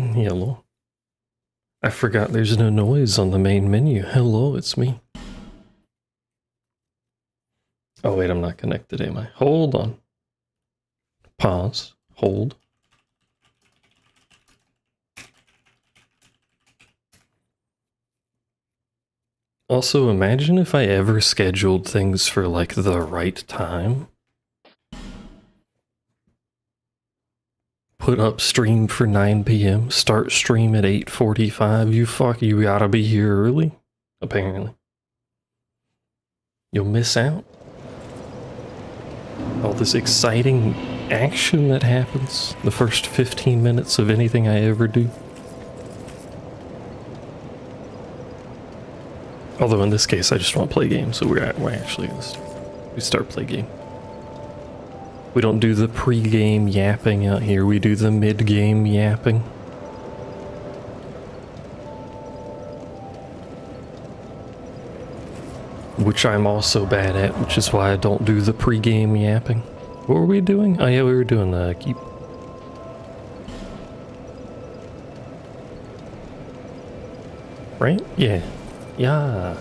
Hello. I forgot there's no noise on the main menu. Hello, it's me. Oh wait, I'm not connected, am I? Hold on. Pause. Hold. Also, imagine if I ever scheduled things for, like, the right time. Put up stream for 9 p.m. Start stream at 8:45. You gotta be here early. Apparently. You'll miss out. All this exciting action that happens. The first 15 minutes of anything I ever do. Although in this case, I just want to play games, so we're actually gonna start play game. We don't do the pre-game yapping out here, we do the mid-game yapping. Which I'm also bad at, which is why I don't do the pre-game yapping. What were we doing? Oh yeah, we were doing the keep. Right? Yeah. Yeah.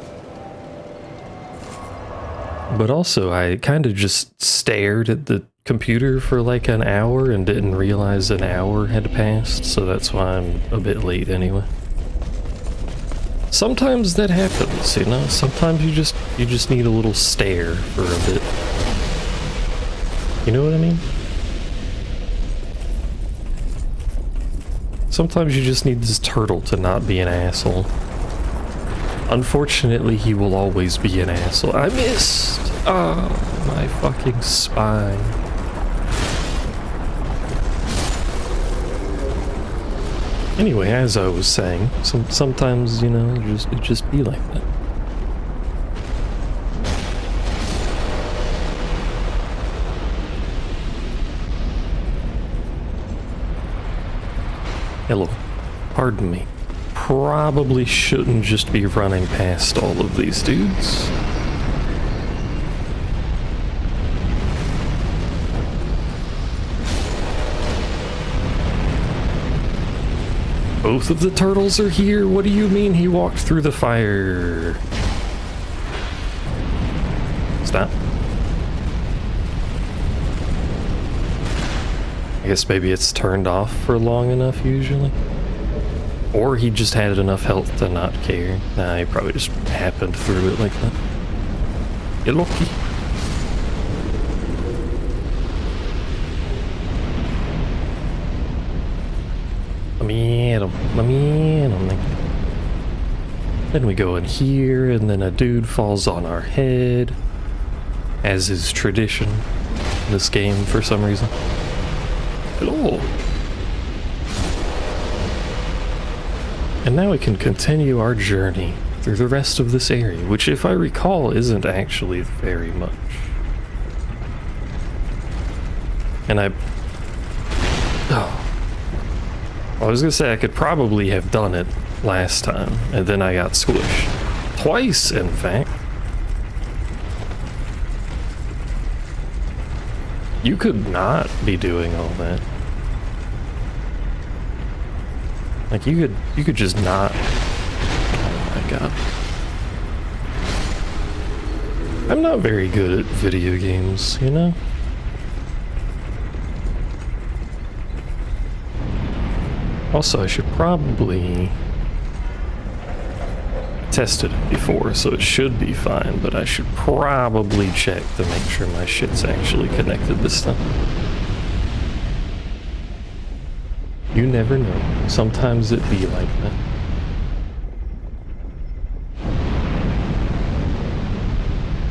But also, I kind of just stared at the computer for like an hour and didn't realize an hour had passed, so that's why I'm a bit late anyway. Sometimes that happens, you know? Sometimes you just need a little stare for a bit. You know what I mean? Sometimes you just need this turtle to not be an asshole. Unfortunately, he will always be an asshole. I missed! Oh, my fucking spine. Anyway, as I was saying, sometimes, you know, it just be like that. Hello. Pardon me. Probably shouldn't just be running past all of these dudes. Both of the turtles are here? What do you mean he walked through the fire? Stop. I guess maybe it's turned off for long enough usually. Or he just had enough health to not care. Nah, he probably just happened through it like that. Get lucky. Let me hit him. Let me hit him. Then we go in here, and then a dude falls on our head. As is tradition in this game for some reason. Hello. And now we can continue our journey through the rest of this area, which, if I recall, isn't actually very much. And I was gonna say I could probably have done it last time, and then I got squished. Twice, in fact. You could not be doing all that. Like, you could just not. Oh my god. I'm not very good at video games, you know? Also, I should probably tested it before, so it should be fine, but I should probably check to make sure my shit's actually connected this time. You never know. Sometimes it be like that.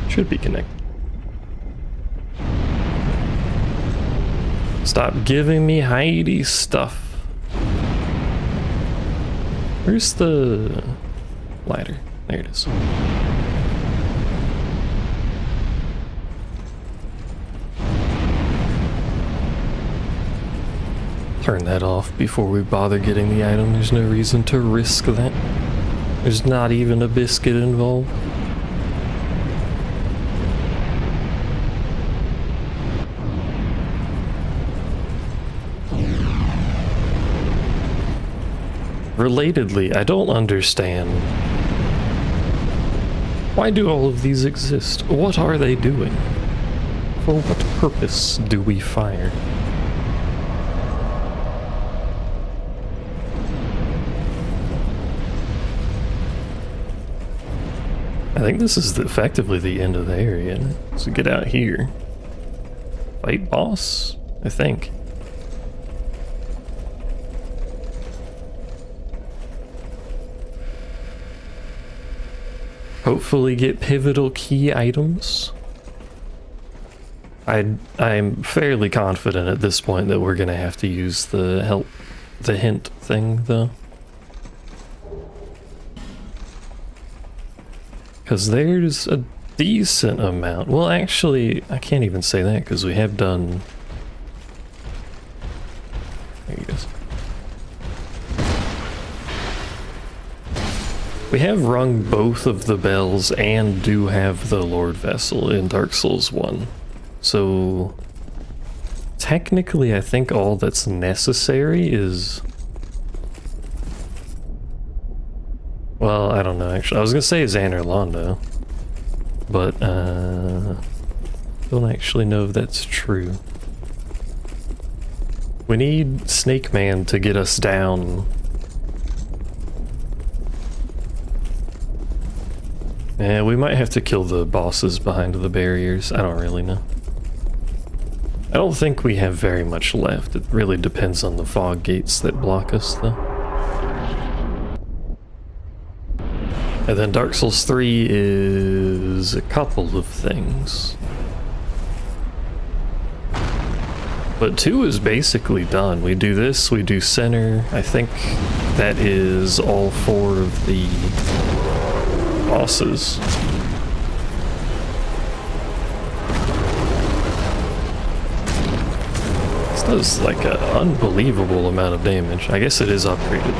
Should be connected. Stop giving me Heidi stuff. Where's the lighter? There it is. Turn that off before we bother getting the item. There's no reason to risk that. There's not even a biscuit involved. Relatedly, I don't understand. Why do all of these exist? What are they doing? For what purpose do we fire? I think this is effectively the end of the area. So get out here. Fight boss, I think. Hopefully get pivotal key items. I'm fairly confident at this point that we're gonna have to use the hint thing though. Because there's a decent amount. Well, actually, I can't even say that because we have done... There he goes. We have rung both of the bells and do have the Lord Vessel in Dark Souls 1. So... technically, I think all that's necessary is... Well, I don't know, actually. I was gonna say Xander Londo, but, don't actually know if that's true. We need Snake Man to get us down. Yeah, we might have to kill the bosses behind the barriers. I don't really know. I don't think we have very much left. It really depends on the fog gates that block us, though. And then Dark Souls 3 is a couple of things. But 2 is basically done. We do this, we do center. I think that is all 4 of the bosses. This does like an unbelievable amount of damage. I guess it is upgraded.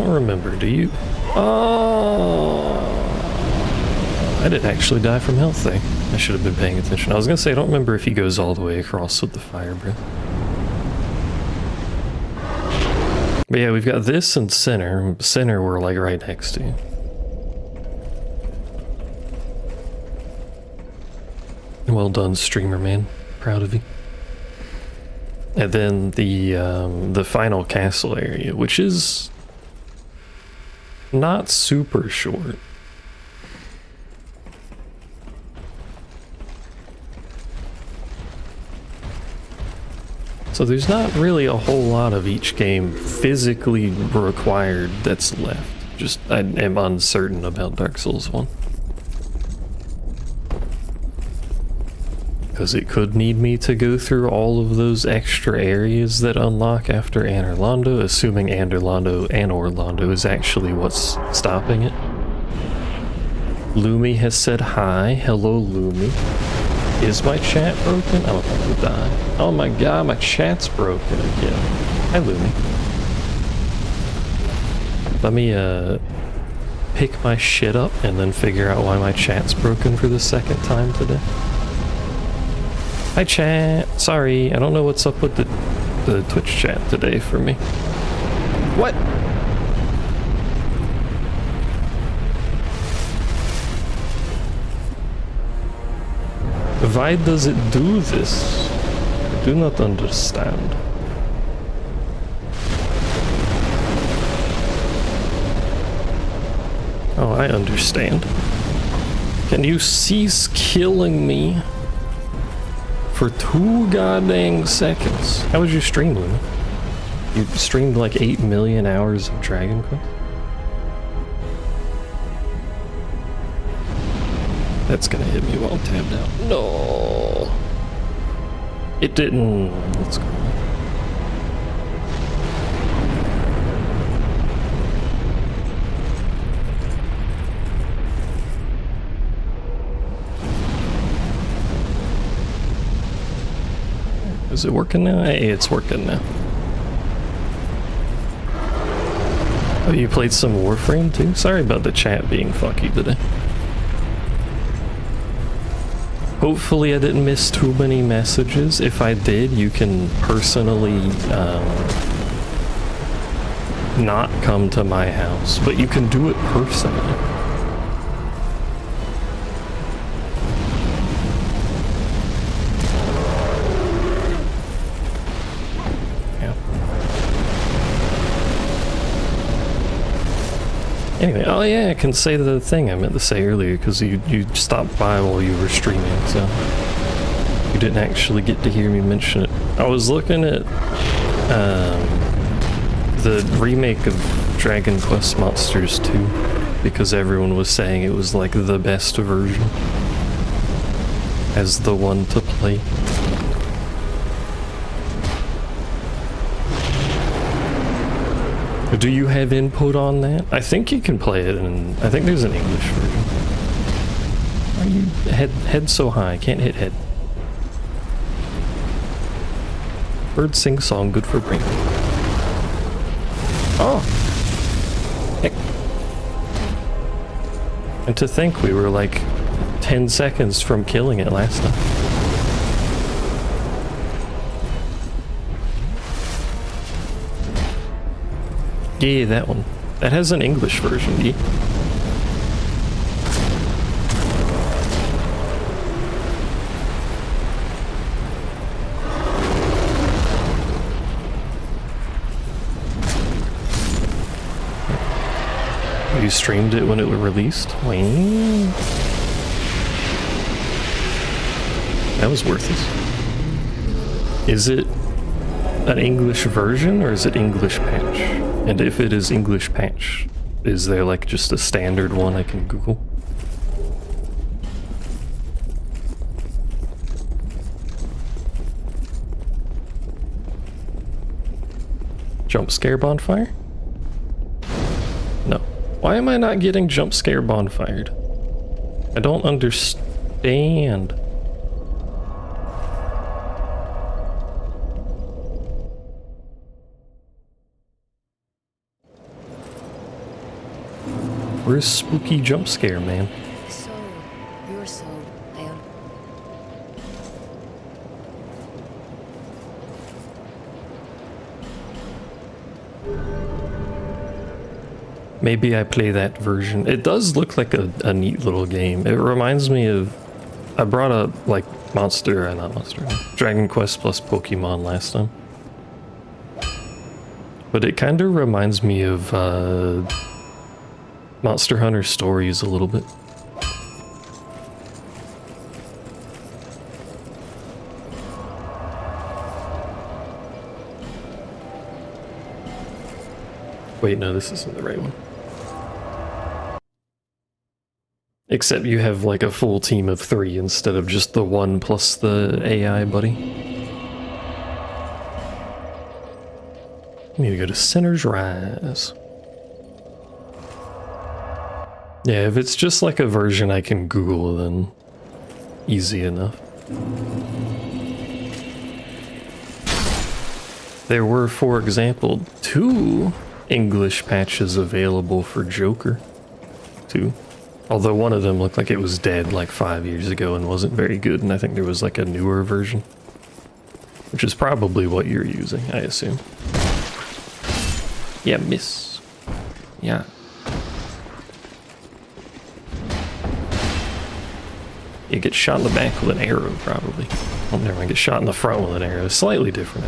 Remember, do you? Oh, I didn't actually die from health there. I should have been paying attention. I was gonna say I don't remember if he goes all the way across with the fire breath. But yeah, we've got this and center. Center we're like right next to. Well done, streamer man. Proud of you. And then the final castle area, which is not super short. So there's not really a whole lot of each game physically required that's left. Just, I am uncertain about Dark Souls 1. Because it could need me to go through all of those extra areas that unlock after Anor Londo, assuming Anor Londo is actually what's stopping it. Lumi has said hi. Hello, Lumi. Is my chat broken? I'm about to die. Oh my god, my chat's broken again. Hi, Lumi. Let me, pick my shit up and then figure out why my chat's broken for the second time today. Hi chat, sorry, I don't know what's up with the Twitch chat today for me. What? Why does it do this? I do not understand. Oh, I understand. Can you cease killing me? For 2 goddamn seconds. How was your stream, Luna? You streamed like 8 million hours of Dragon Quest? That's gonna hit me while I'm tabbed out. No! It didn't. Let's go. Is it working now? Hey, it's working now. Oh, you played some Warframe too? Sorry about the chat being fucky today. Hopefully I didn't miss too many messages. If I did, you can personally not come to my house, but you can do it personally. Anyway, oh yeah, I can say the thing I meant to say earlier because you stopped by while you were streaming, so you didn't actually get to hear me mention it. I was looking at the remake of Dragon Quest Monsters 2 because everyone was saying it was like the best version as the one to play. Do you have input on that? I think you can play it, and I think there's an English version. Why are you head so high? Can't hit head. Bird sing song, good for brain. Oh, heck! And to think we were like 10 seconds from killing it last time. Yeah, that one. That has an English version, yeah. You streamed it when it was released? Wow. That was worthless. Is it an English version or is it English patch? And if it is English patch, is there like just a standard one I can Google? Jump scare bonfire? No. Why am I not getting jump scare bonfired? I don't understand. Where's spooky jump scare, man? So, your soul, Leon. Maybe I play that version. It does look like a neat little game. It reminds me of... I brought up, like, Dragon Quest plus Pokemon last time. But it kind of reminds me of, Monster Hunter Stories a little bit. Wait, no, this isn't the right one. Except you have like a full team of 3 instead of just the 1 plus the AI buddy. You need to go to Sinner's Rise. Yeah, if it's just like a version I can Google, then easy enough. There were, for example, 2 English patches available for Joker, too. Although one of them looked like it was dead like 5 years ago and wasn't very good, and I think there was like a newer version. Which is probably what you're using, I assume. Yeah, miss. Yeah. You get shot in the back with an arrow, probably. Oh, never mind, get shot in the front with an arrow. Slightly different.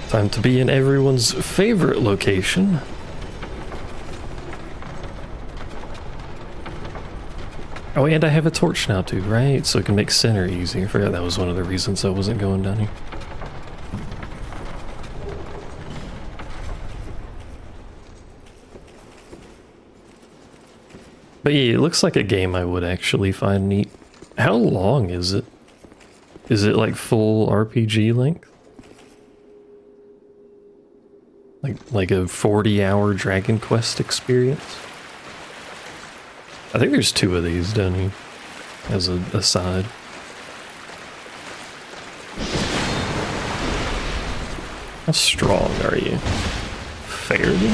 Time to be in everyone's favorite location. Oh, and I have a torch now too, right? So it can make center easier. I forgot that was one of the reasons I wasn't going down here. But yeah, it looks like a game I would actually find neat. How long is it? Is it like full RPG length? Like a 40-hour Dragon Quest experience? I think there's 2 of these down here as a side. How strong are you? Fairly?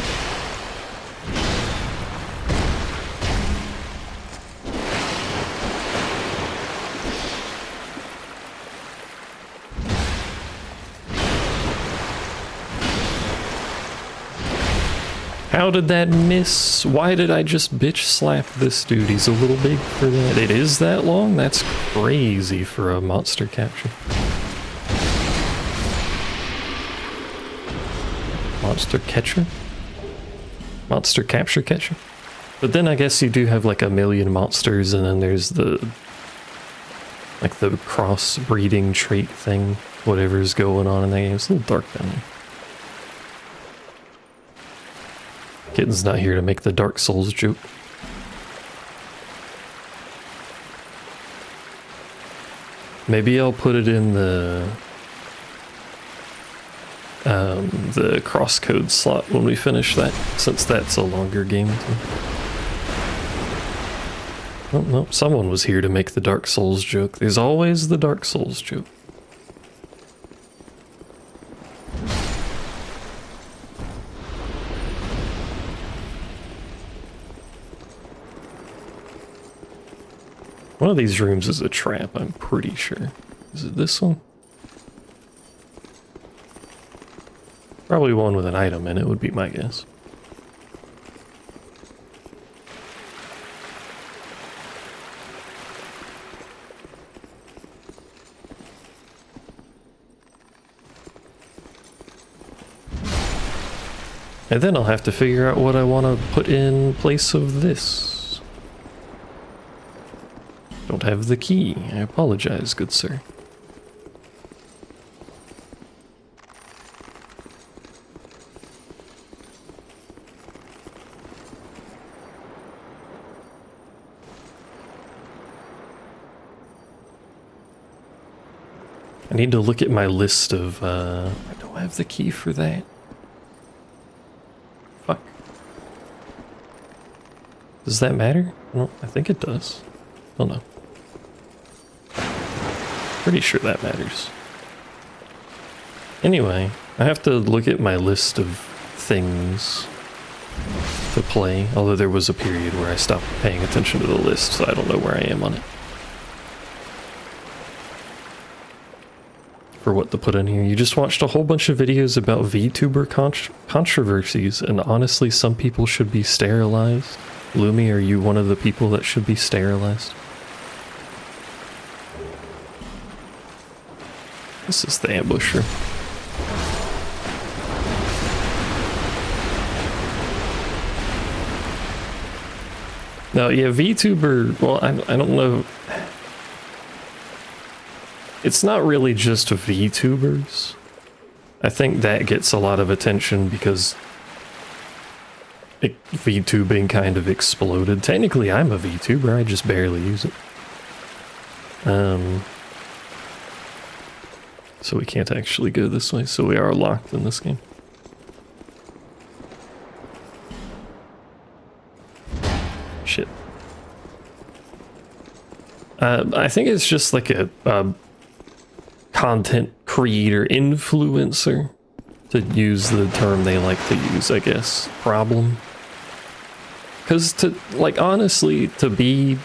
How did that miss? Why did I just bitch slap this dude? He's a little big for that. It is that long? That's crazy for a monster capture. Monster catcher? Monster capture catcher? But then I guess you do have like a million monsters, and then there's the like the cross-breeding trait thing, whatever's going on in that game. It's a little dark down there. Kitten's not here to make the Dark Souls joke. Maybe I'll put it in the crosscode slot when we finish that, since that's a longer game too. Oh, no, someone was here to make the Dark Souls joke. There's always the Dark Souls joke. One of these rooms is a trap, I'm pretty sure. Is it this one? Probably one with an item in it would be my guess. And then I'll have to figure out what I want to put in place of this. Don't have the key. I apologize, good sir. I need to look at my list of, I don't have the key for that. Fuck. Does that matter? No, I think it does. Oh no. Pretty sure that matters. Anyway, I have to look at my list of things to play, although there was a period where I stopped paying attention to the list, so I don't know where I am on it. For what to put in here. You just watched a whole bunch of videos about VTuber controversies, and honestly, some people should be sterilized. Lumi, are you one of the people that should be sterilized? This is the ambusher. No, yeah, VTuber, well, I don't know. It's not really just VTubers. I think that gets a lot of attention because VTubing kind of exploded. Technically, I'm a VTuber, I just barely use it. So we can't actually go this way, so we are locked in this game. Shit. I think it's just like a content creator influencer, to use the term they like to use, I guess, problem. Because to, like, honestly, to be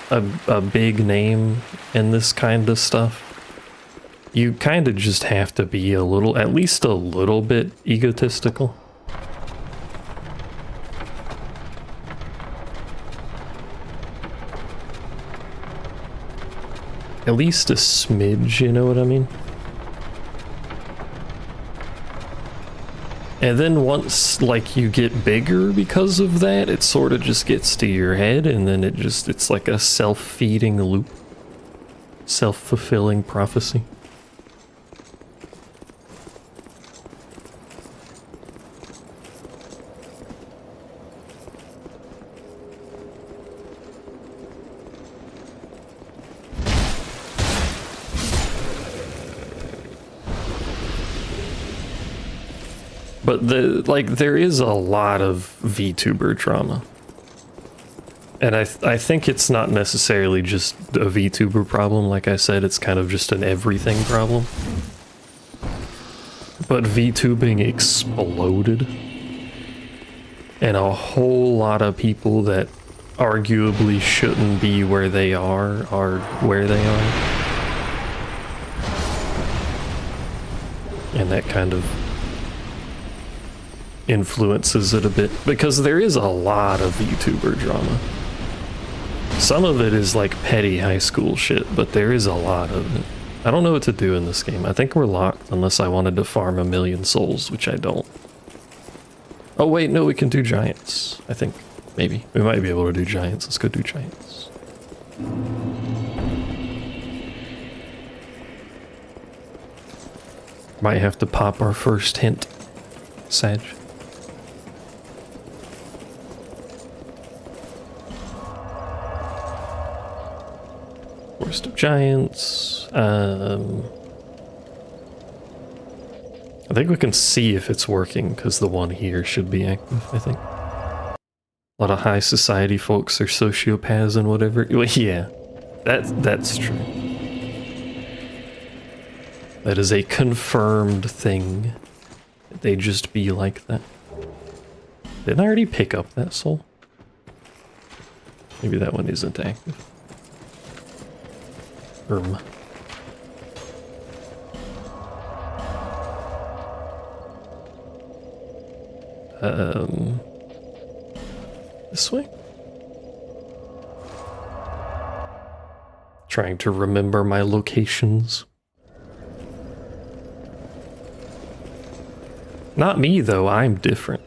a big name in this kind of stuff, you kind of just have to be a little, at least a little bit egotistical. At least a smidge, you know what I mean? And then once, like, you get bigger because of that, it sort of just gets to your head, and then it's like a self-feeding loop. Self-fulfilling prophecy. But there is a lot of VTuber drama. And I think it's not necessarily just a VTuber problem. Like I said, it's kind of just an everything problem. But VTubing exploded. And a whole lot of people that arguably shouldn't be where they are where they are. And that kind of influences it a bit. Because there is a lot of VTuber drama. Some of it is like petty high school shit, but there is a lot of it. I don't know what to do in this game. I think we're locked unless I wanted to farm 1,000,000 souls, which I don't. Oh wait, no, we can do giants. I think, maybe. We might be able to do giants. Let's go do giants. Might have to pop our first hint. Sag. Forest of Giants. I think we can see if it's working because the one here should be active, I think. A lot of high society folks are sociopaths and whatever. Well, yeah, that's true. That is a confirmed thing. They just be like that. Didn't I already pick up that soul? Maybe that one isn't active. This way? Trying to remember my locations. Not me though, I'm different.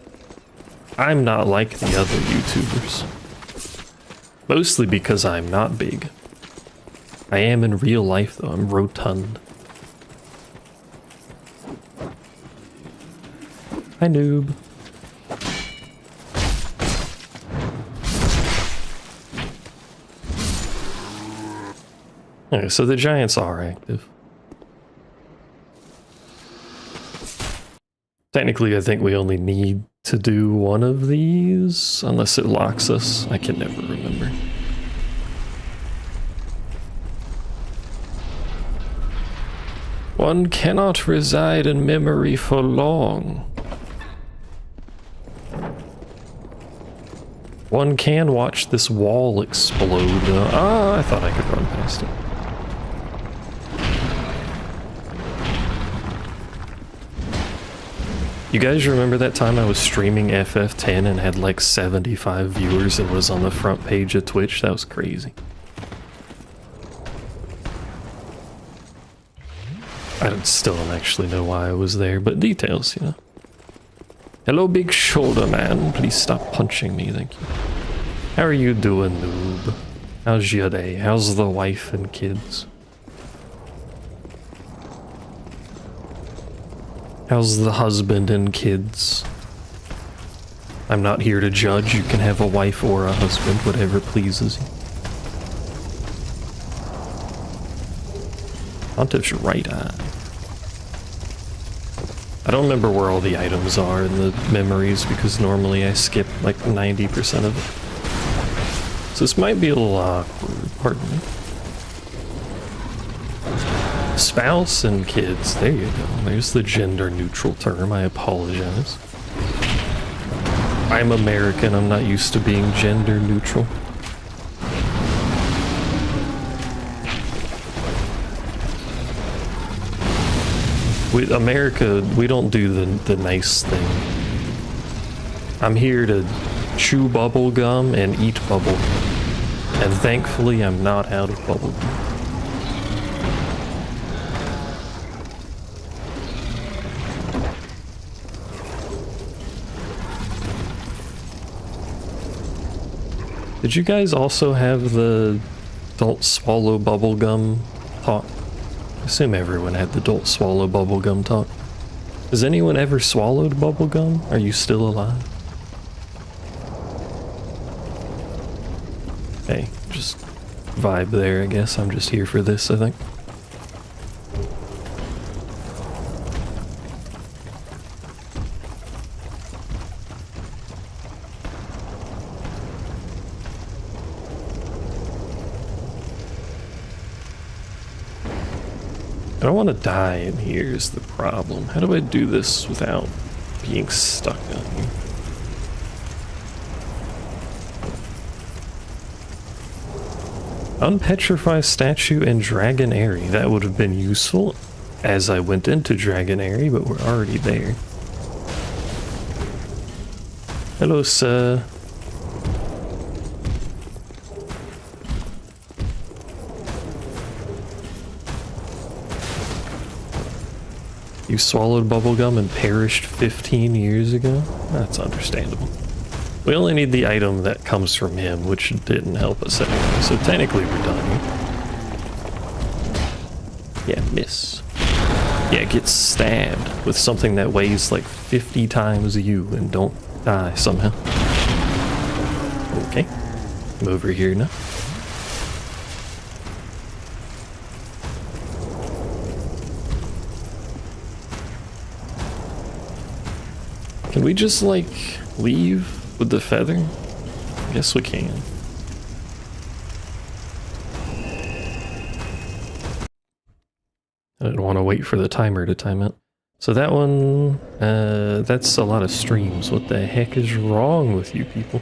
I'm not like the other YouTubers. Mostly because I'm not big. I am in real life though, I'm rotund. Hi noob. Okay, so the giants are active. Technically, I think we only need to do one of these, unless it locks us. I can never remember. One cannot reside in memory for long. One can watch this wall explode. I thought I could run past it. You guys remember that time I was streaming FF10 and had like 75 viewers and was on the front page of Twitch? That was crazy. I still don't actually know why I was there, but details, you know. Hello, big shoulder man. Please stop punching me, thank you. How are you doing, noob? How's your day? How's the wife and kids? How's the husband and kids? I'm not here to judge. You can have a wife or a husband, whatever pleases you. Pontiff's right eye. I don't remember where all the items are in the memories because normally I skip like 90% of it. So this might be a little awkward, pardon me. Spouse and kids, there you go. There's the gender neutral term, I apologize. I'm American, I'm not used to being gender neutral. With America, we don't do the nice thing. I'm here to chew bubble gum and eat bubble gum. And thankfully I'm not out of bubble gum. Did you guys also have the don't swallow bubblegum talk? I assume everyone had the don't swallow bubblegum talk. Has anyone ever swallowed bubblegum? Are you still alive? Hey, just vibe there, I guess. I'm just here for this, I think. don't want to die in here is the problem. How do I do this without being stuck on here? Unpetrify statue and Dragon Airy. That would have been useful as I went into Dragon Airy, but we're already there. Hello, sir. You swallowed bubblegum and perished 15 years ago? That's understandable. We only need the item that comes from him, which didn't help us anyway, so technically we're done here. Yeah, miss. Yeah, get stabbed with something that weighs like 50 times you and don't die somehow. Okay, I'm over here now. Can we just like leave with the feather? I guess we can. I didn't want to wait for the timer to time out. So that one, that's a lot of streams. What the heck is wrong with you people?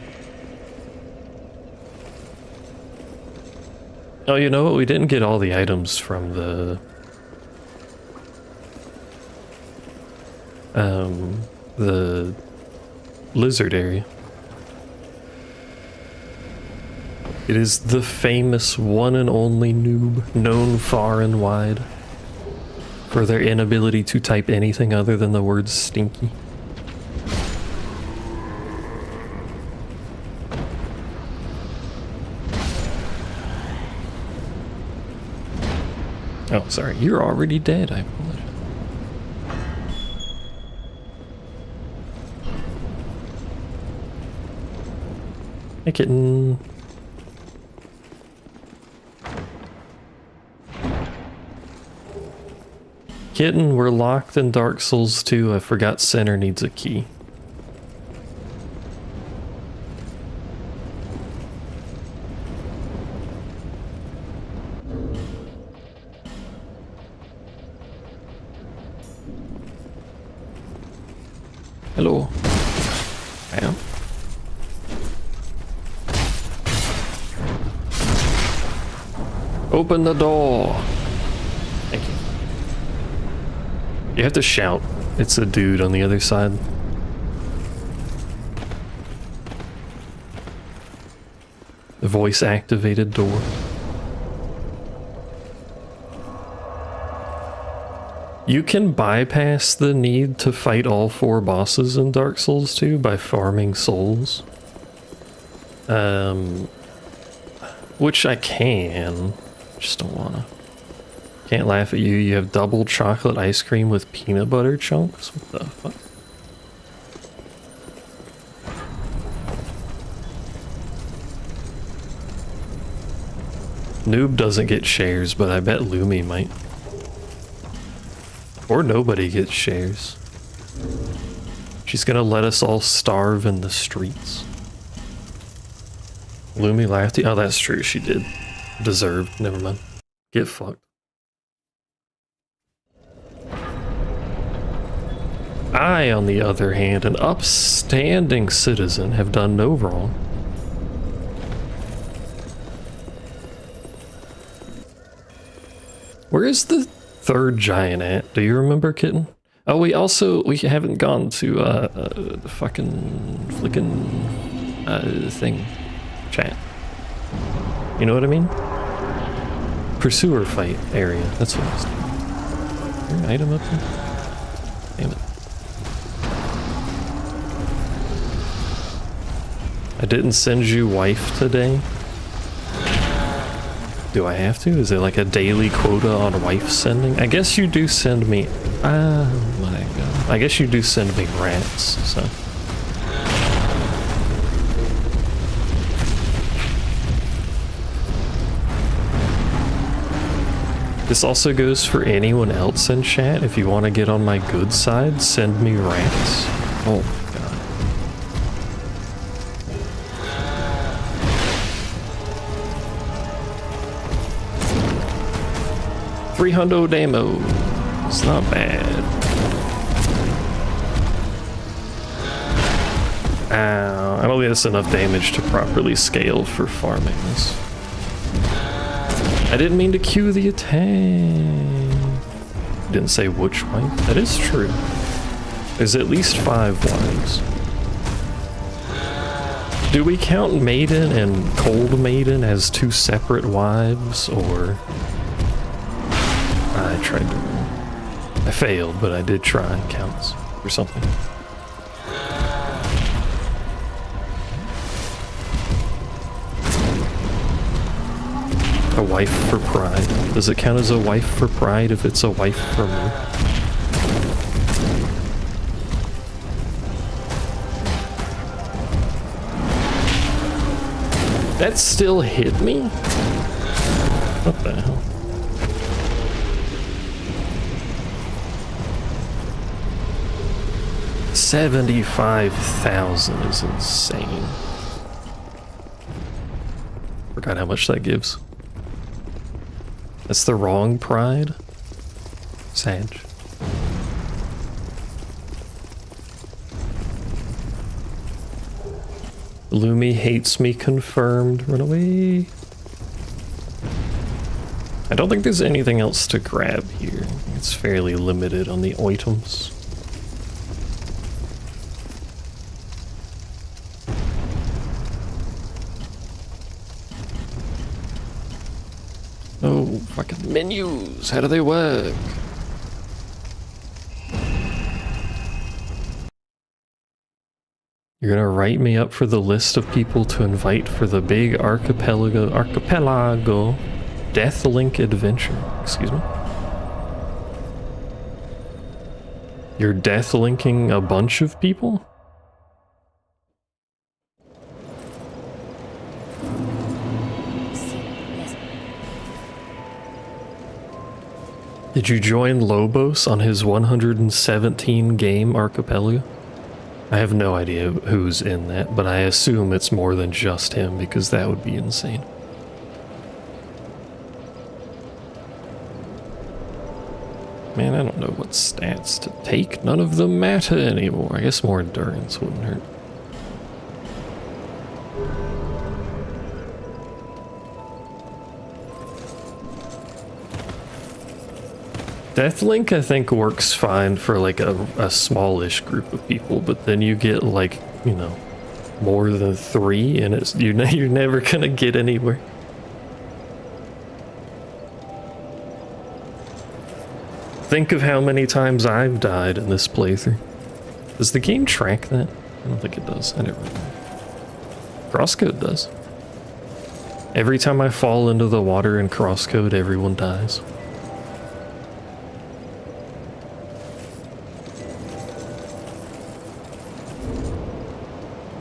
Oh, you know what? We didn't get all the items from the lizard area. It is the famous one and only noob, known far and wide for their inability to type anything other than the word stinky. Oh, sorry, you're already dead, I apologize. Hey, kitten. Kitten, we're locked in Dark Souls 2. I forgot center needs a key. Hello. I am. Open the door. Thank you. You have to shout. It's a dude on the other side. The voice activated door. You can bypass the need to fight all 4 bosses in Dark Souls 2 by farming souls. Which I can. Just don't wanna. Can't laugh at you. You have double chocolate ice cream with peanut butter chunks? What the fuck? Noob doesn't get shares, but I bet Lumi might. Or nobody gets shares. She's gonna let us all starve in the streets. Lumi laughed. Oh, that's true. She did. Deserved. Never mind. Get fucked. I, on the other hand, an upstanding citizen, have done no wrong. Where is the 3rd giant at? Do you remember, kitten? Oh, we haven't gone to the fucking flickin' thing. Chat. You know what I mean? Pursuer fight area. That's what it's. Is there an item up here? Damn it. I didn't send you wife today. Do I have to? Is it like a daily quota on wife sending? I guess you do send me... Oh my god. I guess you do send me rats, so... This also goes for anyone else in chat. If you want to get on my good side, send me rats. Oh my god. 300 demo. It's not bad. Ow, I don't think that's enough damage to properly scale for farming this. I didn't mean to cue the attack. Didn't say which wife. That is true. There's at least 5 wives. Do we count Maiden and Cold Maiden as 2 separate wives, or... I tried to... I failed, but I did try. It counts or something. A wife for pride. Does it count as a wife for pride if it's a wife for me? That still hit me? What the hell? $75,000 is insane. Forgot how much that gives. That's the wrong pride? Sag. Lumi hates me confirmed. Run away. I don't think there's anything else to grab here. It's fairly limited on the items. Oh, fucking menus. How do they work? You're gonna write me up for the list of people to invite for the big Archipelago Deathlink adventure. Excuse me? You're deathlinking a bunch of people? Did you join Lobos on his 117 game Archipelago? I have no idea who's in that, but I assume it's more than just him because that would be insane. Man, I don't know what stats to take. None of them matter anymore. I guess more endurance wouldn't hurt. Deathlink, I think, works fine for like a smallish group of people, but then you get like, you know, more than 3 and it's you're never gonna get anywhere. Think of how many times I've died in this playthrough. Does the game track that? I don't think it does. I never know. Crosscode does. Every time I fall into the water in Crosscode, everyone dies.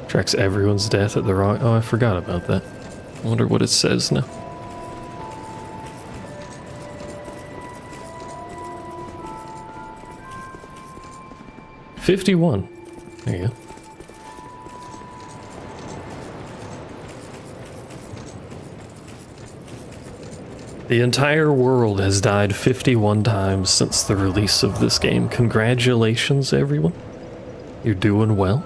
Tracks everyone's death at the wrong... Oh, I forgot about that. I wonder what it says now. $51. There you go. The entire world has died 51 times since the release of this game. Congratulations, everyone. You're doing well.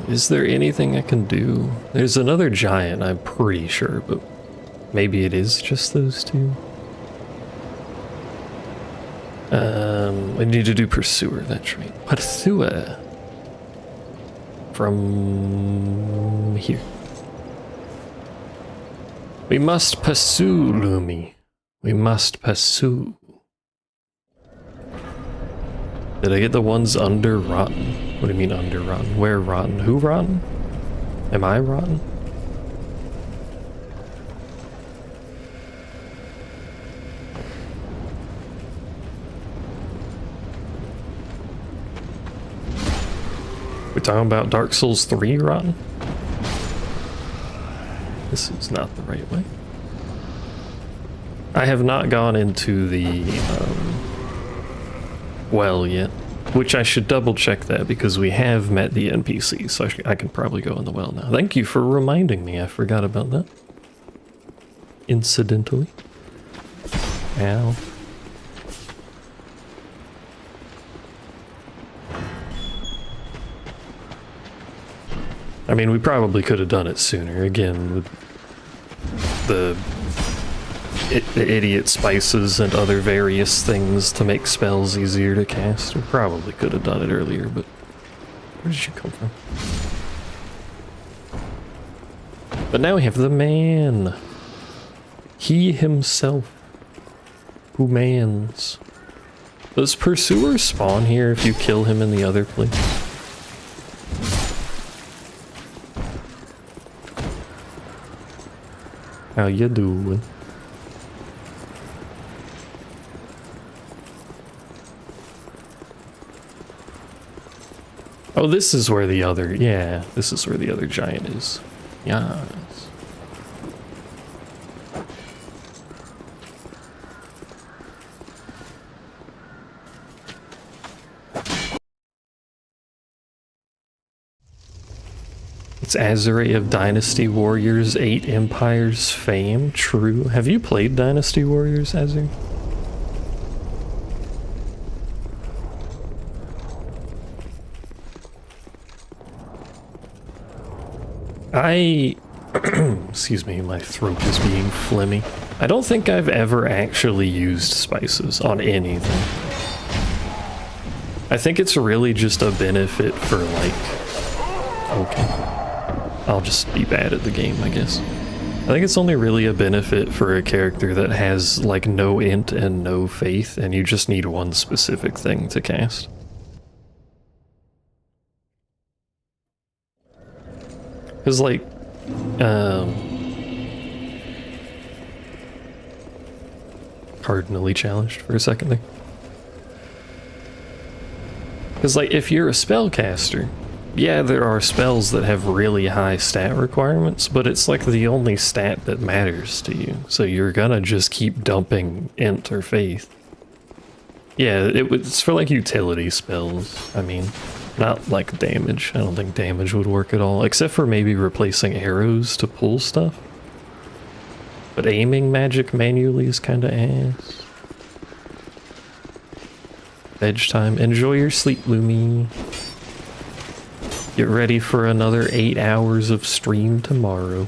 Is there anything I can do? There's another giant, I'm pretty sure, but maybe it is just those 2. I need to do Pursuer, that's right. Pursuer. From here. We must pursue, Lumi. We must pursue. Did I get the ones under rotten? What do you mean under rotten? Where rotten? Who rotten? Am I rotten? We're talking about Dark Souls 3 rotten? This is not the right way. I have not gone into the well yet. Which I should double check that because we have met the NPC, so I can probably go in the well now. Thank you for reminding me. I forgot about that. Incidentally. Ow. I mean, we probably could have done it sooner. Again, with the idiot spices and other various things to make spells easier to cast. We probably could have done it earlier, but where did you come from? But now we have the man. He himself. Who mans. Does Pursuer spawn here if you kill him in the other place? How you doing? Oh, this is where the other, yeah, this is where the other giant is. Yes. It's Azure of Dynasty Warriors 8 Empires fame. True. Have you played Dynasty Warriors, Azure? Excuse me, my throat is being phlegmy. I don't think I've ever actually used spices on anything. I think it's really just a benefit for, like... Okay. I'll just be bad at the game, I guess. I think it's only really a benefit for a character that has, like, no int and no faith, and you just need one specific thing to cast. Because, like, cardinally challenged for a second there. Because, like, if you're a spellcaster, yeah, there are spells that have really high stat requirements, but it's like the only stat that matters to you. So you're gonna just keep dumping int or faith. Yeah, it's for like utility spells. I mean, not like damage. I don't think damage would work at all, except for maybe replacing arrows to pull stuff. But aiming magic manually is kinda ass. Edge time. Enjoy your sleep, Lumi. Get ready for another 8 hours of stream tomorrow.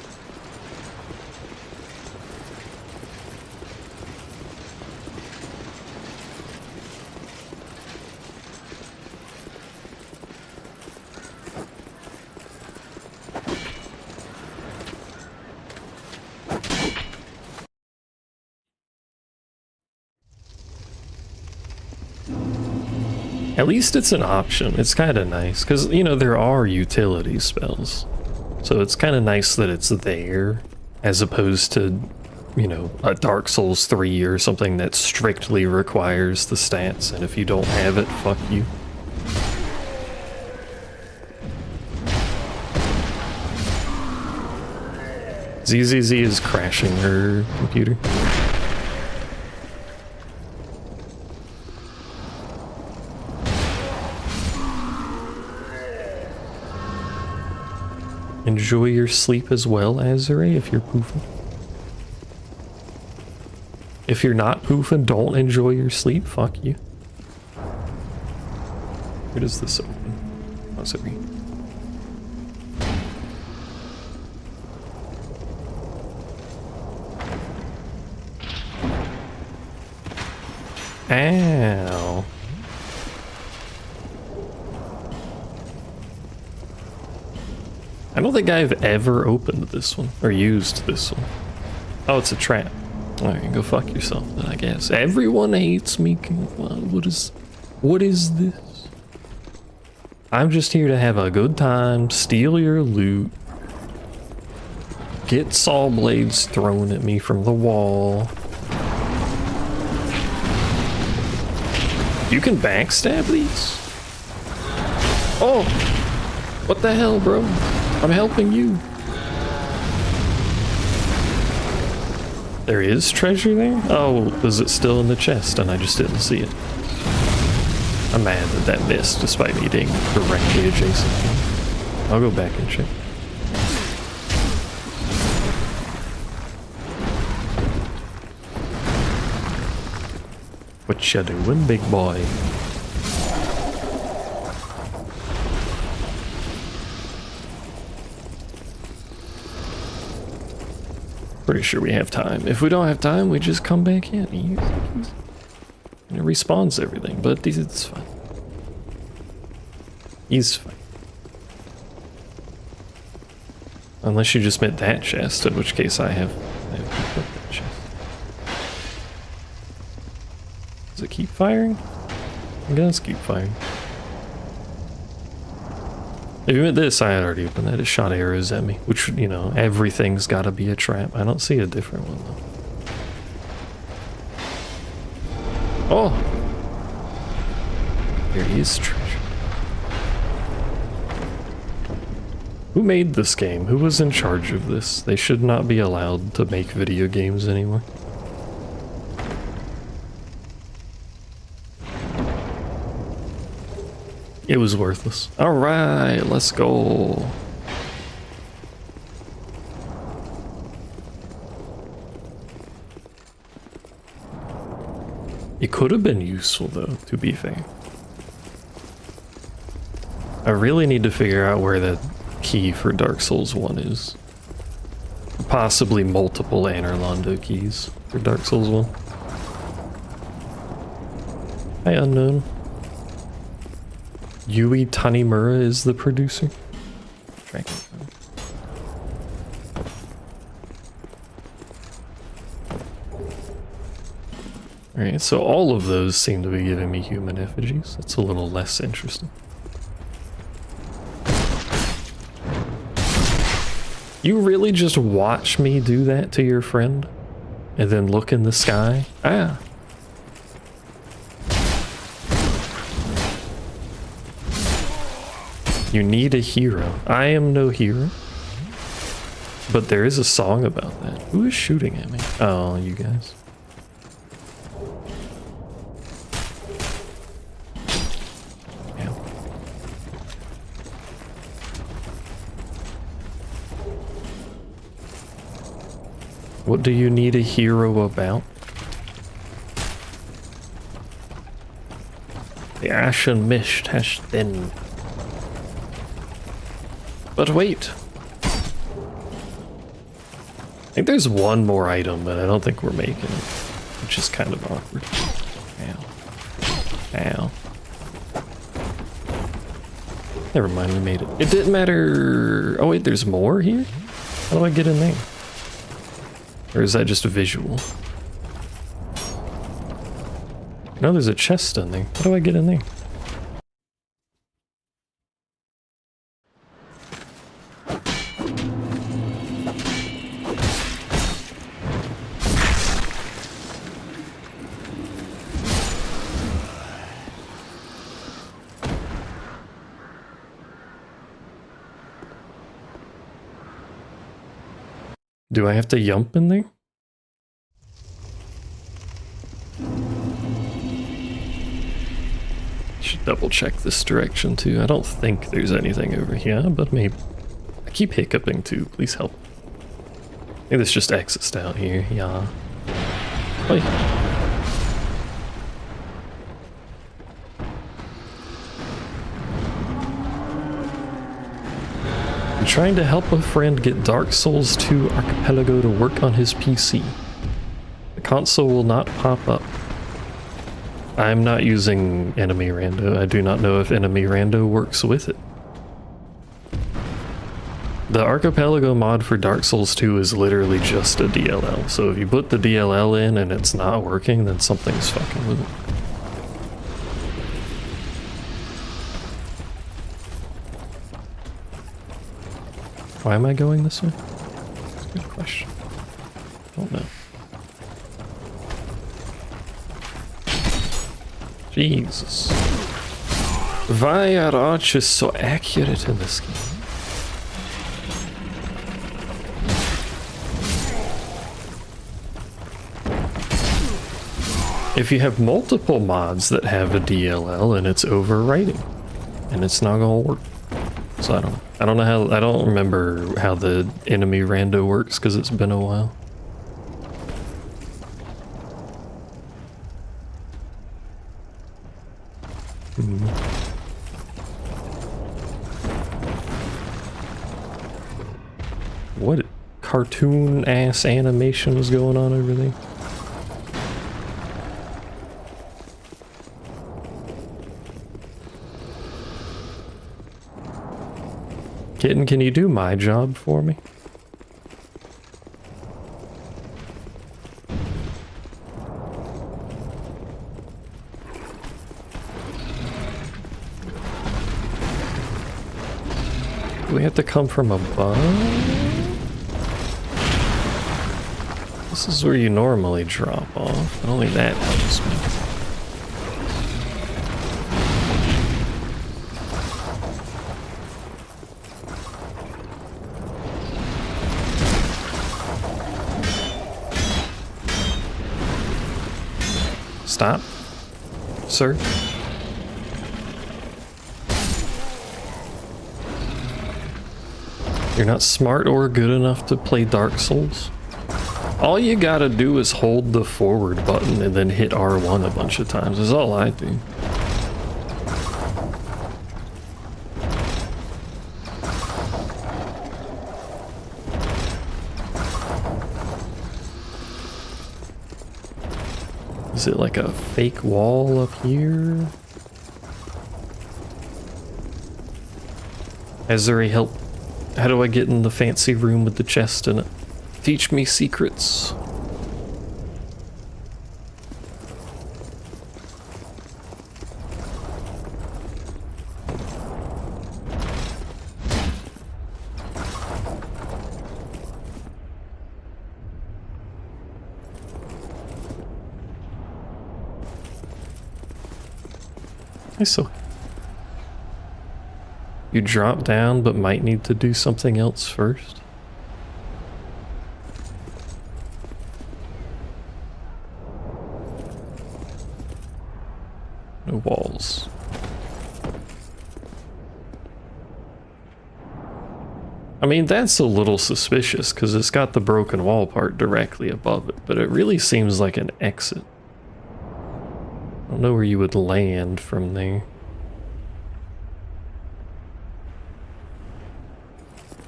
At least it's an option. It's kind of nice because, you know, there are utility spells. So it's kind of nice that it's there as opposed to, you know, a Dark Souls 3 or something that strictly requires the stats. And if you don't have it, fuck you. ZZZ is crashing her computer. Enjoy your sleep as well, Azure, if you're poofing. If you're not poofing, don't enjoy your sleep. Fuck you. Where does this open? Oh, sorry. Ow. I don't think I've ever opened this one, or used this one. Oh, it's a trap. Alright, go fuck yourself then, I guess. Everyone hates me. What is this? I'm just here to have a good time, steal your loot, get saw blades thrown at me from the wall. You can backstab these? Oh! What the hell, bro? I'm helping you. There is treasure there? Oh, is it still in the chest and I just didn't see it? I'm mad that that missed despite me being directly adjacent to him. I'll go back and check. What you doing, big boy? Pretty sure we have time. If we don't have time, we just come back in. And it respawns everything, but it's fine. He's fine. Unless you just meant that chest, in which case I have that chest. Does it keep firing? I'm gonna keep firing. If you meant this, I had already opened that. It shot arrows at me, which, you know, everything's gotta be a trap. I don't see a different one, though. Oh! There is treasure. Who made this game? Who was in charge of this? They should not be allowed to make video games anymore. It was worthless. Alright, let's go. It could have been useful though, to be fair. I really need to figure out where the key for Dark Souls 1 is. Possibly multiple Anor Londo keys for Dark Souls 1. Hi, unknown. Yui Tanimura is the producer. Alright, so all of those seem to be giving me human effigies. That's a little less interesting. You really just watch me do that to your friend? And then look in the sky? Ah. You need a hero. I am no hero. But there is a song about that. Who is shooting at me? Oh, you guys. Yeah. What do you need a hero about? The ashen mist has thinned. But wait. I think there's one more item, but I don't think we're making it. Which is kind of awkward. Ow. Ow. Never mind, we made it. It didn't matter. Oh wait, there's more here? How do I get in there? Or is that just a visual? No, there's a chest in there. How do I get in there? Do I have to jump in there? Should double check this direction too. I don't think there's anything over here, but maybe. I keep hiccuping too, please help. I think this just exits out here, yeah. Wait. I'm trying to help a friend get Dark Souls 2 Archipelago to work on his PC. The console will not pop up. I'm not using enemy rando. I do not know if enemy rando works with it. The Archipelago mod for Dark Souls 2 is literally just a DLL. So if you put the DLL in and it's not working, then something's fucking with it. Why am I going this way? That's a good question. I don't know. Jesus. Why are archers so accurate in this game? if you have multiple mods that have a DLL and it's overwriting, and it's not gonna work. So I don't know how, I don't remember how the enemy rando works because it's been a while. What cartoon ass animation is going on over there? Kitten, can you do my job for me? Do we have to come from above? This is where you normally drop off. I don't think that helps me. Stop, sir. You're not smart or good enough to play Dark Souls. All you gotta do is hold the forward button and then hit R1 a bunch of times, is all I do. Is it like a fake wall up here? Has there any help? How do I get in the fancy room with the chest in it? Teach me secrets. So you drop down but might need to do something else first. No walls. I mean, that's a little suspicious because it's got the broken wall part directly above it, but it really seems like an exit. I don't know where you would land from there.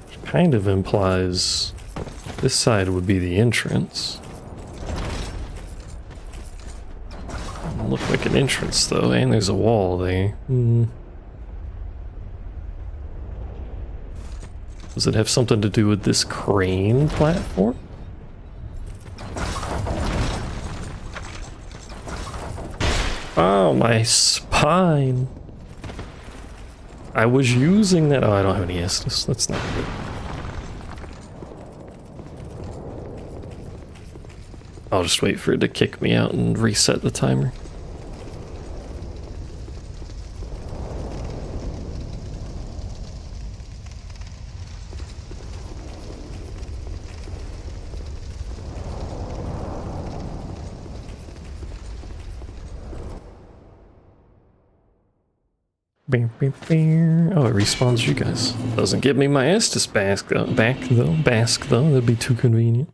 Which kind of implies this side would be the entrance. Doesn't look like an entrance though, and there's a wall there. Does it have something to do with this crane platform? Oh, my spine. I was using that. Oh, I don't have any Estus. That's not good. I'll just wait for it to kick me out and reset the timer. Oh, it respawns you guys. Doesn't give me my Estus back though. That'd be too convenient.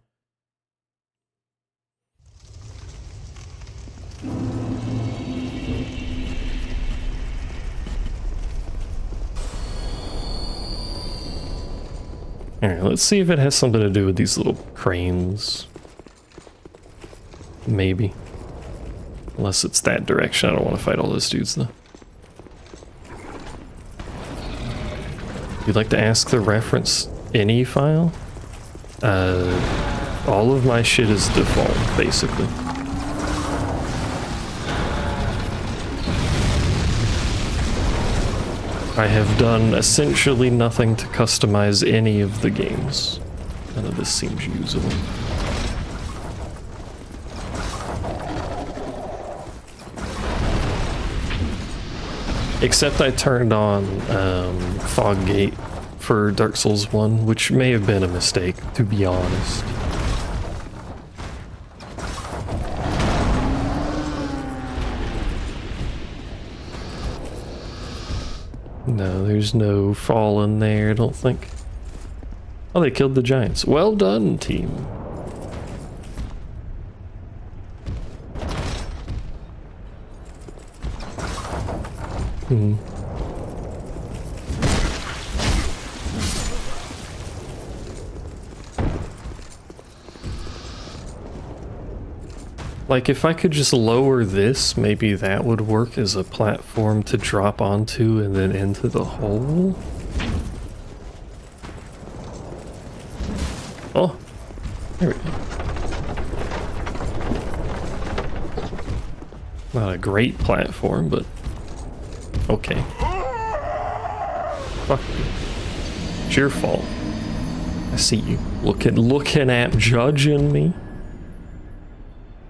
Alright, let's see if it has something to do with these little cranes. Maybe. Unless it's that direction. I don't want to fight all those dudes though. You'd like to ask the reference any file? All of my shit is default, basically. I have done essentially nothing to customize any of the games. None of this seems usable. Except I turned on Fog Gate for Dark Souls 1, which may have been a mistake, to be honest. No, there's no fall in there, I don't think. Oh, they killed the giants. Well done, team. Hmm. Like, if I could just lower this, maybe that would work as a platform to drop onto and then into the hole. Oh, there we go. Not a great platform, but okay. Fuck you. It's your fault. I see you. Looking at judging me.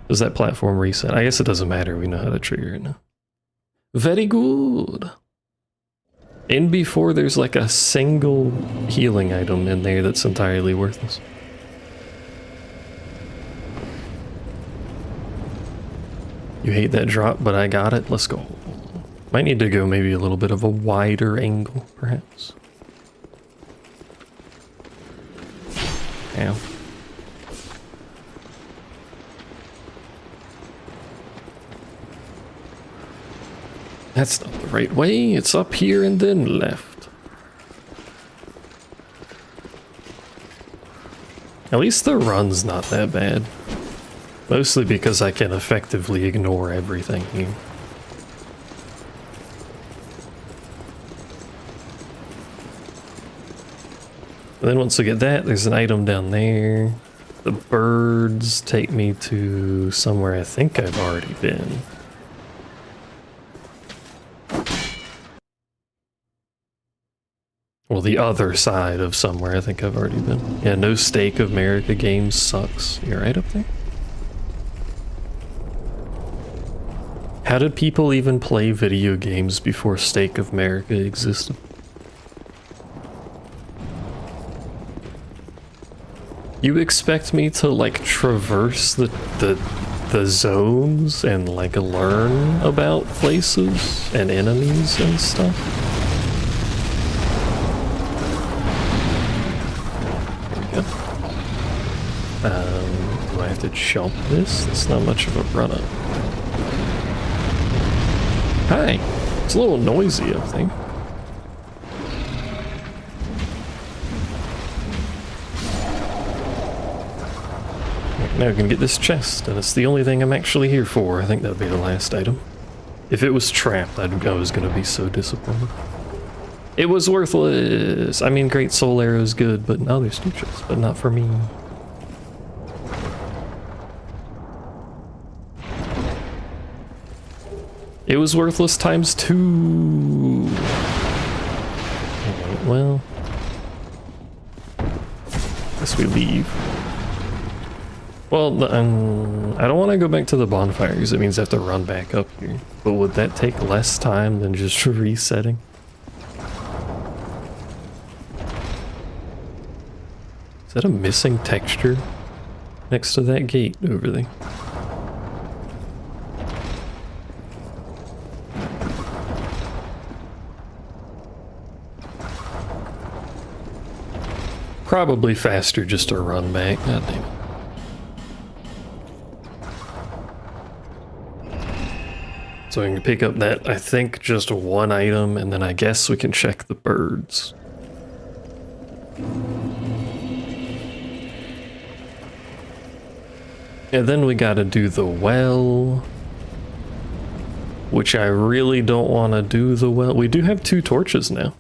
Does that platform reset? I guess it doesn't matter. We know how to trigger it now. Very good. And before there's like a single healing item in there that's entirely worthless. You hate that drop, but I got it. Let's go. Might need to go maybe a little bit of a wider angle, perhaps. Ow. That's not the right way. It's up here and then left. At least the run's not that bad. Mostly because I can effectively ignore everything here. And then once we get that, there's an item down there. The birds take me to somewhere I think I've already been. Well, the other side of somewhere I think I've already been. Yeah, no Stake of America games sucks. You're right up there? How did people even play video games before Stake of America existed? You expect me to like traverse the zones and like learn about places and enemies and stuff? There we go. Do I have to jump this? That's not much of a run up. Hi. It's a little noisy up there. Now I can get this chest, and it's the only thing I'm actually here for. I think that'll be the last item. If it was trapped, I was gonna be so disappointed. It was worthless! I mean, Great Soul Arrow is good, but no, there's two chests, but not for me. It was worthless times 2! Alright, well... guess we leave. Well, I don't want to go back to the bonfires. It means I have to run back up here. But would that take less time than just resetting? Is that a missing texture next to that gate over there? Probably faster just to run back. God damn it. So I can pick up that, I think, just one item, and then I guess we can check the birds. And then we gotta do the well, which I really don't want to do the well. We do have 2 torches now.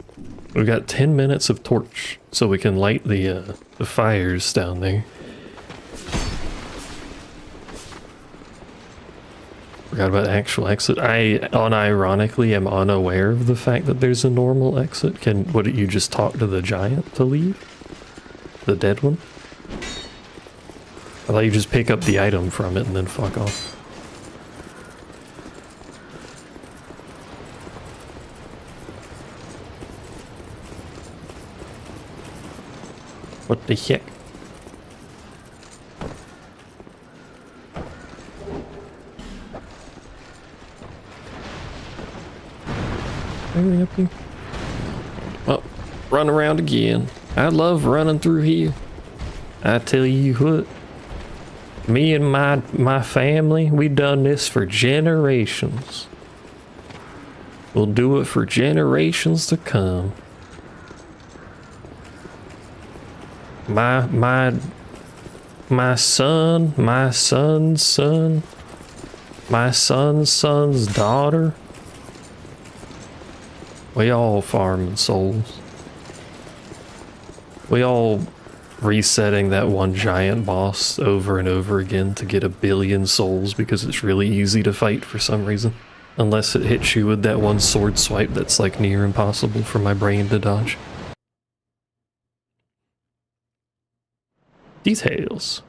We've got 10 minutes of torch, so we can light the fires down there. Forgot about actual exit. I unironically am unaware of the fact that there's a normal exit. Wouldn't you just talk to the giant to leave? The dead one? I thought you just pick up the item from it and then fuck off. What the heck? Everything up here? Oh, run around again. I love running through here. I tell you what. Me and my family, we done this for generations. We'll do it for generations to come. My son, my son's son, my son's son's daughter. We all farming souls. We all resetting that one giant boss over and over again to get 1 billion souls because it's really easy to fight for some reason. Unless it hits you with that one sword swipe that's like near impossible for my brain to dodge. Details.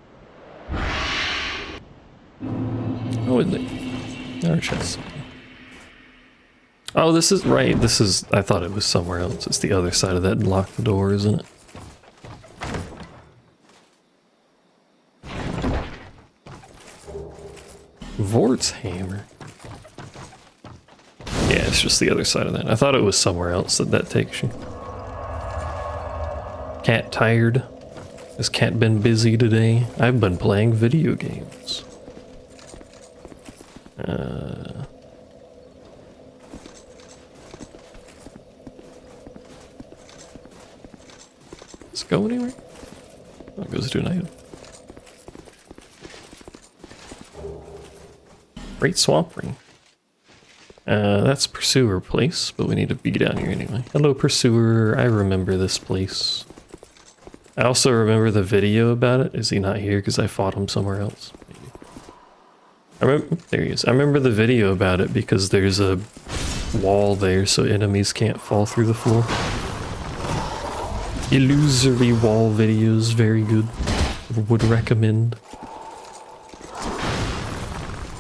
Oh, isn't it? Our chest. Oh, this is right. This is. I thought it was somewhere else. It's the other side of that locked door, isn't it? Vort's hammer. Yeah, it's just the other side of that. I thought it was somewhere else that takes you. Cat tired? Has Cat been busy today? I've been playing video games. Does it go anywhere? Oh, it goes to an item. Great Swamp Ring. That's Pursuer Place, but we need to be down here anyway. Hello, Pursuer. I remember this place. I also remember the video about it. Is he not here? Because I fought him somewhere else. Maybe. I remember, there he is. I remember the video about it because there's a wall there so enemies can't fall through the floor. Illusory wall videos, very good. Would recommend.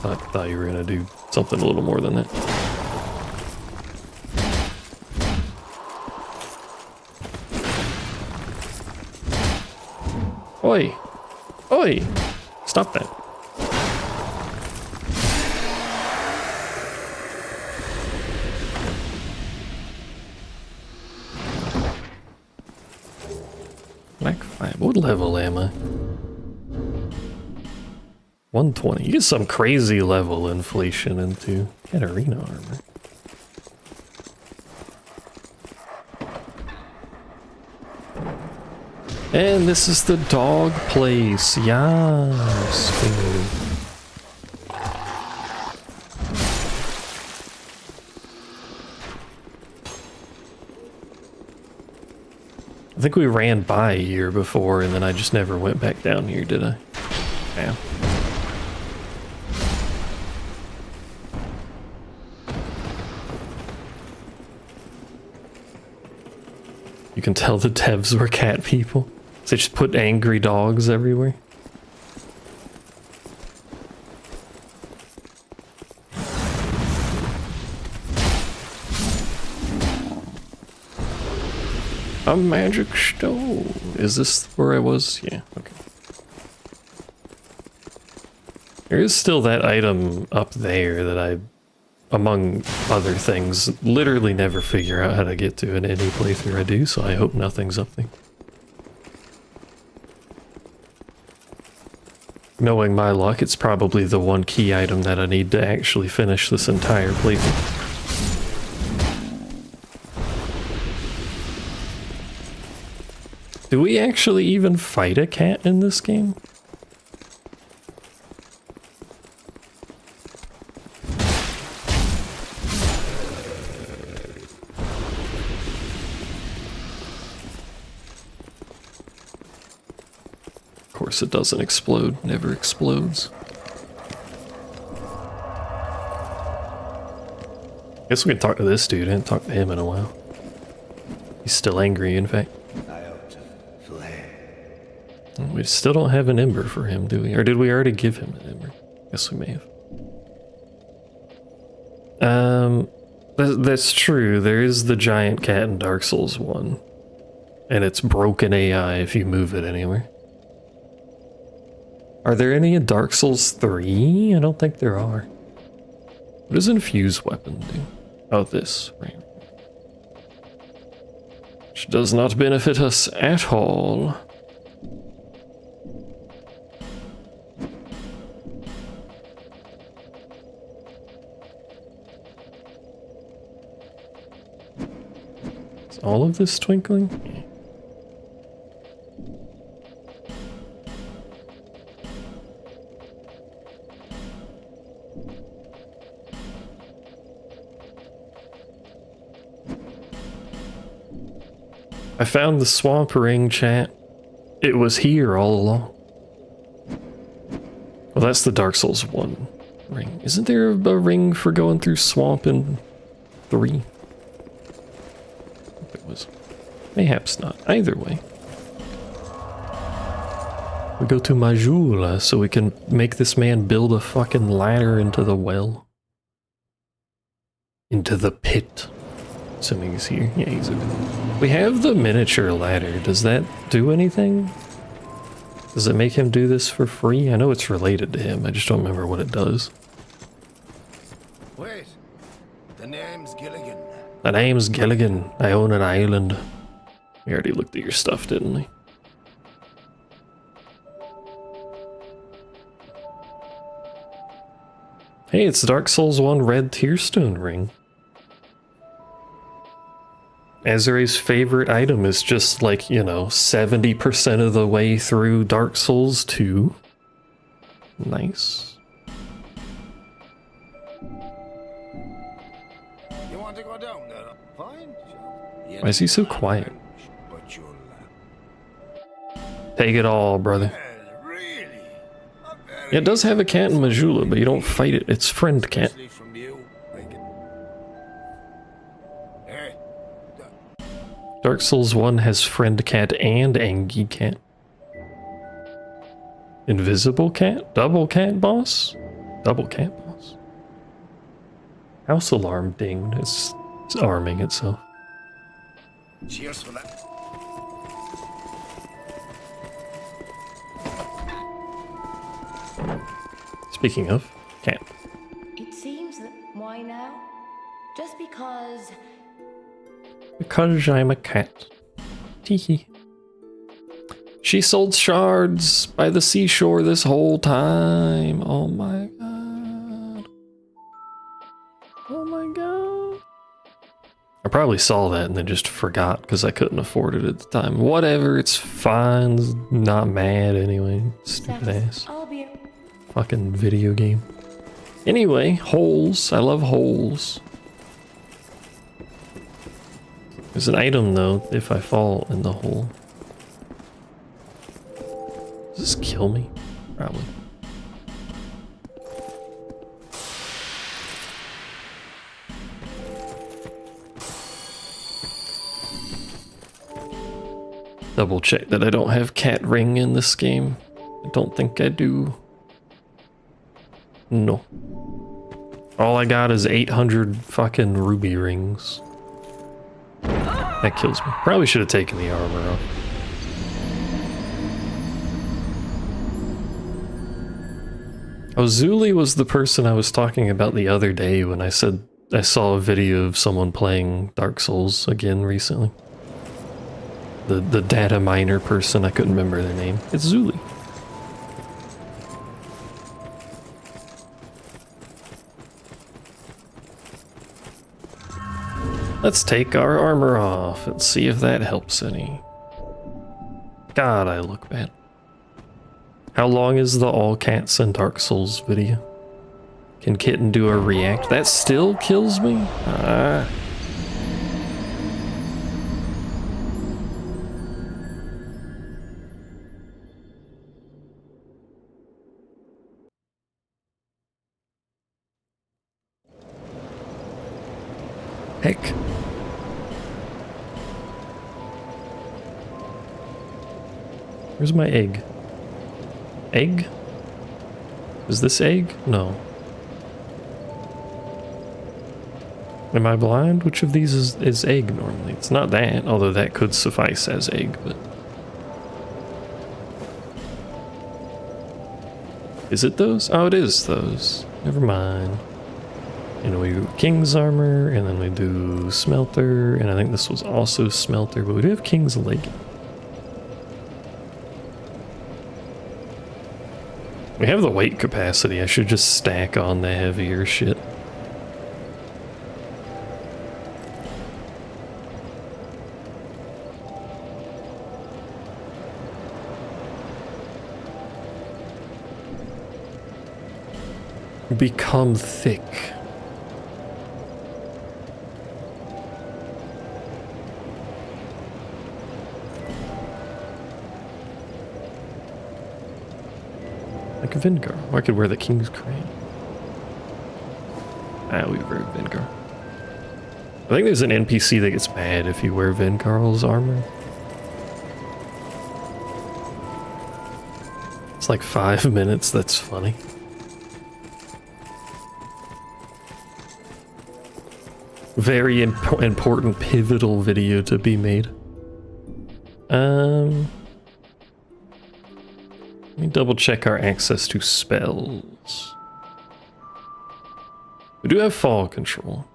I thought you were gonna do something a little more than that. Oi! Oi! Stop that. Black 5. What level am I? 120. You get some crazy level inflation into arena armor. And this is the dog place. Yes. I think we ran by here before and then I just never went back down here, did I? Yeah. You can tell the devs were cat people. They just put angry dogs everywhere. A magic stone. Is this where I was? Yeah, okay. There is still that item up there that I, among other things, literally never figure out how to get to in any playthrough I do, so I hope nothing's up there. Knowing my luck, it's probably the one key item that I need to actually finish this entire playthrough. Do we actually even fight a cat in this game? Of course it doesn't explode, never explodes. Guess we can talk to this dude. I haven't talked to him in a while. He's still angry, in fact. We still don't have an ember for him, do we? Or did we already give him an ember? Guess we may have. That's true. There is the giant cat in Dark Souls 1. And it's broken AI if you move it anywhere. Are there any in Dark Souls 3? I don't think there are. What does infused weapon do? Oh, this. Right. which does not benefit us at all. Is all of this twinkling? Yeah. I found the swamp ring, chat. It was here all along. Well, that's the Dark Souls 1 ring. Isn't there a ring for going through swamp in 3? I hope it was. Mayhaps not. Either way. We go to Majula so we can make this man build a fucking ladder into the well. Into the pit. Assuming he's here. Yeah, he's over there. We have the miniature ladder. Does that do anything? Does it make him do this for free? I know it's related to him. I just don't remember what it does. Wait. The name's Gilligan. The name's Gilligan. I own an island. We already looked at your stuff, didn't we? Hey, it's Dark Souls 1 Red Tearstone ring. Azare's favorite item is just like, you know, 70% of the way through Dark Souls 2. Nice. You want to go down there? Fine. Sure. Why is he so quiet? But you'll Take it all, brother. well, really? Yeah, it does have a cat in Majula, but you don't fight it. It's friend cat. Especially from you. Hey. Dark Souls 1 has friend cat and Angie cat. Invisible cat? Double cat boss? Double cat boss. House alarm dinged. It's arming itself. Cheers for that. Speaking of, cat. It seems that why now? Just because Because I'm a cat. Teehee. She sold shards by the seashore this whole time. Oh my god. Oh my god. I probably saw that and then just forgot because I couldn't afford it at the time. Whatever, it's fine. Not mad anyway. Stupid ass. I'll be Fucking video game. Anyway, holes. I love holes. There's an item though if I fall in the hole. Does this kill me? Probably. Double check that I don't have cat ring in this game. I don't think I do. No. All I got is 800 fucking ruby rings. That kills me. Probably should have taken the armor off. Oh, Zuli was the person I was talking about the other day when I said I saw a video of someone playing Dark Souls again recently. The data miner person, I couldn't remember their name. It's Zuli. Let's take our armor off and see if that helps any. God, I look bad. How long is the all cats and Dark Souls video? Can Kitten do a react? That still kills me? Ah. Heck. Where's my egg? Egg? Is this egg? No. Am I blind? Which of these is egg normally? It's not that, although that could suffice as egg, but... Is it those? Oh, it is those. Never mind. And we do King's Armor, and then we do Smelter, and I think this was also Smelter, but we do have King's Leg. We have the weight capacity. I should just stack on the heavier shit. Become thick. Like a Vingar. Or I could wear the King's Crown. Ah, we wear Vingar. I think there's an NPC that gets mad if you wear Vingar's armor. It's like 5 minutes, that's funny. Very important pivotal video to be made. Let me double check our access to spells. We do have fall control.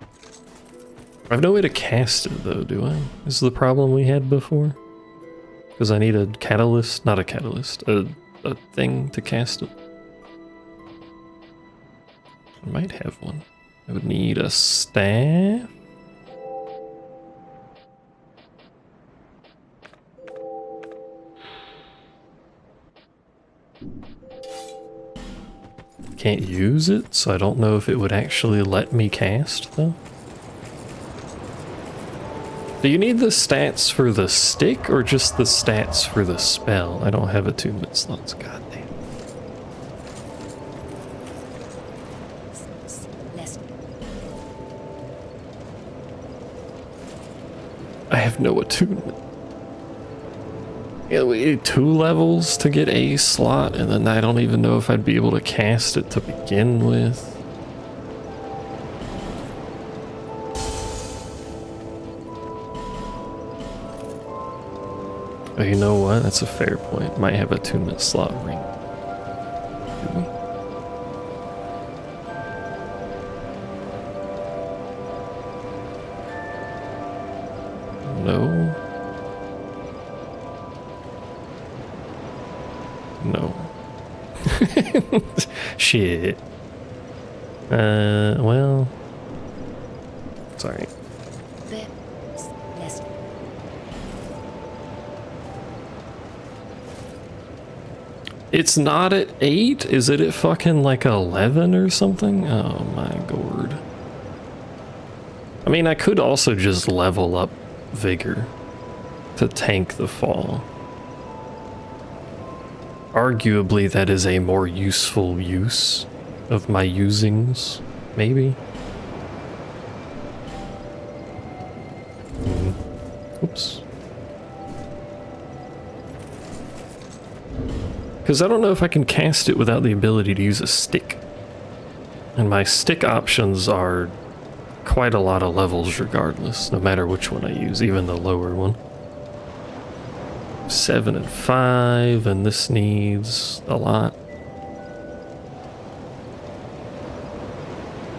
I have no way to cast it though, do I? This is the problem we had before. Because I need a catalyst, not a catalyst, a thing to cast it. I might have one. I would need a staff. Can't use it, so I don't know if it would actually let me cast, though. Do you need the stats for the stick, or just the stats for the spell? I don't have attunement slots, goddamn. I have no attunement. Yeah, we need 2 levels to get a slot, and then I don't even know if I'd be able to cast it to begin with. Oh, you know what? That's a fair point. Might have a attunement slot ring. Do we? No. No. Shit. Well. Sorry. It's not at 8? Is it at fucking like 11 or something? Oh my god. I mean, I could also just level up Vigor to tank the fall. Arguably, that is a more useful use of my usings, maybe. Oops. Because I don't know if I can cast it without the ability to use a stick. And my stick options are quite a lot of levels regardless, no matter which one I use, even the lower one. 7 and 5, and this needs a lot.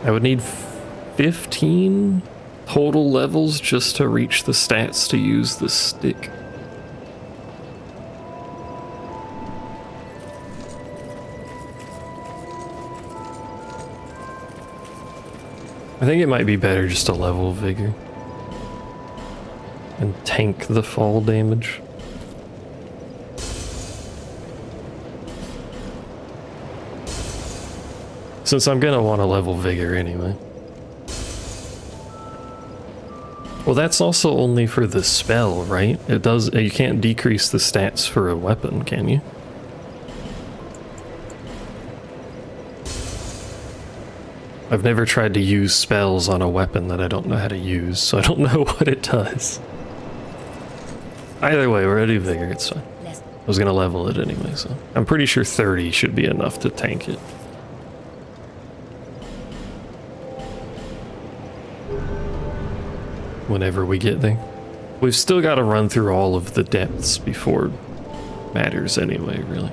I would need 15 total levels just to reach the stats to use the stick. I think it might be better just to level Vigor and tank the fall damage. Since I'm gonna want to level Vigor anyway. Well, that's also only for the spell, right? It does. You can't decrease the stats for a weapon, can you? I've never tried to use spells on a weapon that I don't know how to use, so I don't know what it does. Either way, we're ready to Vigor, it's fine. I was gonna level it anyway, so I'm pretty sure 30 should be enough to tank it. Whenever we get there. We've still got to run through all of the depths before it matters anyway, really.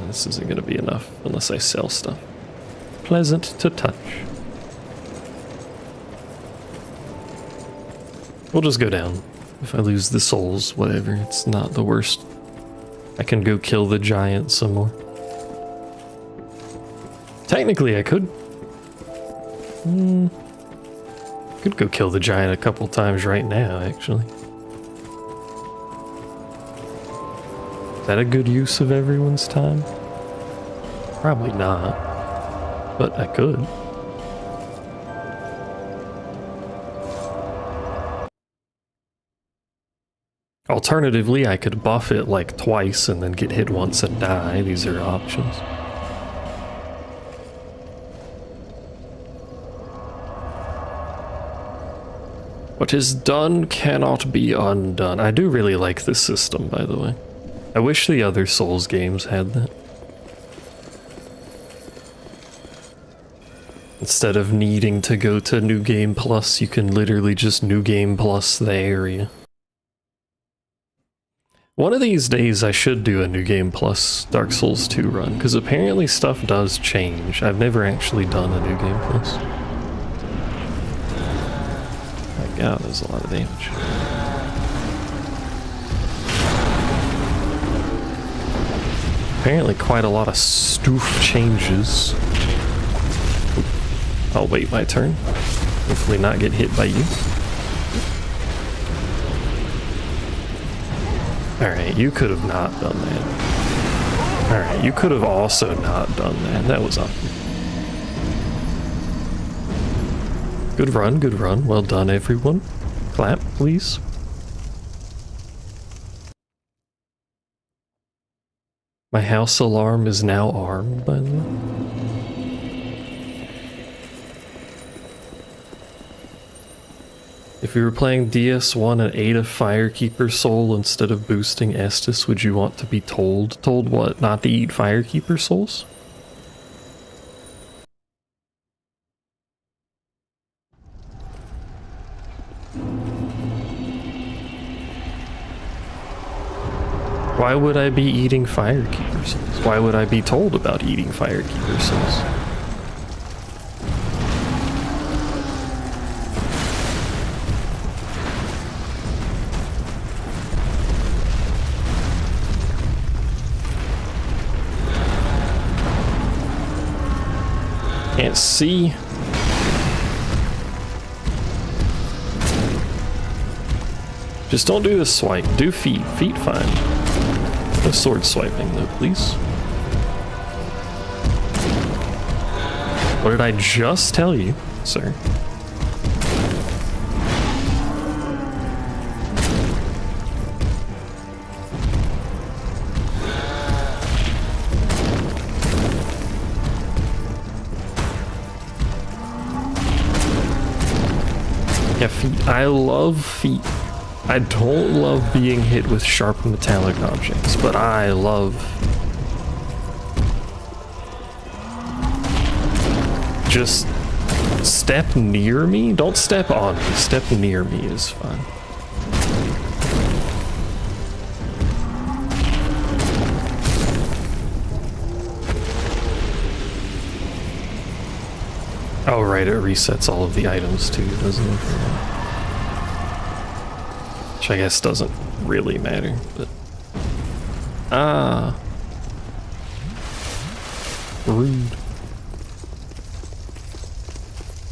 This isn't going to be enough unless I sell stuff. pleasant to touch. We'll just go down. If I lose the souls, whatever, it's not the worst. I can go kill the giant some more. Technically, I could. Could go kill the giant a couple times right now, actually. Is that a good use of everyone's time? Probably not. But I could. Alternatively, I could buff it like twice and then get hit once and die. These are options. What is done cannot be undone. I do really like this system, by the way. I wish the other Souls games had that. Instead of needing to go to New Game Plus, you can literally just New Game Plus the area. One of these days I should do a New Game Plus Dark Souls 2 run, because apparently stuff does change. I've never actually done a New Game Plus. My god, there's a lot of damage. Apparently quite a lot of stoof changes. I'll wait my turn. Hopefully not get hit by you. Alright, you could have not done that. Alright, you could have also not done that. That was awkward. Good run, good run. Well done, everyone. Clap, please. My house alarm is now armed, by the way. If you were playing DS1 and ate a Firekeeper soul instead of boosting Estus, would you want to be told? Told what? Not to eat Firekeeper souls? Why would I be eating Firekeeper souls? Why would I be told about eating Firekeeper souls? Can't see. Just don't do the swipe. Do feet. Feet fine. No sword swiping though, please. What did I just tell you, sir? Yeah, feet. I love feet. I don't love being hit with sharp metallic objects, but I love... Just step near me? Don't step on me. Step near me is fine. Oh right, it resets all of the items too, doesn't it? Which I guess doesn't really matter, but... Ah. Rude.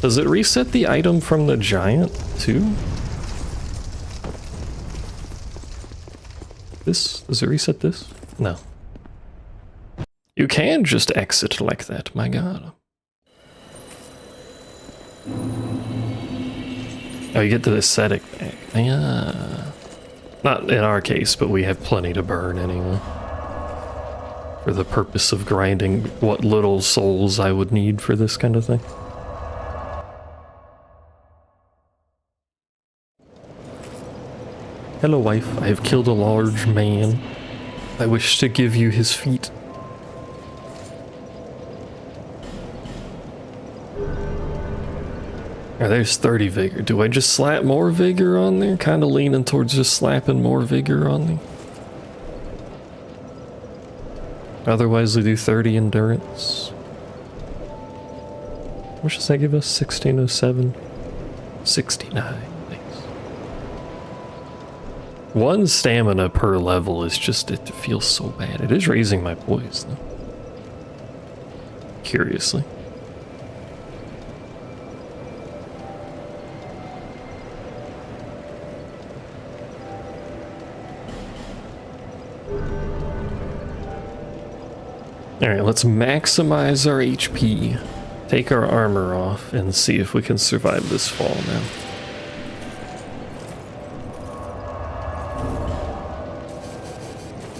Does it reset the item from the giant too? This? Does it reset this? No. You can just exit like that, my god. Oh, you get the aesthetic back. Yeah. Not in our case, but we have plenty to burn anyway. For the purpose of grinding what little souls I would need for this kind of thing. Hello, wife. I have killed a large man. I wish to give you his feet. Oh, there's 30 vigor. Do I just slap more vigor on there? Kind of leaning towards just slapping more vigor on there. Otherwise, we do 30 endurance. What does that give us? 1607? 69. Thanks. 1 stamina per level is just, it feels so bad. It is raising my poise, though. Curiously. Alright, let's maximize our HP, take our armor off, and see if we can survive this fall now.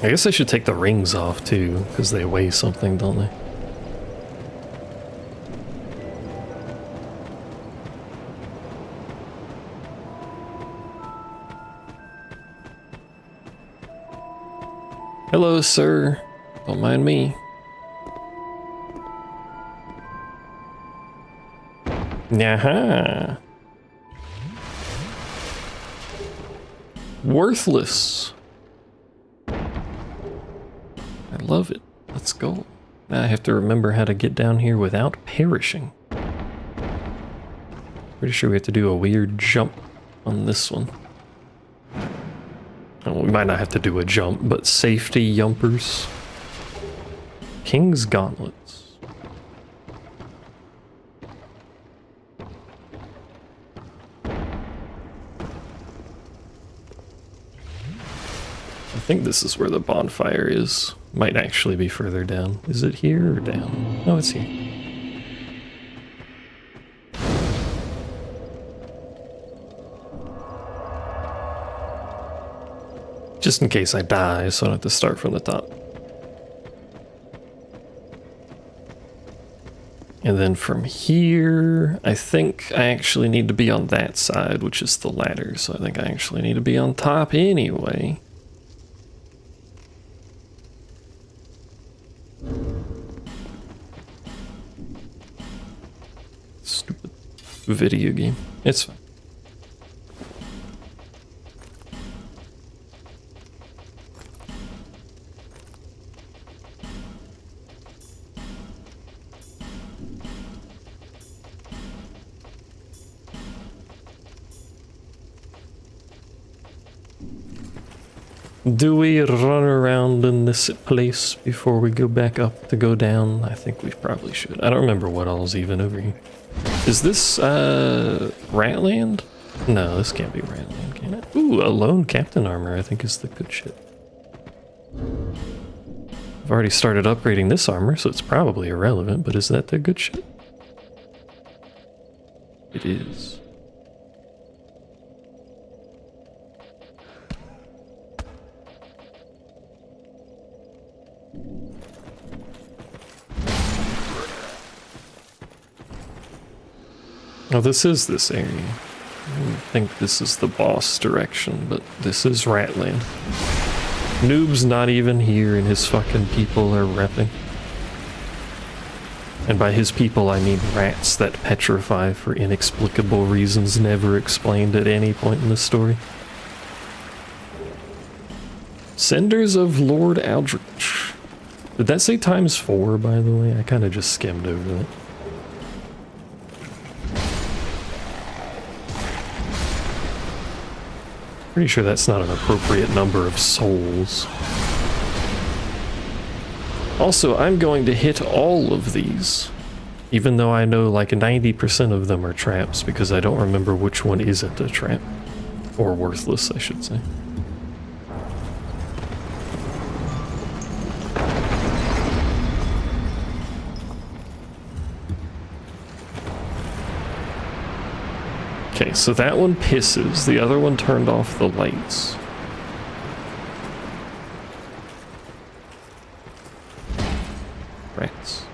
I guess I should take the rings off too, because they weigh something, don't they? Hello, sir. Don't mind me. Yaha. Worthless. I love it. Let's go. Now I have to remember how to get down here without perishing. Pretty sure we have to do a weird jump on this one. Oh, we might not have to do a jump, but safety yumpers. King's Gauntlets. I think this is where the bonfire is. Might actually be further down. Is it here or down? Oh, it's here. Just in case I die, so I don't have to start from the top. And then from here, I think I actually need to be on that side, which is the ladder. So I think I actually need to be on top anyway. Stupid video game. It's fine. Do we run around in this place before we go back up to go down? I think we probably should. I don't remember what all's even over here. Is this, Ratland? No, this can't be Ratland, can it? Ooh, a lone captain armor, I think is the good shit. I've already started upgrading this armor, so it's probably irrelevant, but is that the good shit? It is. Oh, this is this area. I think this is the boss direction, but this is Ratland. Noob's not even here and his fucking people are repping. And by his people I mean rats that petrify for inexplicable reasons never explained at any point in the story. Cinders of Lord Aldrich. Did that say ×4, by the way? I kind of just skimmed over that. Pretty sure that's not an appropriate number of souls. Also, I'm going to hit all of these, even though I know like 90% of them are traps, because I don't remember which one isn't a trap. Or worthless, I should say. Okay, so that one pisses, the other one turned off the lights. Rats.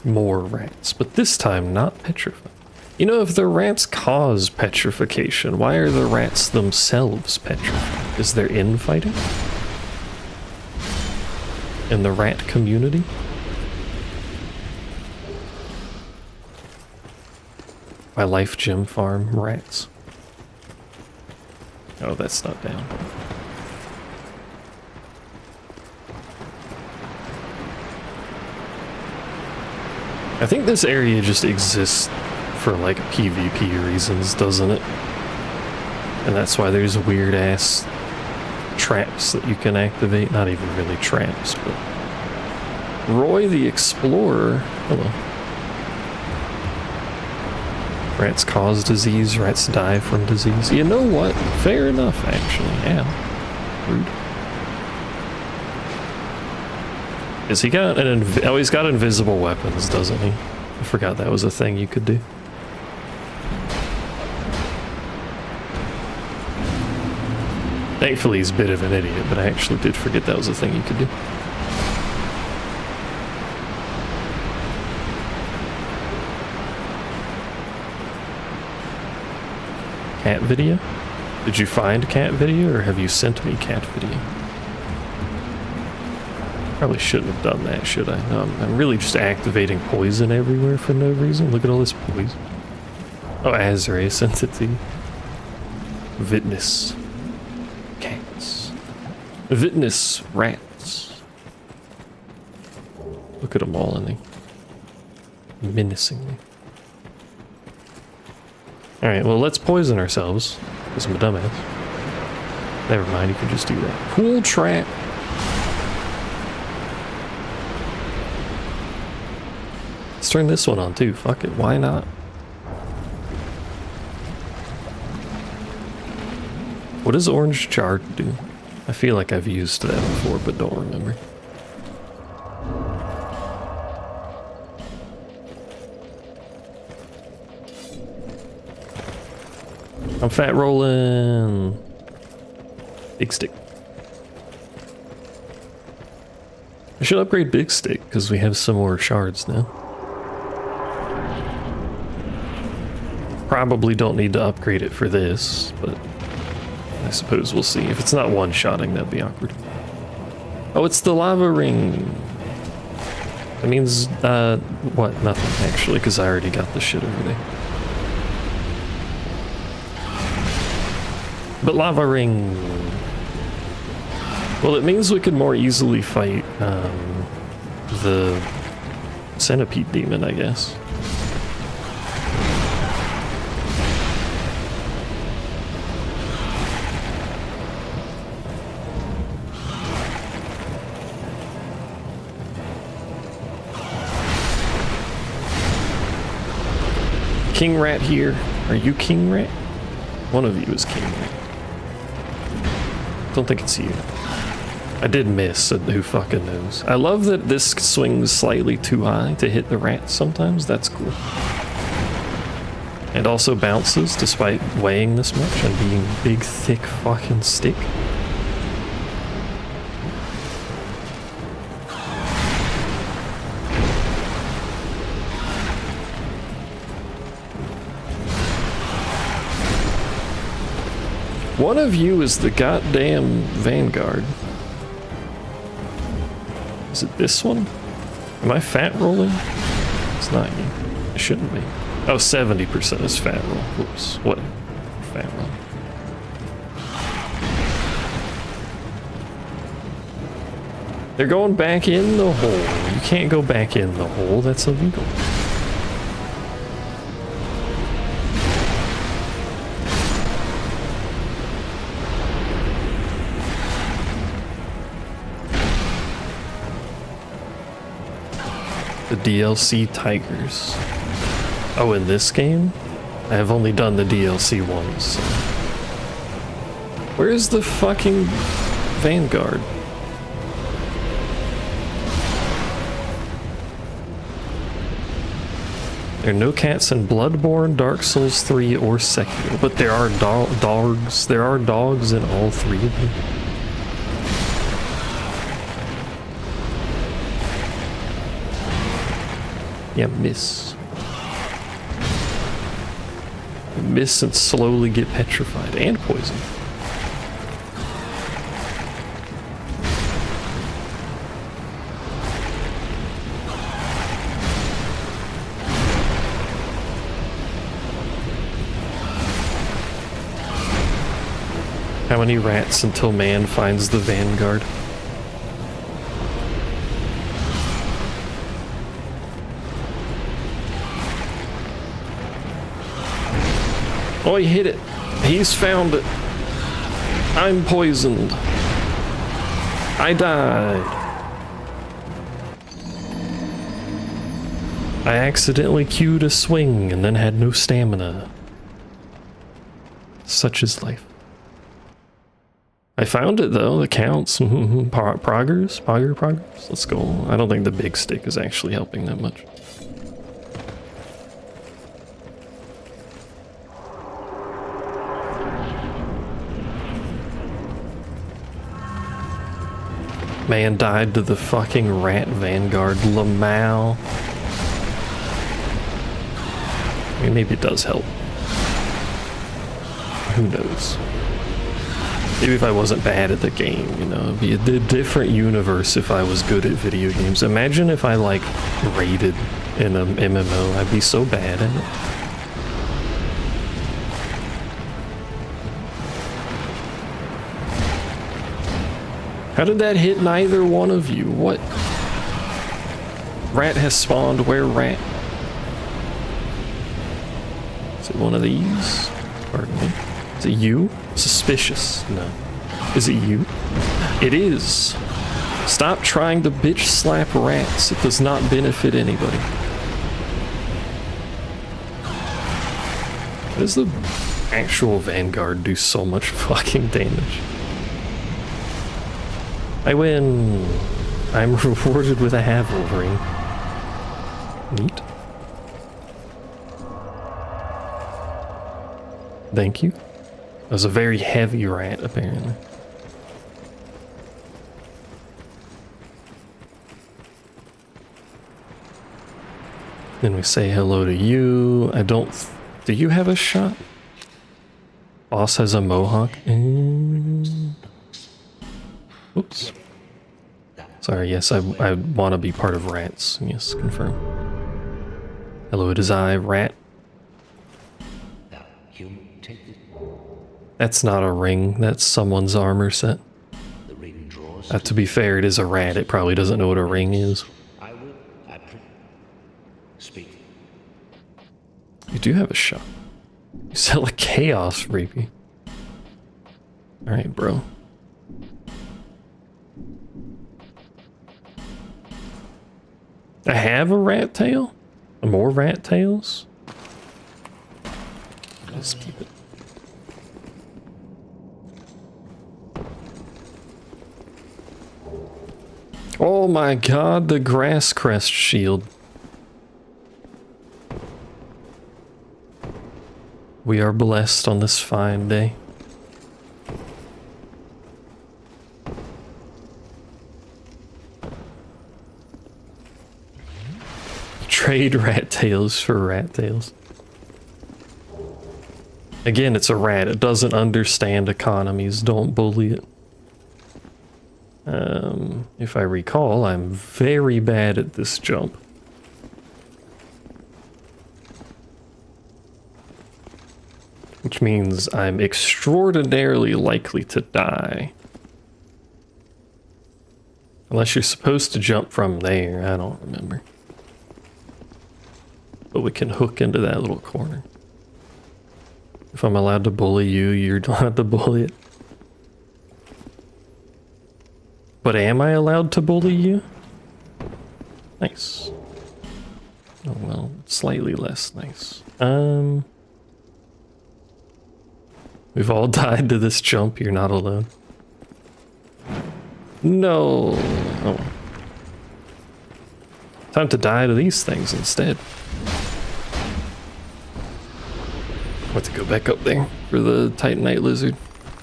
More rats, but this time not petrified. You know, if the rats cause petrification, why are the rats themselves petrified? Is there infighting in the rat community? My life gym farm rats. Oh, that's not down. I think this area just exists for like PvP reasons, doesn't it? And that's why there's weird ass traps that you can activate. Not even really traps, but Roy the Explorer. Hello. Rats cause disease, rats die from disease. You know what? Fair enough, actually. Yeah. Rude. Is he got an oh, he's got invisible weapons, doesn't he? I forgot that was a thing you could do. Thankfully he's a bit of an idiot, but I actually did forget that was a thing you could do. Cat video? Did you find cat video, or have you sent me cat video? Probably shouldn't have done that, should I? No, I'm really just activating poison everywhere for no reason. Look at all this poison. Oh, Azray sent it to you. Witness. Cats. Witness rats. Look at them all in there. Menacingly. Alright, well, let's poison ourselves. Because I'm a dumbass. Never mind, you can just do that. Pool trap. Let's turn this one on too. Fuck it, why not? What does orange chard do? I feel like I've used that before, but don't remember. I'm fat rolling. Big stick. I should upgrade big stick because we have some more shards now. Probably don't need to upgrade it for this, but I suppose we'll see. If it's not one-shotting, that'd be awkward. Oh, it's the lava ring. That means, what? Nothing, actually, because I already got the shit over there. But lava ring. Well, it means we could more easily fight the centipede demon, I guess. King Rat here. Are you King Rat? One of you is King Rat. Don't think it's you. I did miss, so who fucking knows. I love that this swings slightly too high to hit the rats sometimes. That's cool. And also bounces despite weighing this much and being big, thick fucking stick. One of you is the goddamn vanguard. Is it this one? Am I fat rolling? It's not you. It shouldn't be. Oh, 70% is fat roll. Whoops. What? Fat roll. They're going back in the hole. You can't go back in the hole. That's illegal. The DLC Tigers. Oh, in this game? I have only done the DLC once. So. Where's the fucking Vanguard? There are no cats in Bloodborne, Dark Souls 3, or Sekiro, but there are dogs. There are dogs in all three of them. Yeah, miss. Miss and slowly get petrified and poisoned. How many rats until man finds the vanguard? Oh, he hit it. He's found it. I'm poisoned. I died. I accidentally cued a swing and then had no stamina. Such is life. I found it though, it counts. Progress? Let's go. I don't think the big stick is actually helping that much. Man died to the fucking rat vanguard. Lamau. I mean, maybe it does help. Who knows? Maybe if I wasn't bad at the game, you know, it'd be a different universe if I was good at video games. Imagine if I, like, raided in an MMO. I'd be so bad at it. How did that hit neither one of you? What? Rat has spawned. Where rat? Is it one of these? Pardon me. Is it you? Suspicious. No. Is it you? It is. Stop trying to bitch slap rats. It does not benefit anybody. Why does the actual vanguard do so much fucking damage? I win. I'm rewarded with a Havel ring. Neat. Thank you. That was a very heavy rat, apparently. Then we say hello to you. I don't... Do you have a shot? Boss has a mohawk. Oops. Sorry, yes, I want to be part of rats. Yes, confirm. Hello, it is I, rat. That's not a ring, that's someone's armor set. To be fair, it is a rat, it probably doesn't know what a ring is. You do have a shot. You sell a chaos reapy. Alright, bro. I have a rat tail? More rat tails? Let's keep it. Oh my god, the grass crest shield. We are blessed on this fine day. Trade rat tails for rat tails. Again, it's a rat. It doesn't understand economies. Don't bully it. If I recall, I'm very bad at this jump. Which means I'm extraordinarily likely to die. Unless you're supposed to jump from there, I don't remember. But we can hook into that little corner. If I'm allowed to bully you, you're allowed to bully it. But am I allowed to bully you? Nice. Oh well, slightly less nice. We've all died to this jump, you're not alone. No. Oh. Time to die to these things instead. What to go back up there for the Titanite lizard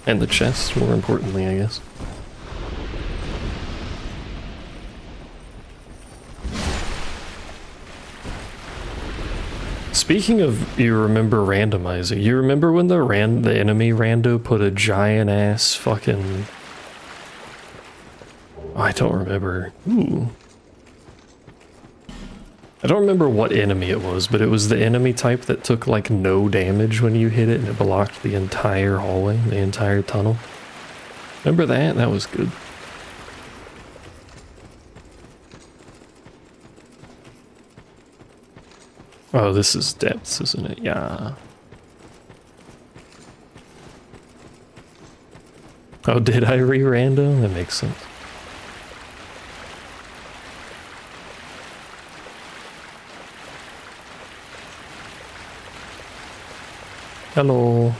and the chest, more importantly, I guess. Speaking of, you remember randomizer, you remember when the enemy rando put a giant ass fucking... Oh, I don't remember. Ooh. I don't remember what enemy it was, but it was the enemy type that took like no damage when you hit it and it blocked the entire hallway, the entire tunnel. Remember that? That was good. Oh, this is depths, isn't it? Yeah. Oh, did I re-rando? That makes sense. Hello.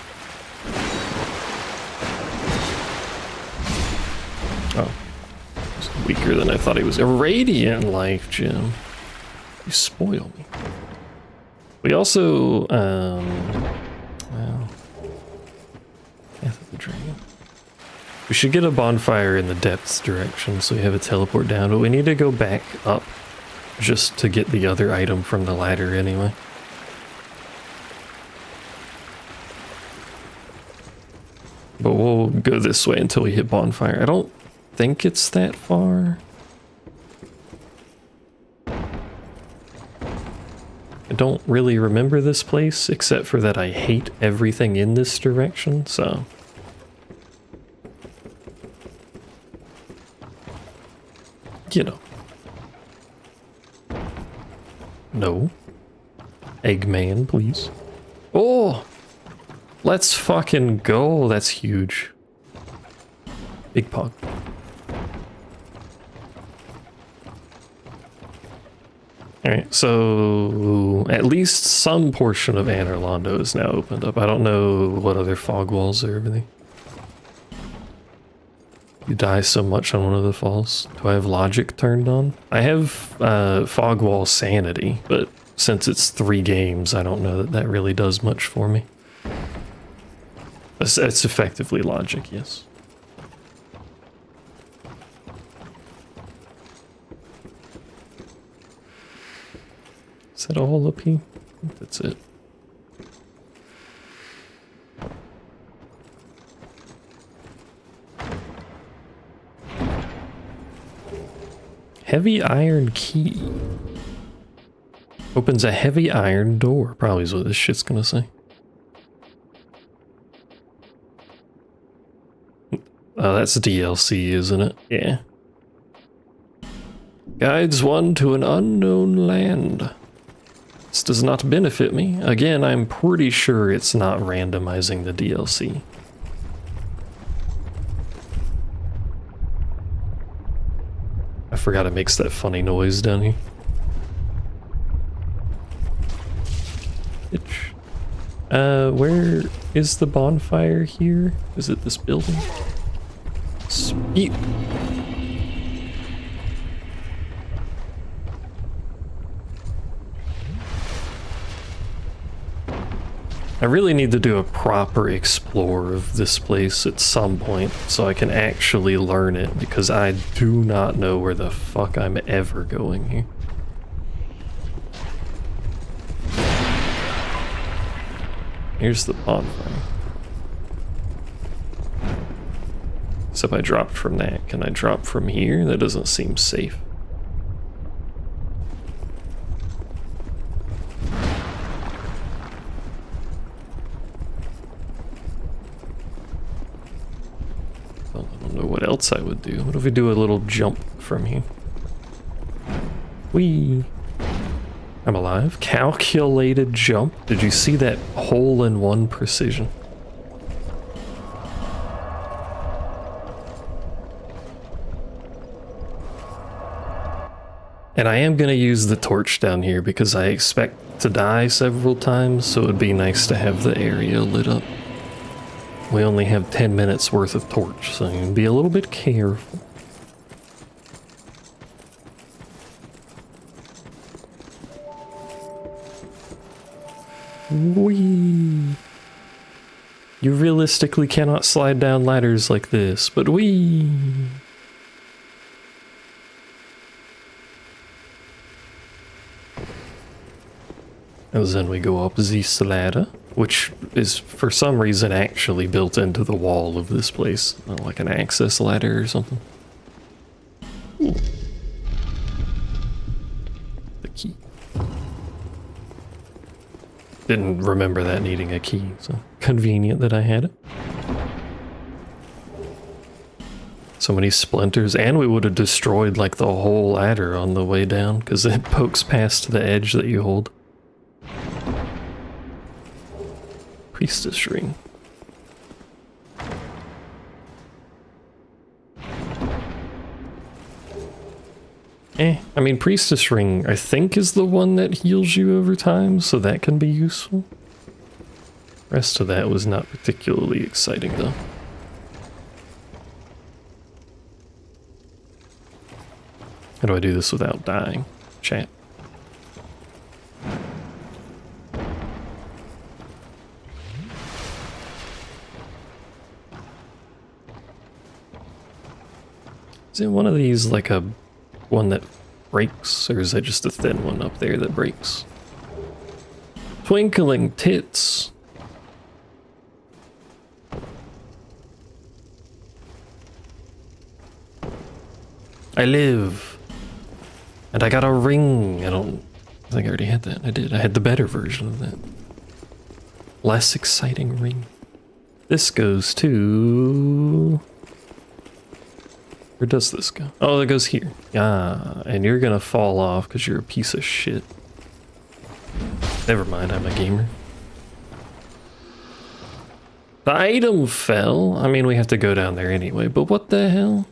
Oh. He's weaker than I thought he was. A radiant life gem. You spoil me. We also, well, Path of the Dragon. We should get a bonfire in the depths direction so we have a teleport down, but we need to go back up just to get the other item from the ladder anyway. But we'll go this way until we hit bonfire. I don't think it's that far. I don't really remember this place, except for that I hate everything in this direction, so... You know. No. Eggman, please. Oh! Let's fucking go. That's huge. Big pug. Alright, so at least some portion of Anor Londo is now opened up. I don't know what other fog walls or everything. You die so much on one of the falls. Do I have logic turned on? I have fog wall sanity, but since it's 3 games, I don't know that that really does much for me. It's effectively logic, yes. Is that all up here? I think that's it. Heavy iron key. Opens a heavy iron door. Probably is what this shit's gonna say. Oh, that's DLC, isn't it? Yeah. Guides one to an unknown land. This does not benefit me. Again, I'm pretty sure it's not randomizing the DLC. I forgot it makes that funny noise down here. Itch. Where is the bonfire here? Is it this building? Speed. I really need to do a proper explore of this place at some point so I can actually learn it, because I do not know where the fuck I'm ever going here. Here's the bonfire. So if I dropped from that, can I drop from here? That doesn't seem safe. Well, I don't know what else I would do. What if we do a little jump from here? Whee! I'm alive. Calculated jump. Did you see that hole-in-one precision? And I am going to use the torch down here because I expect to die several times, so it would be nice to have the area lit up. We only have 10 minutes worth of torch, so you can be a little bit careful. Whee! You realistically cannot slide down ladders like this, but whee! And then we go up this ladder, which is for some reason actually built into the wall of this place, like an access ladder or something. Ooh. The key. Didn't remember that needing a key, so convenient that I had it. So many splinters, and we would have destroyed like the whole adder on the way down because it pokes past the edge that you hold. Priestess ring. I mean, priestess ring I think is the one that heals you over time, so that can be useful. Rest of that was not particularly exciting though. How do I do this without dying? Chat. Is it one of these like a one that breaks, or is that just a thin one up there that breaks? Twinkling tits. I live. And I got a ring. I think I already had that. I did. I had the better version of that. Less exciting ring. This goes to... Where does this go? Oh, it goes here. Ah, and you're gonna fall off because you're a piece of shit. Never mind, I'm a gamer. The item fell. I mean, we have to go down there anyway, but what the hell?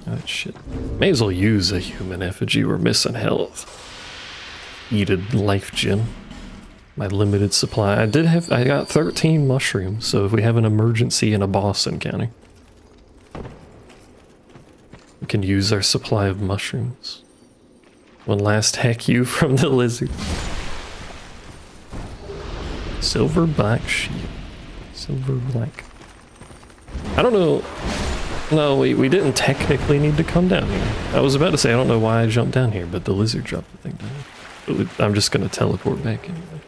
Oh, shit. May as well use a human effigy. We're missing health. Eated life gem. My limited supply. I got 13 mushrooms, so if we have an emergency and a boss encounter, we can use our supply of mushrooms. One last heck you from the lizard. Silver black shield. Silver black. I don't know. No, we didn't technically need to come down here. I was about to say, I don't know why I jumped down here, but the lizard dropped the thing down. I'm just gonna teleport back anyway.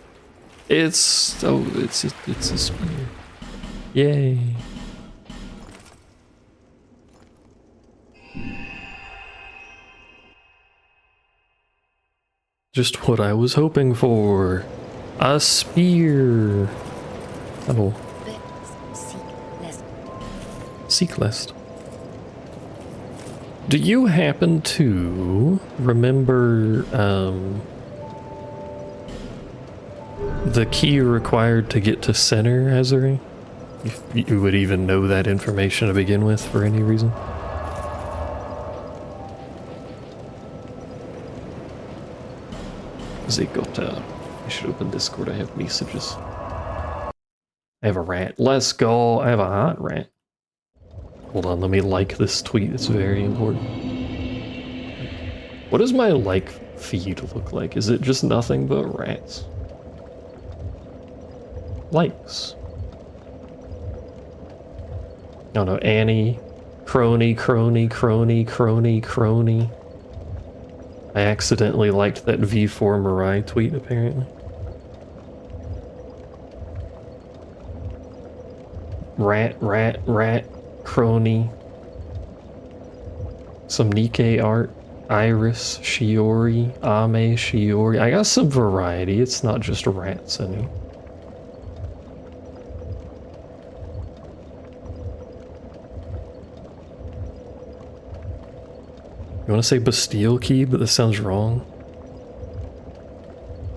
It's a spear. Yay. Just what I was hoping for. A spear. Oh. Seek list. Do you happen to remember the key required to get to center, Azuri? If you would even know that information to begin with for any reason? Zigota. I should open Discord, I have messages. I have a rat. Let's go. I have a hot rat. Hold on, let me like this tweet. It's very important. What does my like feed look like? Is it just nothing but rats? Likes. Oh no, Annie. Crony, crony, crony, crony, crony. I accidentally liked that V4 Mirai tweet, apparently. Rat, rat, rat. Crony, some Nikkei art, Iris, Shiori, Ame, Shiori. I got some variety, it's not just rats in here. You want to say Bastille key, but this sounds wrong.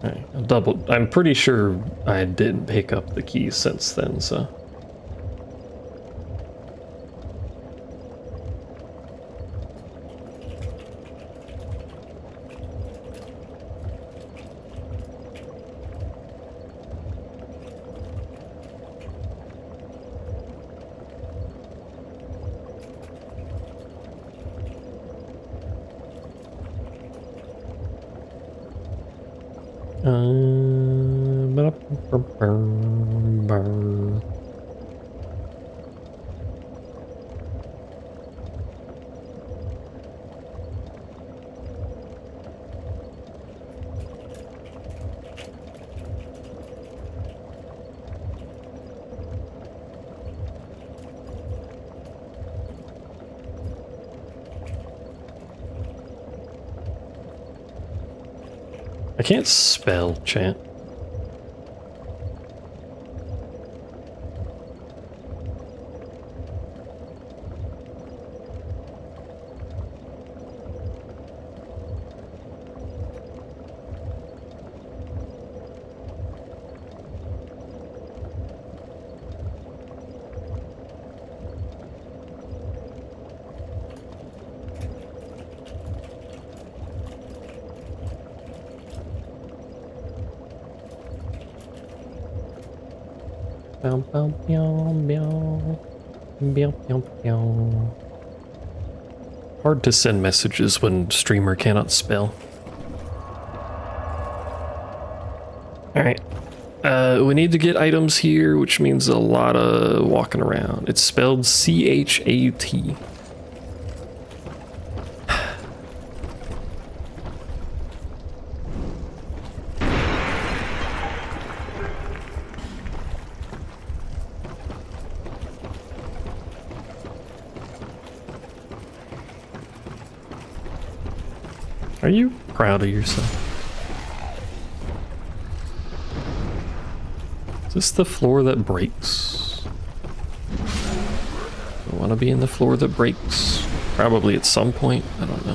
Alright, I'm pretty sure I didn't pick up the keys since then, so. I can't spell, chat. Hard to send messages when streamer cannot spell. Alright. We need to get items here, which means a lot of walking around. It's spelled C-H-A-T. Are you proud of yourself? Is this the floor that breaks? I want to be in the floor that breaks. Probably at some point. I don't know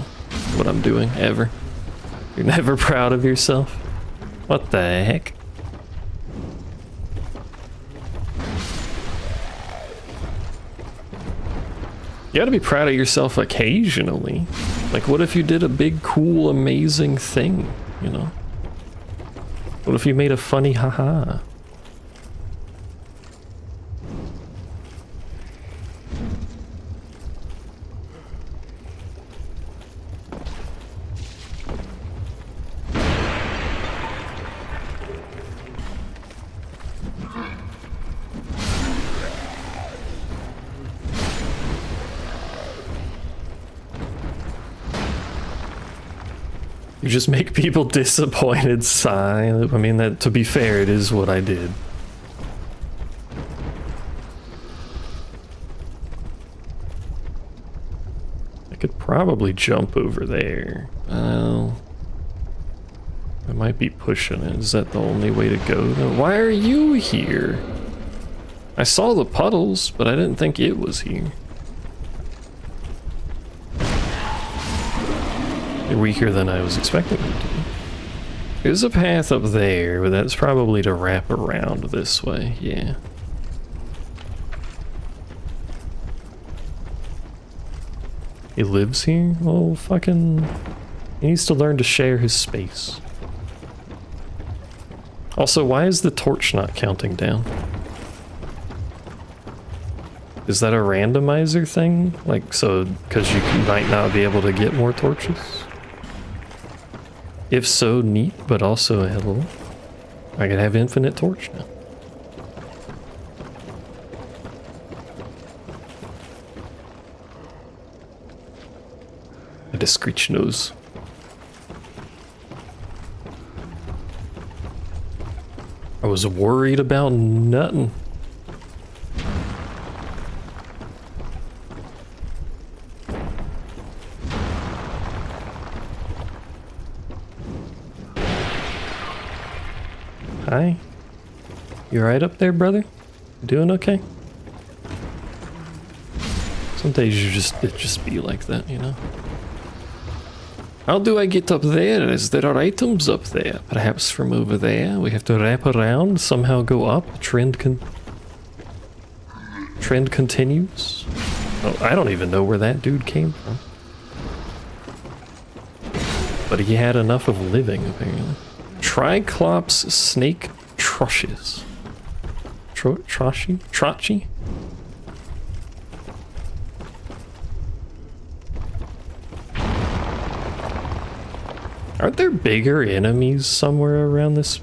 what I'm doing, ever. You're never proud of yourself? What the heck? You gotta be proud of yourself occasionally. Like, what if you did a big, cool, amazing thing, you know? What if you made a funny haha? You just make people disappointed sigh. I mean, that, to be fair, it is what I did. I could probably jump over there. Well, I might be pushing it. Is that the only way to go? No. Why are you here? I saw the puddles, but I didn't think it was here. You're weaker than I was expecting them to be. There's a path up there, but that's probably to wrap around this way, yeah. He lives here? Well, fucking... He needs to learn to share his space. Also, why is the torch not counting down? Is that a randomizer thing? Like, so, because you might not be able to get more torches? If so, neat, but also, hello. I can have infinite torch now. A discreet nose. I was worried about nothing. Hi. You alright up there, brother? You doing okay? Some days it just be like that, you know? How do I get up there? Is there are items up there? Perhaps from over there? We have to wrap around, somehow go up. Trend continues. Oh, I don't even know where that dude came from. But he had enough of living, apparently. Triclops snake trushes. Trotchy? Aren't there bigger enemies somewhere around this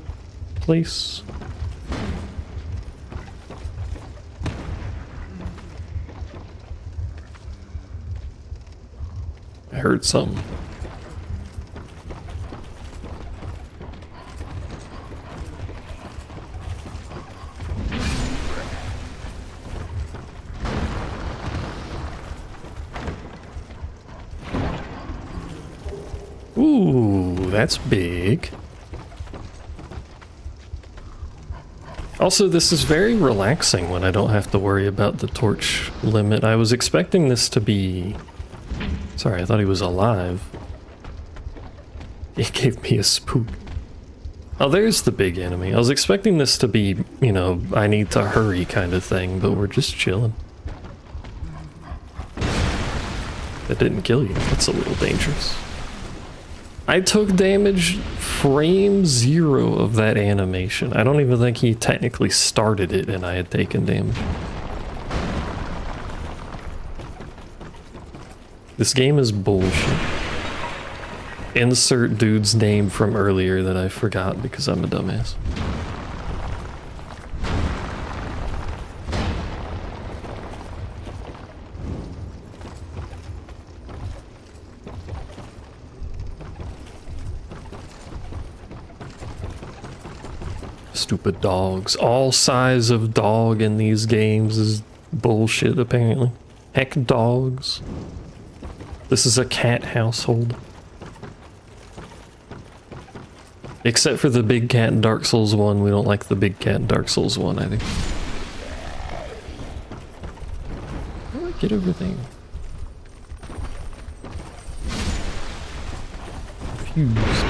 place? I heard something. Ooh, that's big. Also, this is very relaxing when I don't have to worry about the torch limit. I was expecting this to be... Sorry, I thought he was alive. He gave me a spook. Oh, there's the big enemy. I was expecting this to be, you know, I need to hurry kind of thing, but we're just chilling. That didn't kill you. That's a little dangerous. I took damage frame 0 of that animation. I don't even think he technically started it and I had taken damage. This game is bullshit. Insert dude's name from earlier that I forgot because I'm a dumbass. Stupid dogs. All size of dog in these games is bullshit, apparently. Heck dogs. This is a cat household. Except for the big cat in Dark Souls 1, we don't like the big cat in Dark Souls 1 either. How do I get over there? Confused.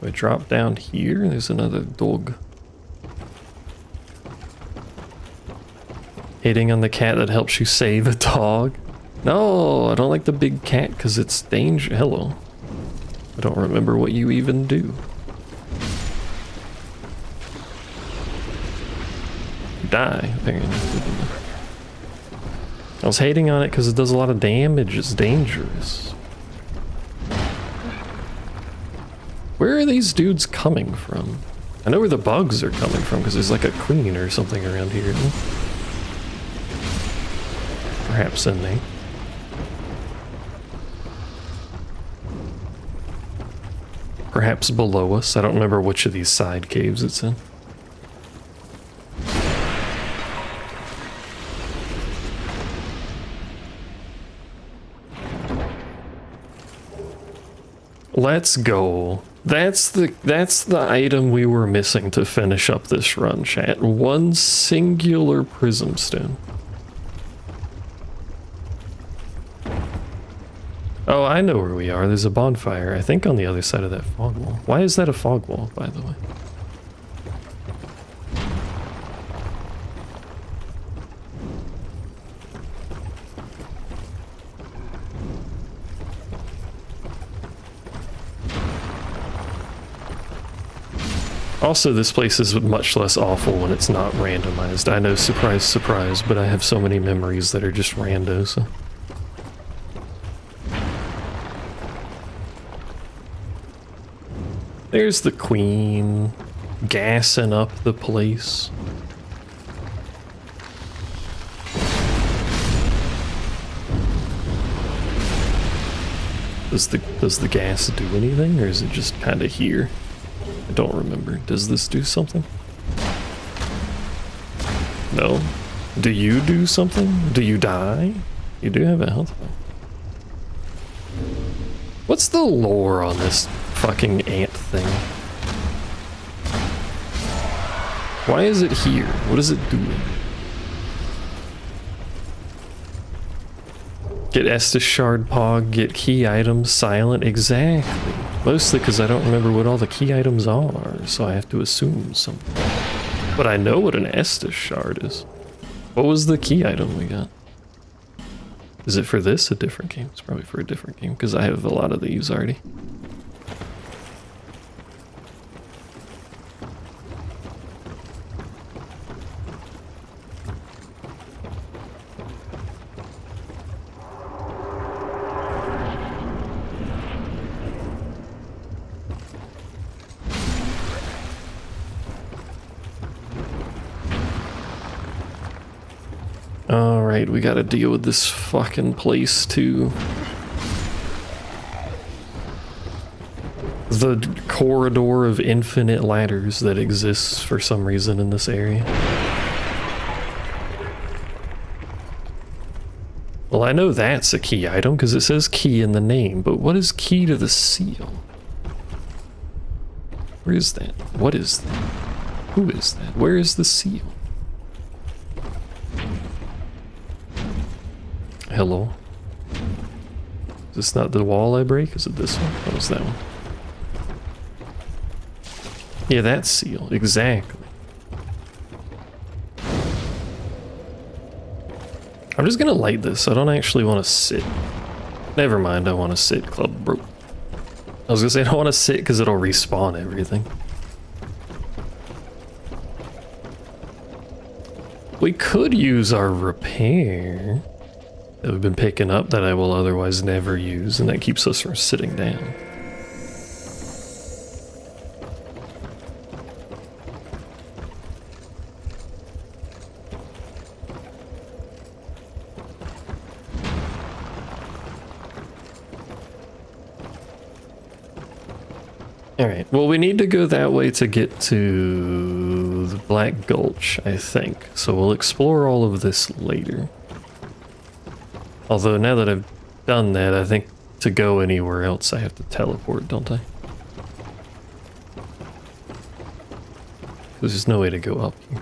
I drop down here, there's another dog. Hitting on the cat that helps you save a dog. No, I don't like the big cat because it's danger. Hello. I don't remember what you even do. You die, apparently. I was hating on it because it does a lot of damage. It's dangerous. Where are these dudes coming from? I know where the bugs are coming from because there's like a queen or something around here. Perhaps in there. Perhaps below us. I don't remember which of these side caves it's in. Let's go. That's the item we were missing to finish up this run, chat. One singular prism stone. Oh, I know where we are. There's a bonfire, I think on the other side of that fog wall. Why is that a fog wall, by the way? Also, this place is much less awful when it's not randomized. I know, surprise, surprise, but I have so many memories that are just rando, so... There's the queen, gassing up the place. Does the gas do anything, or is it just kind of here? I don't remember. Does this do something? No? Do you do something? Do you die? You do have a health bar. What's the lore on this fucking ant thing? Why is it here? What is it doing? Get Estus Shard Pog, get key items, silent, exactly. Mostly because I don't remember what all the key items are, so I have to assume something. But I know what an Estus Shard is. What was the key item we got? Is it for this? A different game? It's probably for a different game, because I have a lot of these already. Alright, we gotta deal with this fucking place too. The corridor of infinite ladders that exists for some reason in this area. Well, I know that's a key item because it says key in the name, but what is key to the seal? Where is that? What is that? Who is that? Where is the seal? Hello? Is this not the wall I break? Is it this one? What was that one? Yeah, that seal. Exactly. I'm just gonna light this. I don't actually want to sit. Never mind, I want to sit, club bro. I was gonna say I don't want to sit because it'll respawn everything. We could use our repair that we've been picking up that I will otherwise never use, and that keeps us from sitting down. Alright, well we need to go that way to get to the Black Gulch, I think. So we'll explore all of this later. Although now that I've done that, I think to go anywhere else I have to teleport, don't I? Because there's no way to go up here.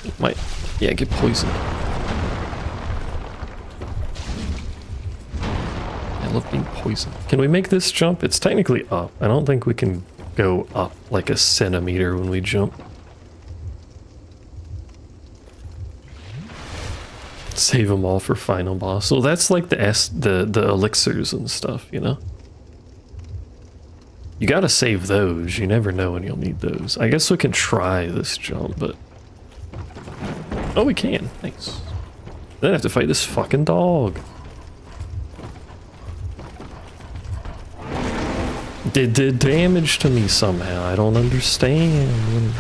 It might, yeah, get poisoned. I love being poisoned. Can we make this jump? It's technically up. I don't think we can go up like a centimeter when we jump. Save them all for final boss. So that's like the elixirs and stuff, you know? You gotta save those. You never know when you'll need those. I guess we can try this jump, but... Oh, we can. Nice. Then I have to fight this fucking dog. Did damage to me somehow. I don't understand.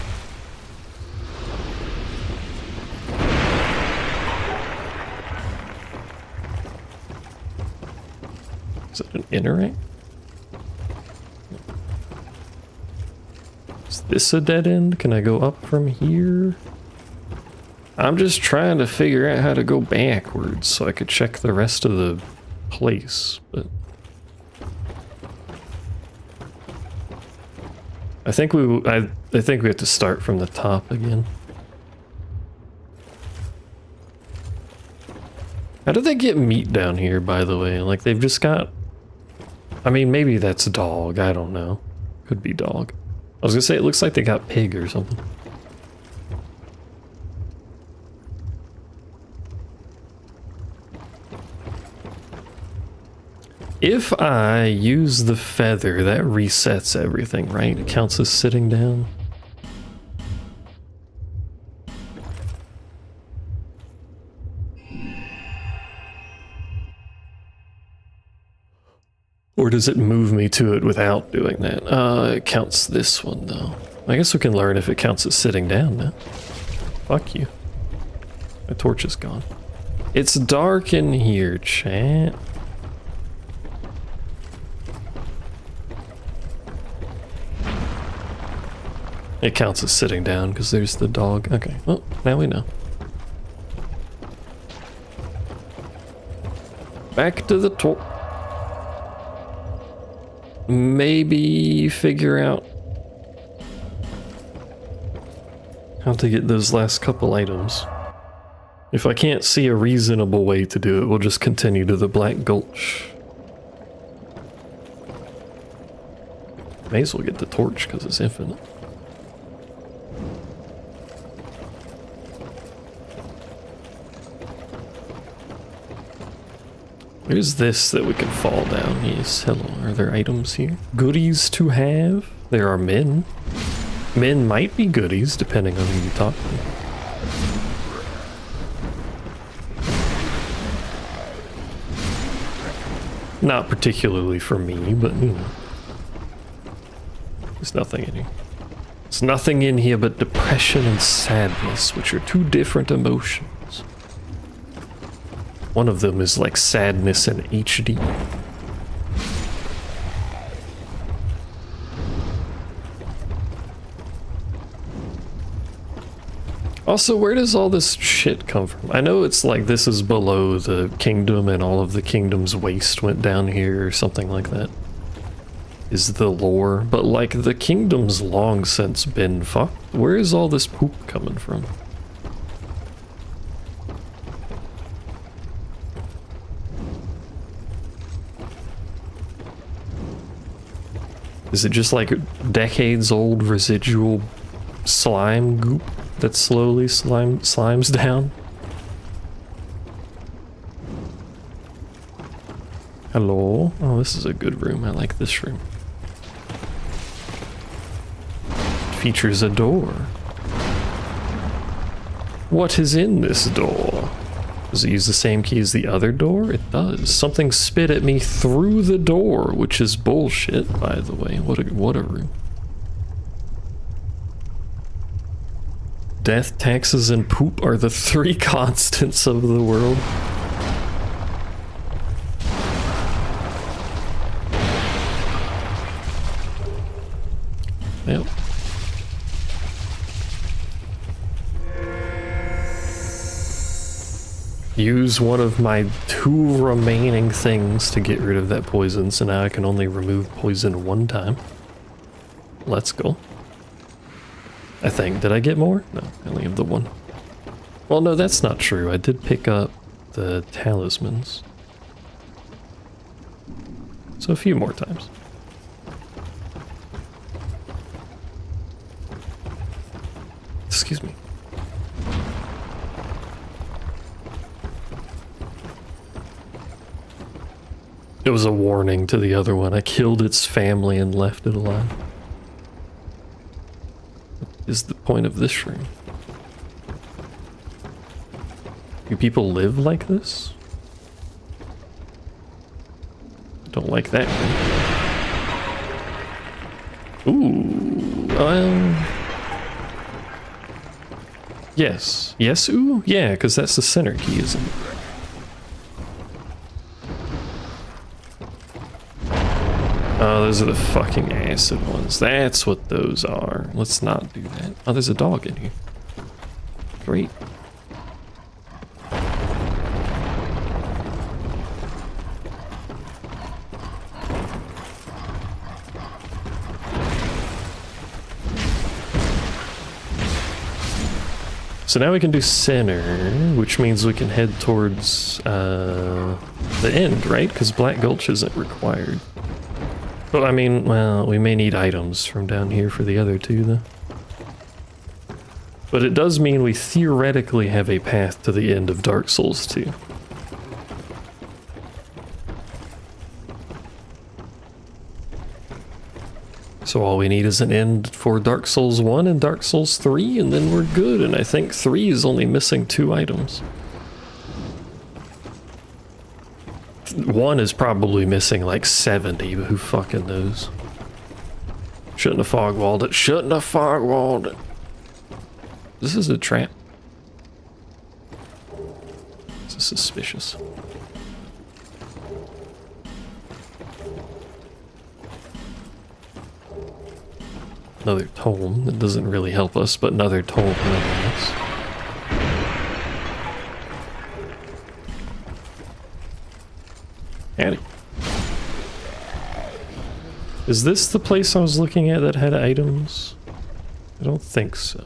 Is it an interact? Is this a dead end? Can I go up from here? I'm just trying to figure out how to go backwards so I could check the rest of the place, but... I think I think we have to start from the top again. How did they get meat down here, by the way? Like, they've just got... I mean, maybe that's dog. I don't know. Could be dog. I was gonna say, it looks like they got pig or something. If I use the feather, that resets everything, right? It counts as sitting down. Or does it move me to it without doing that? It counts this one, though. I guess we can learn if it counts as sitting down now. Fuck you. My torch is gone. It's dark in here, chat. It counts as sitting down because there's the dog. Okay, well, now we know. Back to the torch. Maybe figure out how to get those last couple items. If I can't see a reasonable way to do it, we'll just continue to the Black Gulch. May as well get the torch because it's infinite. There's this that we can fall down. Yes, hello. Are there items here? Goodies to have? There are men. Men might be goodies, depending on who you talk to. Not particularly for me, but you know. There's nothing in here. There's nothing in here but depression and sadness, which are two different emotions. One of them is like sadness in HD. Also, where does all this shit come from? I know it's like this is below the kingdom and all of the kingdom's waste went down here or something like that. Is the lore, but like the kingdom's long since been fucked. Where is all this poop coming from? Is it just like decades old residual slime goop that slowly slimes down? Hello? Oh, this is a good room. I like this room. Features a door. What is in this door? Does it use the same key as the other door? It does. Something spit at me through the door, which is bullshit, by the way. What a room. Death, taxes, and poop are the three constants of the world. Yep. Use one of my 2 remaining things to get rid of that poison, so now I can only remove poison 1 time. Let's go. I think. Did I get more? No, I only have the 1. Well, no, that's not true. I did pick up the talismans. So a few more times. Excuse me. It was a warning to the other one. I killed its family and left it alive. What is the point of this room? Do people live like this? Don't like that room. Ooh, well... Yes. Yes, ooh? Yeah, because that's the center key, isn't it? Oh, those are the fucking acid ones. That's what those are. Let's not do that. Oh, there's a dog in here. Great. So now we can do center, which means we can head towards the end, right? Because Black Gulch isn't required. But I mean, well, we may need items from down here for the other 2, though. But it does mean we theoretically have a path to the end of Dark Souls 2. So all we need is an end for Dark Souls 1 and Dark Souls 3, and then we're good. And I think 3 is only missing 2 items. 1 is probably missing like 70, but who fucking knows? Shouldn't have fog-walled it. Shouldn't have fog-walled it. This is a trap. This is suspicious. Another tome. That doesn't really help us, but another tome nonetheless. Howdy. Is this the place I was looking at that had items? I don't think so.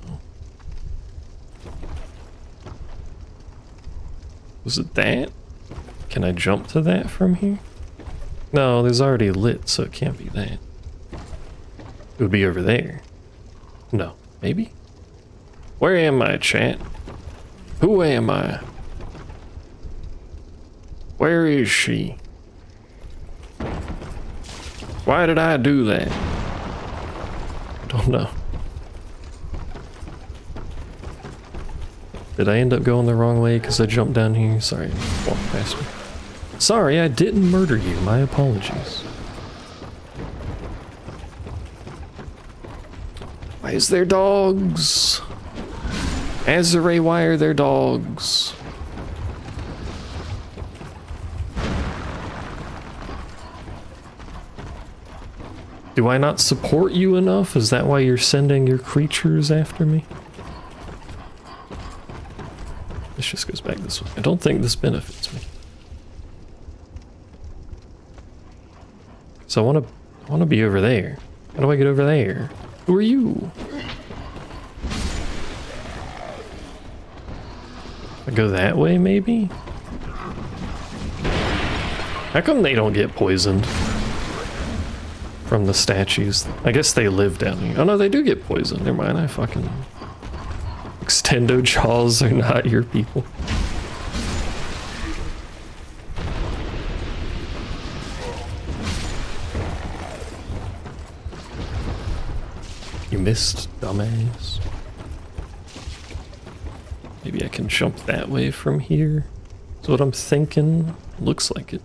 Was it that? Can I jump to that from here? No, there's already lit, so it can't be that. It would be over there. No, maybe? Where am I, chat? Who am I? Where is she? Why did I do that? I don't know. Did I end up going the wrong way because I jumped down here? Sorry, I walked past me. Sorry, I didn't murder you. My apologies. Why is there dogs? Azure, why are there dogs? Do I not support you enough? Is that why you're sending your creatures after me? this just goes back this way. I don't think this benefits me. So I want to be over there. How do I get over there? Who are you? I go that way, maybe? How come they don't get poisoned from the statues? I guess they live down here. Oh no, they do get poisoned. Never mind, I fucking... Extendo jaws are not your people. You missed, dumbass. Maybe I can jump that way from here. That's what I'm thinking. Looks like it.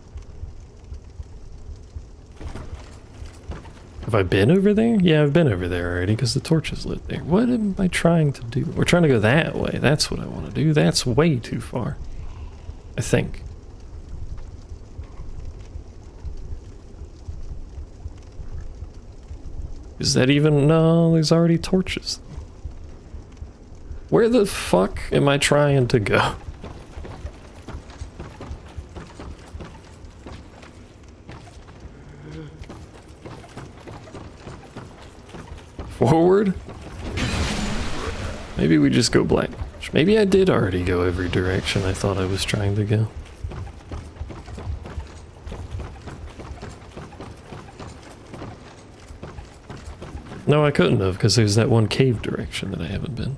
Have I been over there? Yeah, I've been over there already because the torch is lit there. What am I trying to do? We're trying to go that way. That's what I want to do. That's way too far. I think. Is that even... No, there's already torches. Where the fuck am I trying to go? Forward? Maybe we just go black. Maybe I did already go every direction I thought I was trying to go. No, I couldn't have, because there's that one cave direction that I haven't been.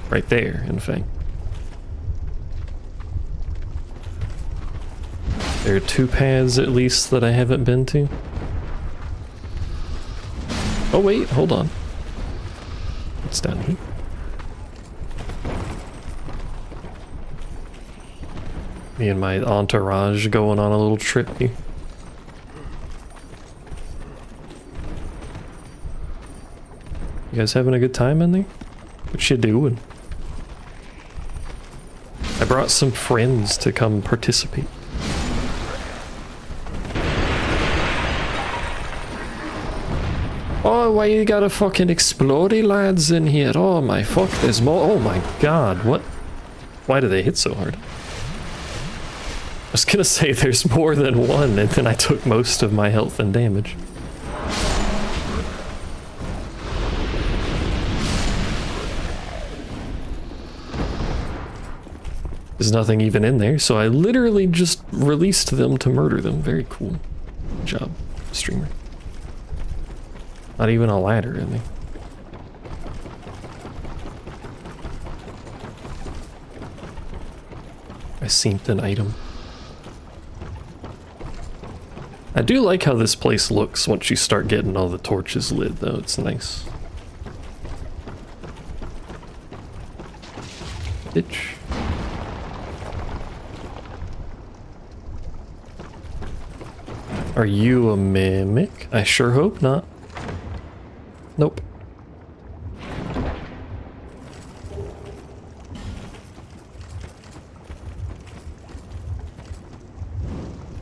Right there, in fact. There are 2 paths at least that I haven't been to. Oh wait, hold on. What's down here? Me and my entourage going on a little trip here. You guys having a good time in there? What you doing? I brought some friends to come participate. Oh, why you got a fucking explodey lads in here? Oh my fuck, there's more. Oh my god, what? Why do they hit so hard? I was gonna say there's more than one, and then I took most of my health and damage. There's nothing even in there, so I literally just released them to murder them. Very cool. Good job, streamer. Not even a ladder in there. I seemed an item. I do like how this place looks once you start getting all the torches lit, though. It's nice. Bitch. Are you a mimic? I sure hope not. Nope.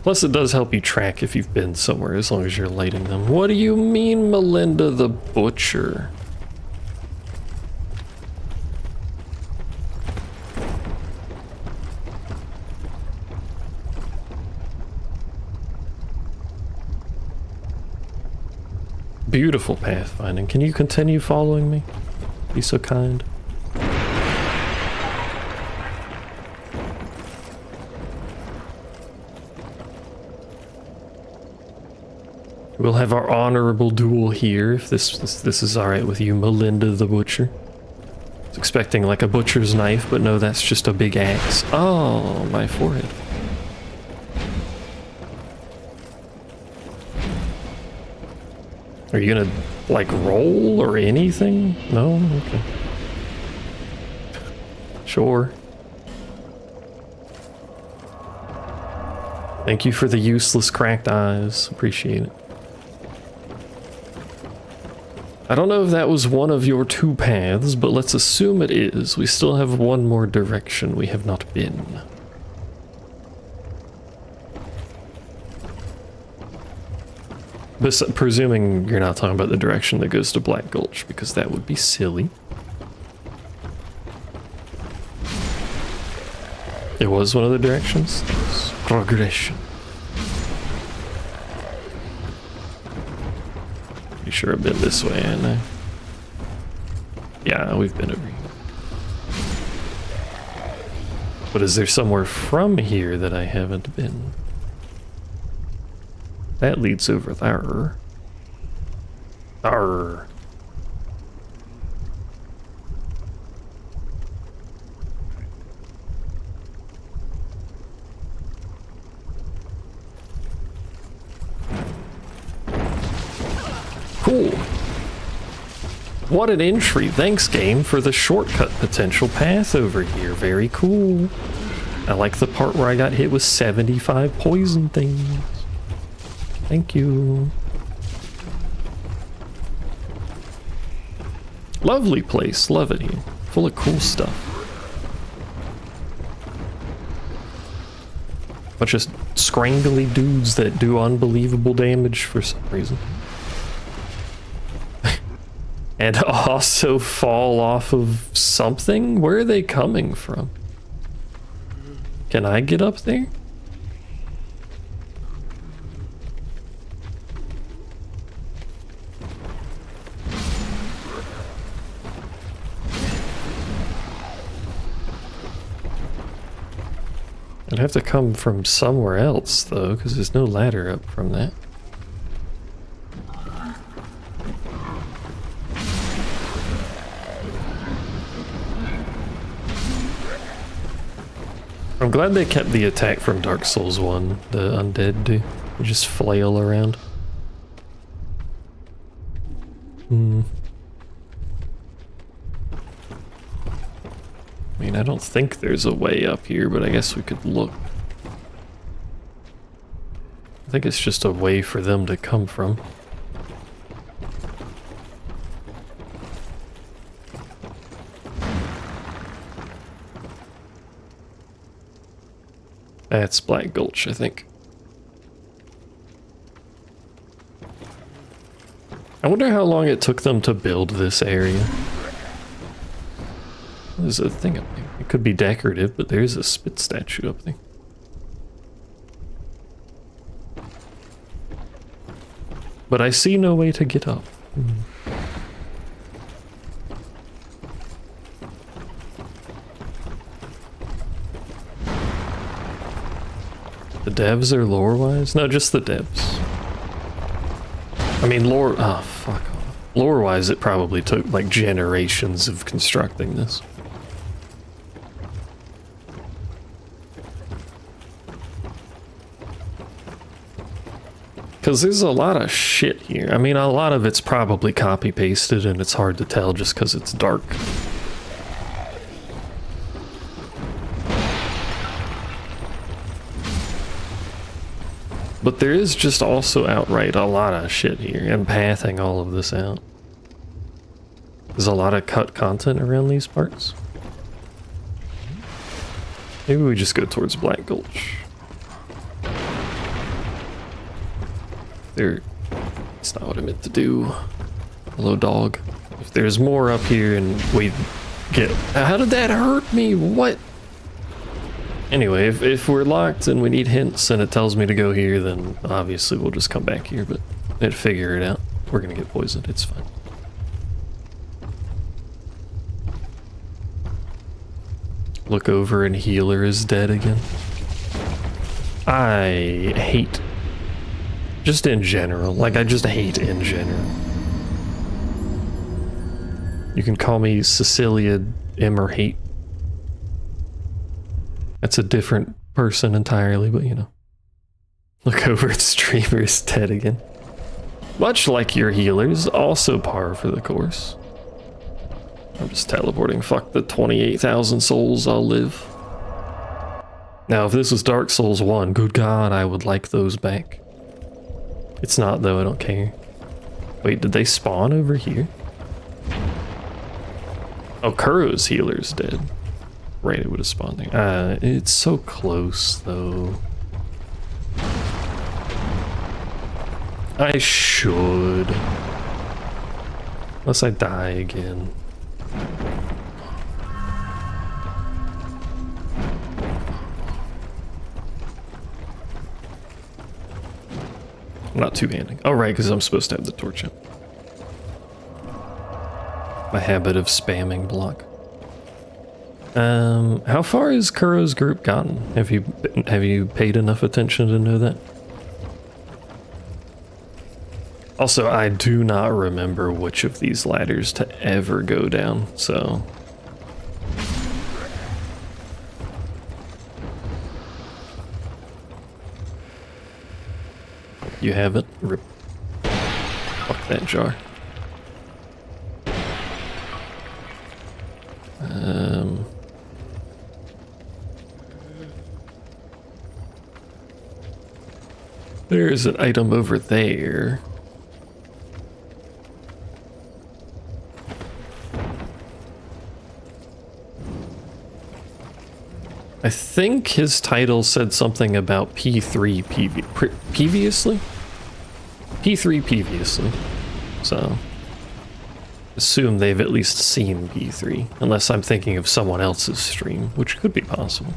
Plus it does help you track if you've been somewhere as long as you're lighting them. What do you mean, Melinda the Butcher? Beautiful pathfinding. Can you continue following me? Be so kind. We'll have our honorable duel here, if this is alright with you, Melinda the Butcher. I was expecting like a butcher's knife, but no, that's just a big axe. Oh, my forehead. Are you gonna, like, roll or anything? No? Okay. Sure. Thank you for the useless cracked eyes. Appreciate it. I don't know if that was one of your 2 paths, but let's assume it is. We still have one more direction we have not been. Presuming you're not talking about the direction that goes to Black Gulch, because that would be silly. It was one of the directions. Progression. Pretty sure I've been this way, ain't I? Yeah, we've been over here. But is there somewhere from here that I haven't been? That leads over there. Arr. Cool. What an entry. Thanks, game, for the shortcut potential path over here. Very cool. I like the part where I got hit with 75 poison things. Thank you. Lovely place. Love it here. Full of cool stuff. Bunch of scrangly dudes that do unbelievable damage for some reason. And also fall off of something? Where are they coming from? Can I get up there? I'd have to come from somewhere else, though, because there's no ladder up from that. I'm glad they kept the attack from Dark Souls 1, the undead do. They just flail around. I mean, I don't think there's a way up here, but I guess we could look. I think it's just a way for them to come from. That's Black Gulch, I think. I wonder how long it took them to build this area. There's a thing up there. It could be decorative, but there's a spit statue up there. But I see no way to get up. The devs are lore-wise? No, just the devs. I mean, lore... Oh, fuck off. Lore-wise, it probably took, like, generations of constructing this. Because there's a lot of shit here. I mean, a lot of it's probably copy-pasted, and it's hard to tell just because it's dark. But there is just also outright a lot of shit here, and pathing all of this out. There's a lot of cut content around these parts. Maybe we just go towards Black Gulch. That's not what I meant to do. Hello, dog. If there's more up here and we get... How did that hurt me? What? Anyway, if we're locked and we need hints and it tells me to go here, then obviously we'll just come back here, but I'd figure it out. We're gonna get poisoned, it's fine. Look over and healer is dead again. I hate... Just in general, like I just hate in general. You can call me Cecilia Emmer Hate. That's a different person entirely, but you know. Look over at streamers dead again. Much like your healers, also par for the course. I'm just teleporting. Fuck the 28,000 souls, I'll live. Now, if this was Dark Souls 1, good God, I would like those back. It's not, though, I don't care. Wait, did they spawn over here? Oh, Kuro's healer's dead. Right, it would have spawned there. It's so close, though. I should. Unless I die again. two-handing. Oh, right, because I'm supposed to have the torch up. My habit of spamming block. How far has Kuro's group gotten? Have you paid enough attention to know that? Also, I do not remember which of these ladders to ever go down, so... You haven't? Rip. Fuck that jar. There's an item over there. I think his title said something about P3 previously? P3 previously. So, assume they've at least seen P3, unless I'm thinking of someone else's stream, which could be possible.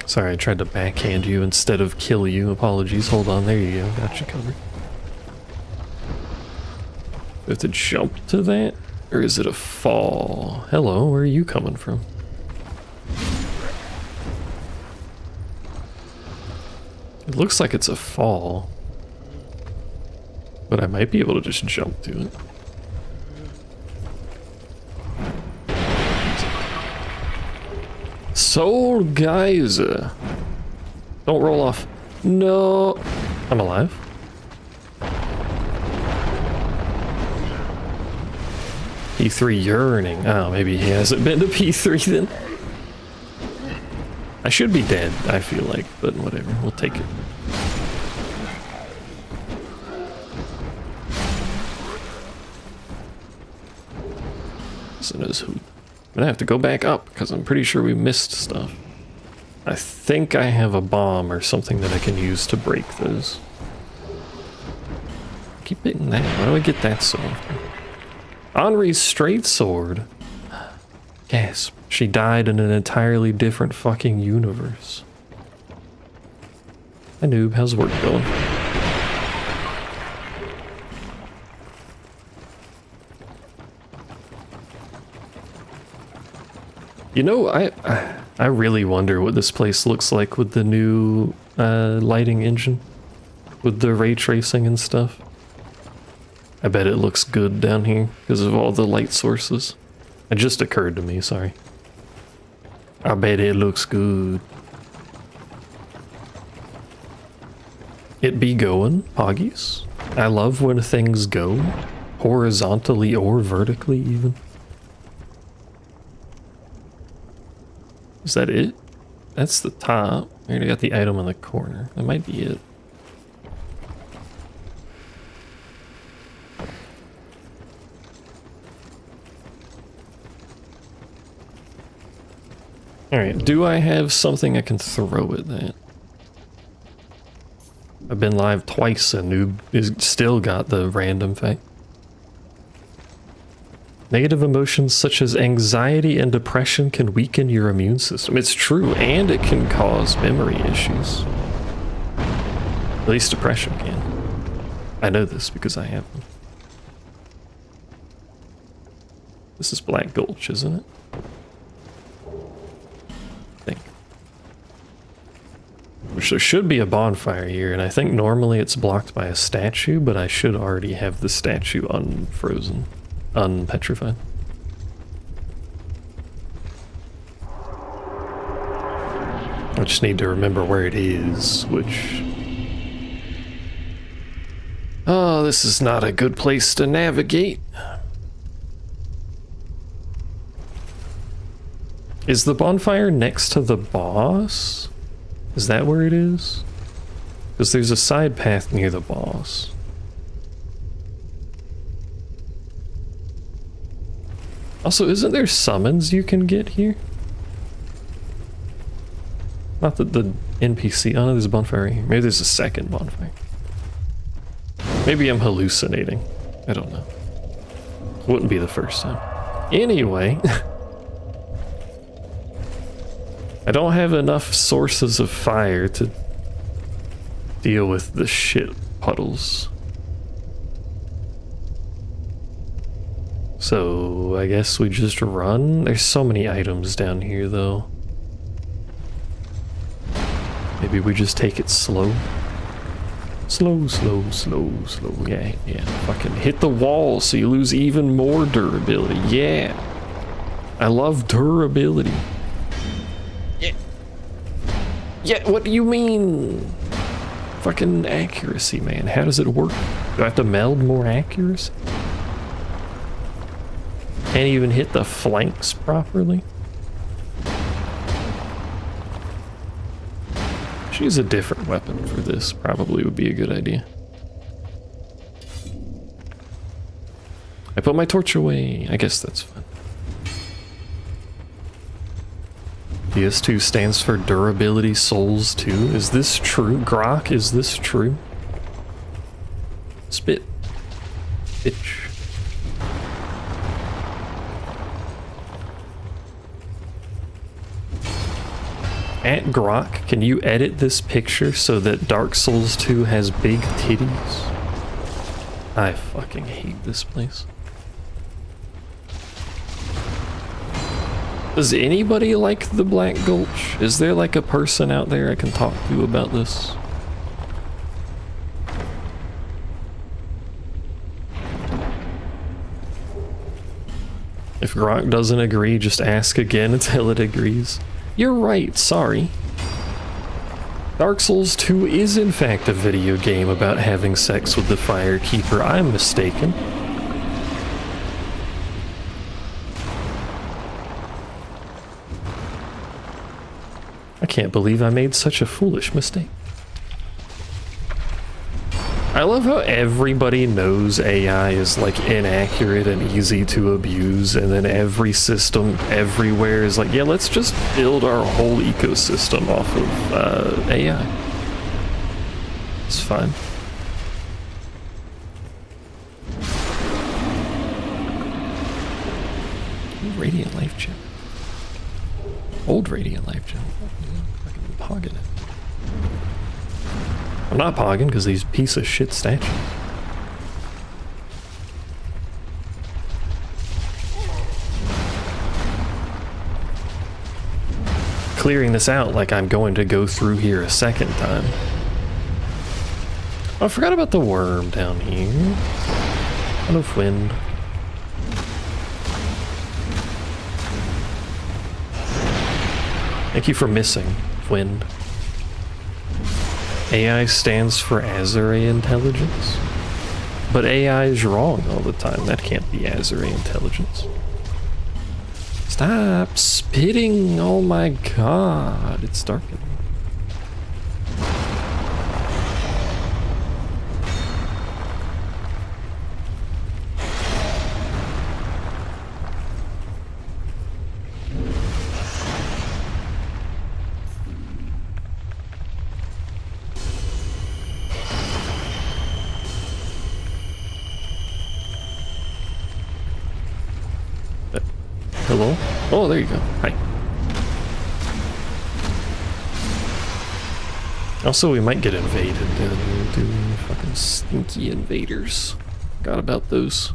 Sorry, I tried to backhand you instead of kill you. Apologies. Hold on, there you go. Got you covered. We have to jump to that? Or is it a fall? Hello, where are you coming from? It looks like it's a fall. But I might be able to just jump to it. Soul Geyser. Don't roll off. No. I'm alive. P3 yearning. Oh, maybe he hasn't been to P3 then. I should be dead, I feel like, but whatever. We'll take it. So knows who. I'm gonna have to go back up because I'm pretty sure we missed stuff. I think I have a bomb or something that I can use to break those. Keep hitting that. Why do I get that so often? Henri's straight sword. Gasp. She died in an entirely different fucking universe. Hi noob, how's work going? You know, I really wonder what this place looks like with the new lighting engine. With the ray tracing and stuff. I bet it looks good down here because of all the light sources. It just occurred to me, sorry. I bet it looks good. It be going, Poggies. I love when things go. Horizontally or vertically even. Is that it? That's the top. I already got the item in the corner. That might be it. Alright, do I have something I can throw at that? I've been live twice and noob is still got the random fact. Negative emotions such as anxiety and depression can weaken your immune system. It's true, and it can cause memory issues. At least depression can. I know this because I have them. This is Black Gulch, isn't it? I think. Which there should be a bonfire here, and I think normally it's blocked by a statue, but I should already have the statue unfrozen. Unpetrified. I just need to remember where it is, which... Oh, this is not a good place to navigate. Is the bonfire next to the boss? Is that where it is? Because there's a side path near the boss. Also, isn't there summons you can get here? Not that the NPC... Oh no, there's a bonfire here. Maybe there's a second bonfire. Maybe I'm hallucinating. I don't know. Wouldn't be the first time. Anyway... I don't have enough sources of fire to deal with the shit puddles. So I guess we just run. There's so many items down here though. Maybe we just take it slow. Slow, slow, slow, slow. Yeah, yeah. Fucking hit the wall so you lose even more durability. Yeah. I love durability. Yeah. Yeah, what do you mean? Fucking accuracy, man. How does it work? Do I have to meld more accuracy? Can't even hit the flanks properly? Choose a different weapon for this, probably would be a good idea. I put my torch away. I guess that's fine. DS2 stands for Durability Souls 2. Is this true? Grok, is this true? Spit. Bitch. At Grok, can you edit this picture so that Dark Souls 2 has big titties? I fucking hate this place. Does anybody like the Black Gulch? Is there like a person out there I can talk to about this? If Grok doesn't agree, just ask again until it agrees. You're right, sorry. Dark Souls 2 is in fact a video game about having sex with the Firekeeper. I'm mistaken. I can't believe I made such a foolish mistake. I love how everybody knows AI is like inaccurate and easy to abuse, and then every system everywhere is like, yeah, let's just build our whole ecosystem off of AI. It's fine. Radiant Life Gem. Old Radiant Life Gem. Fucking pogging it. I'm not pogging because these piece of shit statues. Clearing this out like I'm going to go through here a second time. Oh, I forgot about the worm down here. Enough wind. Thank you for missing, wind. AI stands for Azure intelligence. But AI is wrong all the time. That can't be Azure intelligence. Stop spitting! Oh my god, it's darkening. Hello? Oh, there you go. Hi. Also, we might get invaded down here, dude. Fucking stinky invaders. Forgot about those.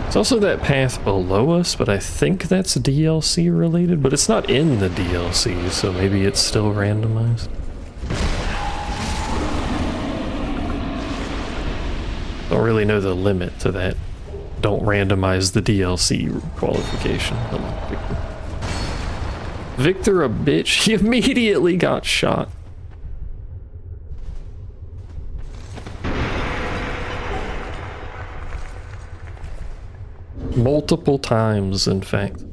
There's also that path below us, but I think that's DLC related, but it's not in the DLC, so maybe it's still randomized. Don't really know the limit to that. Don't randomize the DLC qualification. Hello, Victor. Victor, a bitch. He immediately got shot. Multiple times, in fact.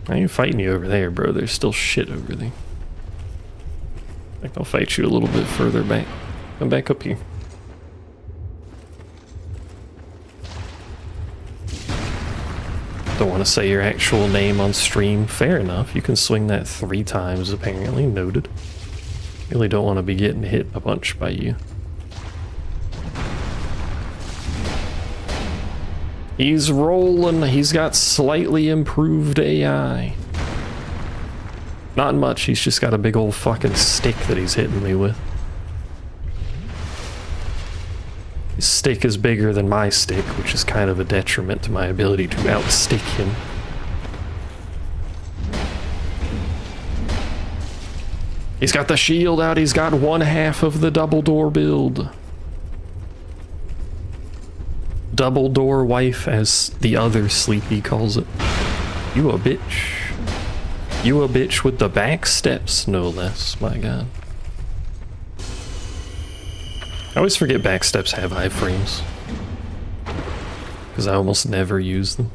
I ain't fighting you over there, bro. There's still shit over there. I think I'll fight you a little bit further back. Come back up here. Don't want to say your actual name on stream. Fair enough. You can swing that 3 times, apparently. Noted. Really don't want to be getting hit a bunch by you. He's rolling. He's got slightly improved AI. Not much. He's just got a big old fucking stick that he's hitting me with. His stick is bigger than my stick, which is kind of a detriment to my ability to outstick him. He's got the shield out. He's got one half of the double door build. Double door wife, as the other Sleepy calls it. You a bitch. You a bitch with the back steps, no less, my god. I always forget back steps have iframes. Because I almost never use them.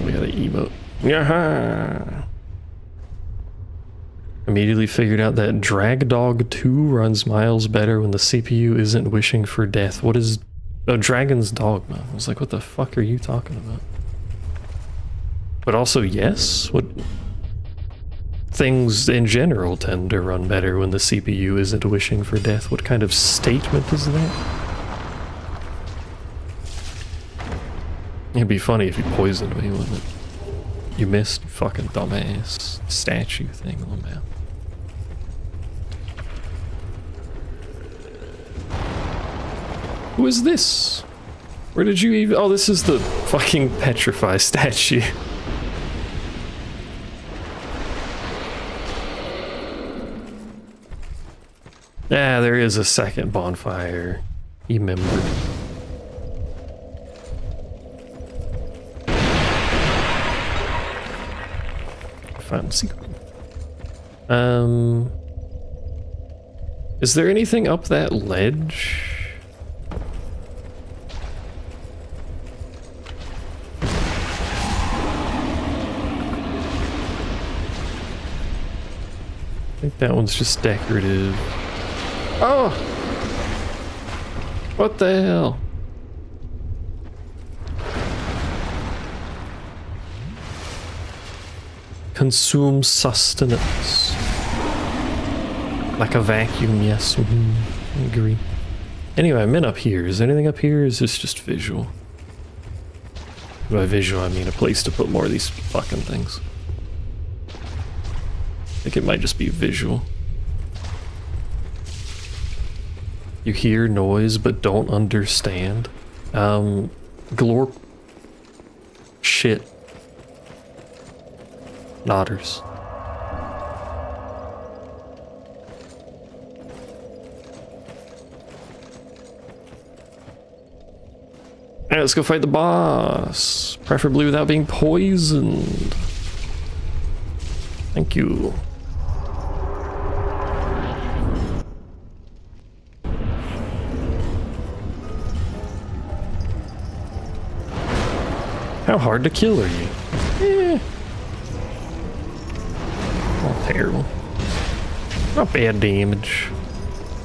We got an emote. Yaha! Immediately figured out that Drag Dog 2 runs miles better when the CPU isn't wishing for death. What is... Oh, Dragon's Dogma. I was like, what the fuck are you talking about? But also, yes? What... Things in general tend to run better when the CPU isn't wishing for death. What kind of statement is that? It'd be funny if you poisoned me, wouldn't it? You missed, fucking dumbass statue thing on that. Who is this? Where did you even... Oh, this is the fucking Petrify statue. Yeah, there is a second bonfire. He remembered. Found secret. Is there anything up that ledge? I think that one's just decorative. Oh! What the hell? Consume sustenance. Like a vacuum, yes. I agree. Anyway, I'm in up here. Is there anything up here? Or is this just visual? By visual, I mean a place to put more of these fucking things. I think it might just be visual. You hear noise but don't understand. Glorp. Shit. Nodders. Alright, let's go fight the boss. Preferably without being poisoned. Thank you. How hard to kill are you? Not terrible. Not bad damage.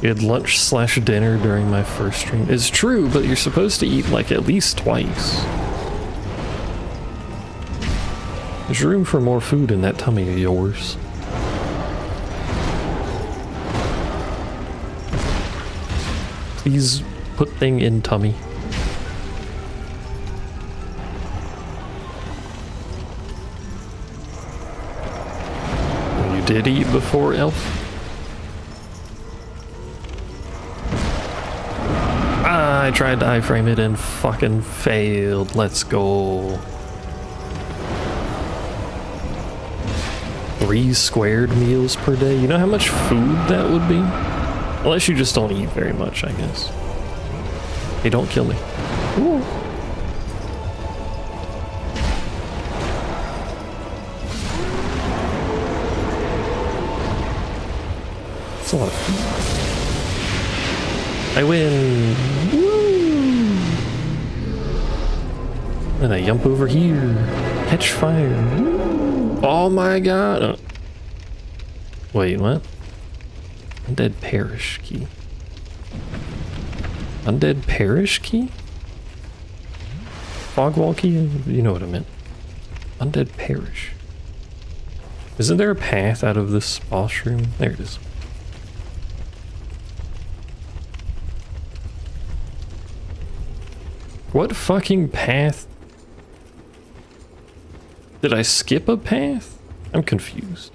You had lunch / dinner during my first stream. It's true, but you're supposed to eat like at least twice. There's room for more food in that tummy of yours. Please put thing in tummy. You did eat before, Elf? I tried to iframe it and fucking failed. Let's go. 3 squared meals per day. You know how much food that would be? Unless you just don't eat very much, I guess. Hey, don't kill me. Ooh. That's a lot of food. I win! Woo! And I jump over here. Catch fire. Woo! Oh my god! Wait, what? Undead Parish Key. Undead Parish Key? Fogwall Key? You know what I meant. Undead Parish. Isn't there a path out of this boss room? There it is. What fucking path? Did I skip a path? I'm confused.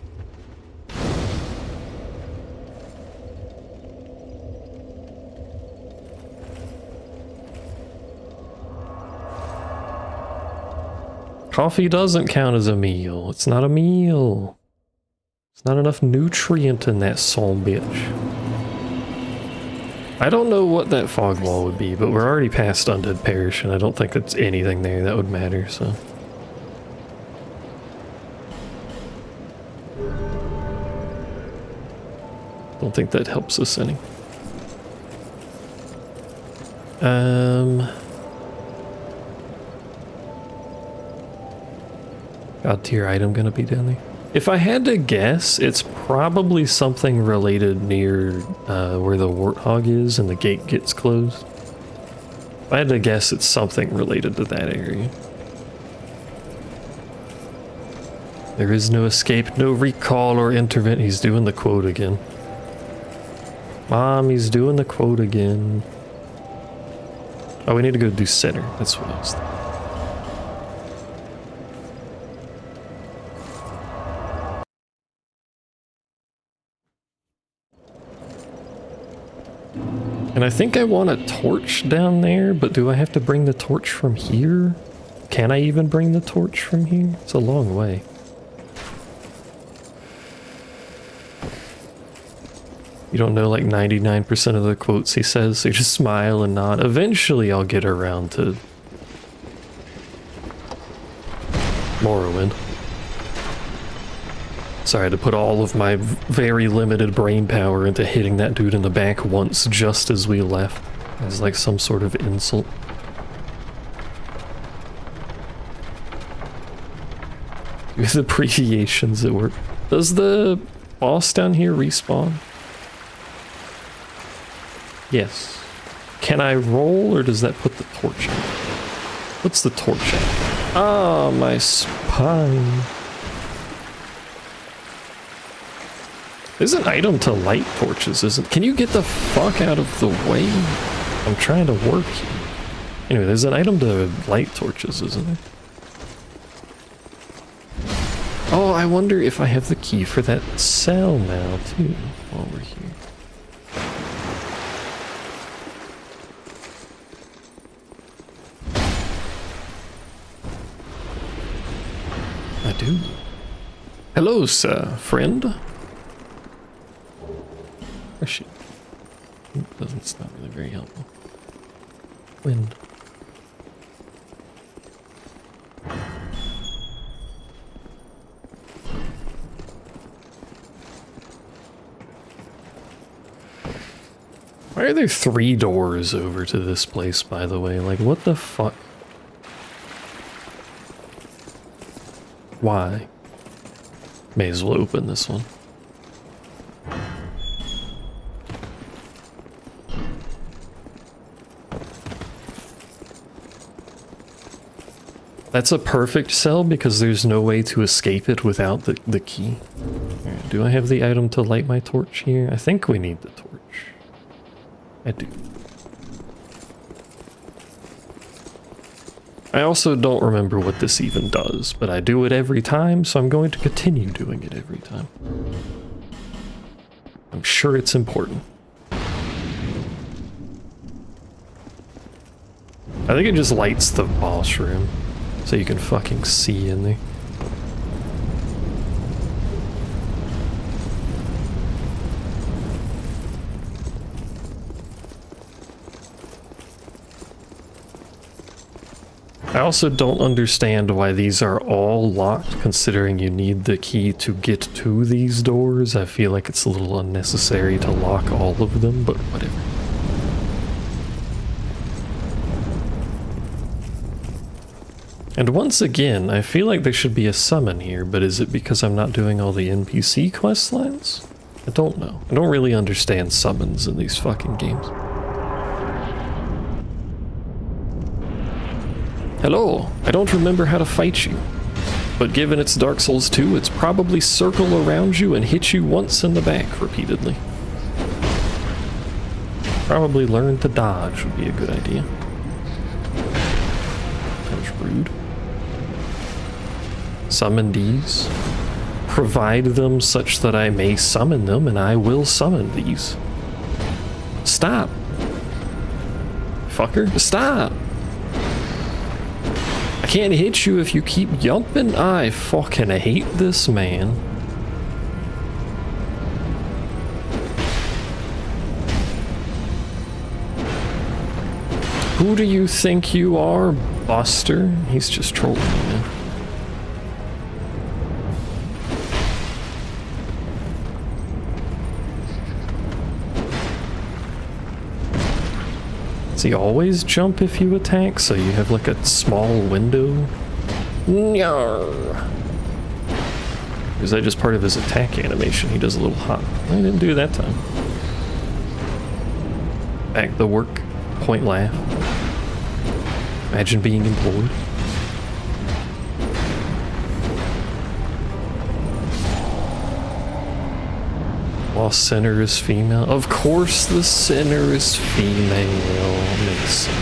Coffee doesn't count as a meal. It's not a meal. It's not enough nutrient in that son bitch. I don't know what that fog wall would be, but we're already past Undead Parish, and I don't think that's anything there that would matter, so... Don't think that helps us any. God tier item gonna be down there? If I had to guess, it's probably something related near where the warthog is and the gate gets closed. If I had to guess, it's something related to that area. There is no escape, no recall or intervent. He's doing the quote again. Mom, he's doing the quote again. Oh, we need to go do center. That's what I was thinking. And I think I want a torch down there, but do I have to bring the torch from here? Can I even bring the torch from here? It's a long way. You don't know like 99% of the quotes he says, so you just smile and nod. Eventually I'll get around to Morrowind. Sorry, I had to put all of my very limited brain power into hitting that dude in the back once just as we left. As like some sort of insult. With abbreviations at work. Does the boss down here respawn? Yes. Can I roll, or does that put the torch out? What's the torch at? Ah, my spine. There's an item to light torches, isn't? Can you get the fuck out of the way? I'm trying to work here. Anyway, there's an item to light torches, isn't there? Oh, I wonder if I have the key for that cell now, too, while we're here. I do. Hello, sir, friend. Or she. It's not really very helpful. Wind. Why are there 3 doors over to this place, by the way? Like, what the fuck? Why? May as well open this one. That's a perfect cell because there's no way to escape it without the key. Right, do I have the item to light my torch here? I think we need the torch. I do. I also don't remember what this even does, but I do it every time, so I'm going to continue doing it every time. I'm sure it's important. I think it just lights the boss room, so you can fucking see in there. I also don't understand why these are all locked, considering you need the key to get to these doors. I feel like it's a little unnecessary to lock all of them, but whatever. And once again, I feel like there should be a summon here, but is it because I'm not doing all the NPC quest lines? I don't know. I don't really understand summons in these fucking games. Hello, I don't remember how to fight you, but given it's Dark Souls 2, it's probably circle around you and hit you once in the back repeatedly. Probably learn to dodge would be a good idea. rude. Summon these. Provide them such that I may summon them, and I will summon these. Stop. Fucker, stop. I can't hit you if you keep jumping. I fucking hate this man. Who do you think you are, Buster? He's just trolling me, man. Does he always jump if you attack, so you have like a small window? No. Is that just part of his attack animation? He does a little hop. I didn't do that time. Back the work. Point laugh. Imagine being employed. Lost center is female. Of course the center is female. Makes sense.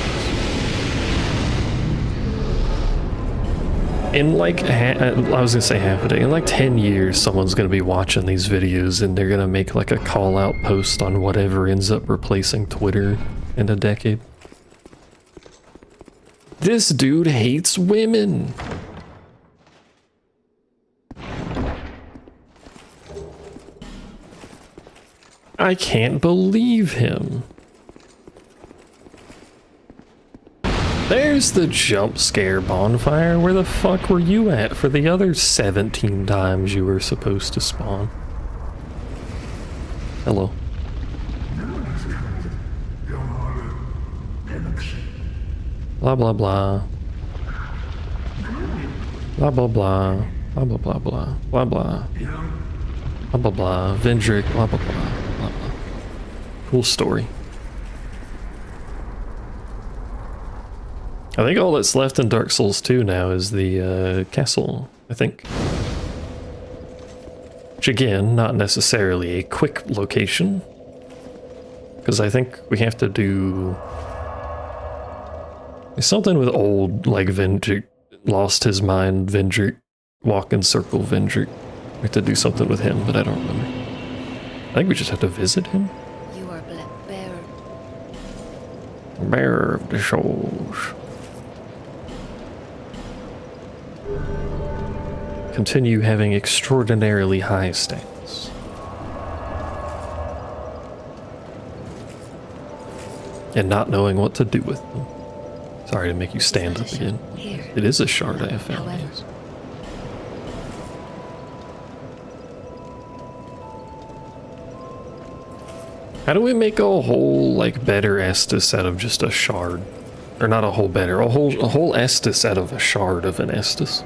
In like, I was gonna say half a day. In like 10 years, someone's gonna be watching these videos and they're gonna make like a call out post on whatever ends up replacing Twitter in a decade. This dude hates women. I can't believe him. There's the jump scare bonfire. Where the fuck were you at for the other 17 times you were supposed to spawn? Hello. Blah blah blah. Blah blah blah. Blah blah blah blah. Blah blah. Blah blah blah. Vendrick. Blah blah blah. Blah blah. Cool story. I think all that's left in Dark Souls 2 now is the castle, I think. Which again, not necessarily a quick location. Because I think we have to do something with old, like Vendrick, lost his mind Vendrick, walk in circle Vendrick. We have to do something with him, but I don't remember. I think we just have to visit him. You are bearer. Bearer of the souls. Continue having extraordinarily high stats. And not knowing what to do with them. Sorry to make you stand up again. It is a shard I have found. Yes. How do we make a whole, like, better Estus out of just a shard? Or not a whole better, a whole Estus out of a shard of an Estus?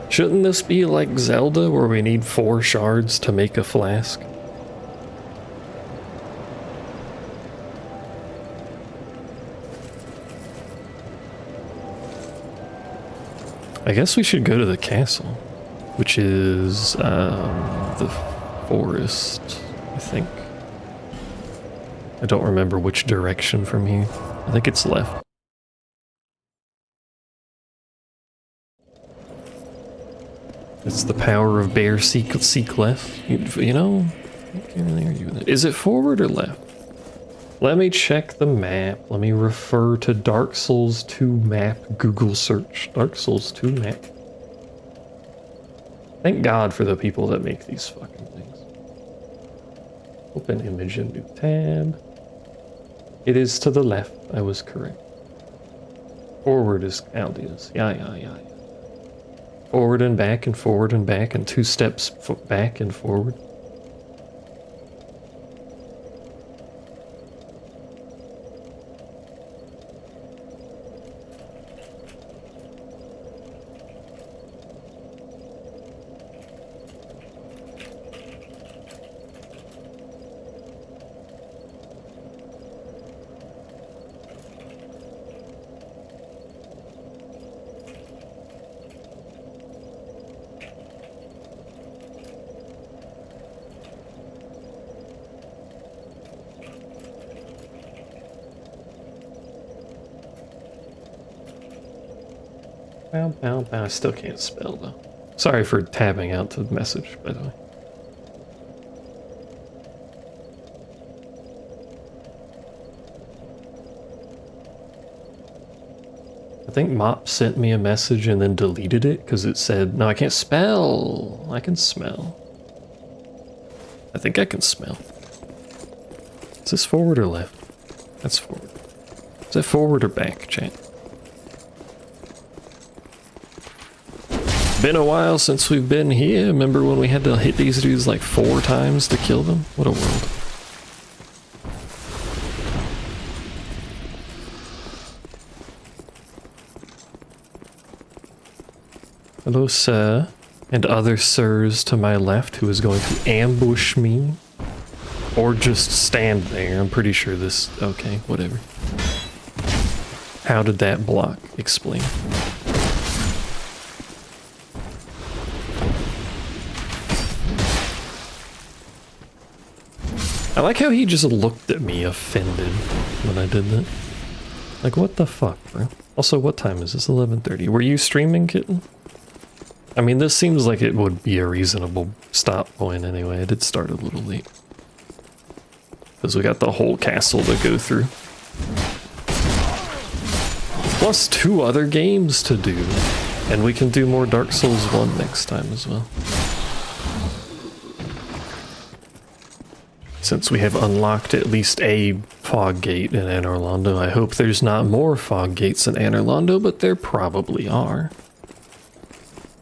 Shouldn't this be like Zelda, where we need 4 shards to make a flask? I guess we should go to the castle, which is the forest, I think. I don't remember which direction from here. I think it's left. It's the power of bear seek left. You know? Is it forward or left? Let me check the map. Let me refer to Dark Souls 2 map. Google search. Dark Souls 2 map. Thank God for the people that make these fucking things. Open image in new tab. It is to the left. I was correct. Forward is Aldia's. Yeah. Forward and back and forward and back and 2 steps back and forward. Bow, bow, bow. I still can't spell, though. Sorry for tabbing out the message, by the way. I think Mop sent me a message and then deleted it because it said, no, I can't spell. I can smell. I think I can smell. Is this forward or left? That's forward. Is that forward or back, chat? Been a while since we've been here. Remember when we had to hit these dudes like 4 times to kill them? What a world. Hello, sir, and other sirs to my left who is going to ambush me. Or just stand there. I'm pretty sure this... Okay, whatever. How did that block? Explain. I like how he just looked at me offended when I did that. Like, what the fuck, bro? Also, what time is this? 11:30. Were you streaming, Kitten? I mean, this seems like it would be a reasonable stop point anyway. I did start a little late. Because we got the whole castle to go through. Plus 2 other games to do. And we can do more Dark Souls 1 next time as well. Since we have unlocked at least a fog gate in Anor Londo, I hope there's not more fog gates in Anor Londo, but there probably are.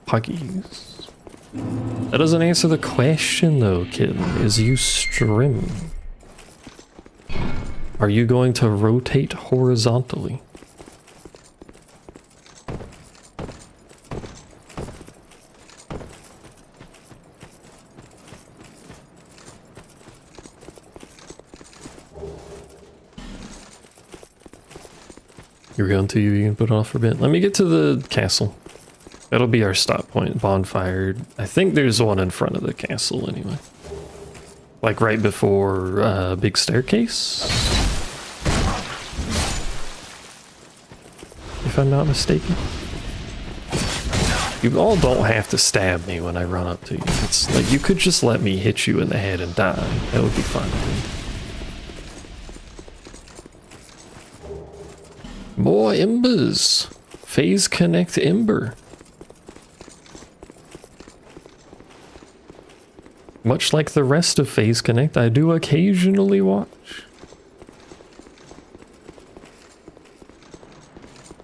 Puggies. That doesn't answer the question though, kid. Is you stream? Are you going to rotate horizontally? You're going to, you can put it off for a bit. Let me get to the castle. That'll be our stop point. Bonfire. I think there's one in front of the castle anyway. Like right before big staircase? If I'm not mistaken. You all don't have to stab me when I run up to you. It's like you could just let me hit you in the head and die. That would be fine. More embers. Phase Connect Ember. Much like the rest of Phase Connect, I do occasionally watch.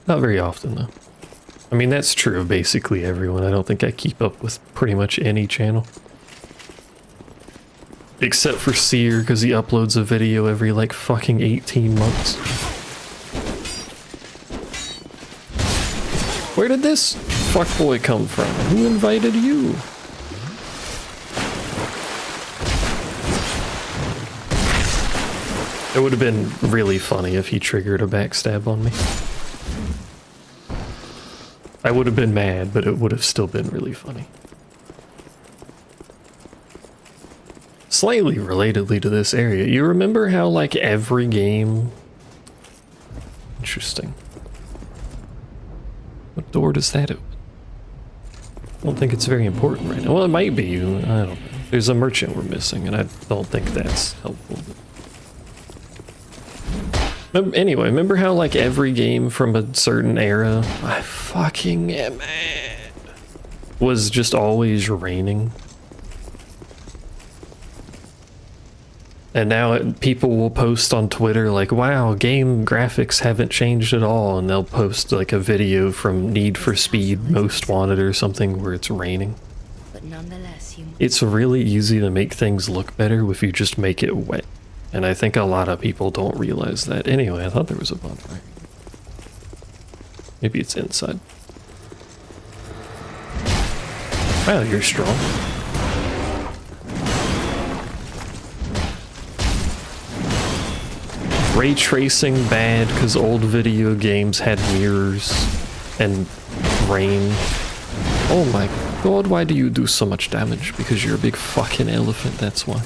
Not very often, though. I mean, that's true of basically everyone. I don't think I keep up with pretty much any channel. Except for Seer, because he uploads a video every, like, fucking 18 months. Where did this fuckboy come from? Who invited you? It would have been really funny if he triggered a backstab on me. I would have been mad, but it would have still been really funny. Slightly relatedly to this area, you remember how like every game... Interesting. What door does that open? I don't think it's very important right now. Well, it might be. I don't know. There's a merchant we're missing, and I don't think that's helpful. Anyway, remember how like every game from a certain era, I fucking am mad, was just always raining? And now people will post on Twitter like, wow, game graphics haven't changed at all, and they'll post like a video from Need for Speed Most Wanted or something where it's raining. But nonetheless, It's really easy to make things look better if you just make it wet. And I think a lot of people don't realize that. Anyway, I thought there was a bonfire. Maybe it's inside. Wow, you're strong. Ray tracing bad because old video games had mirrors and rain. Oh my god, why do you do so much damage? Because you're a big fucking elephant, that's why.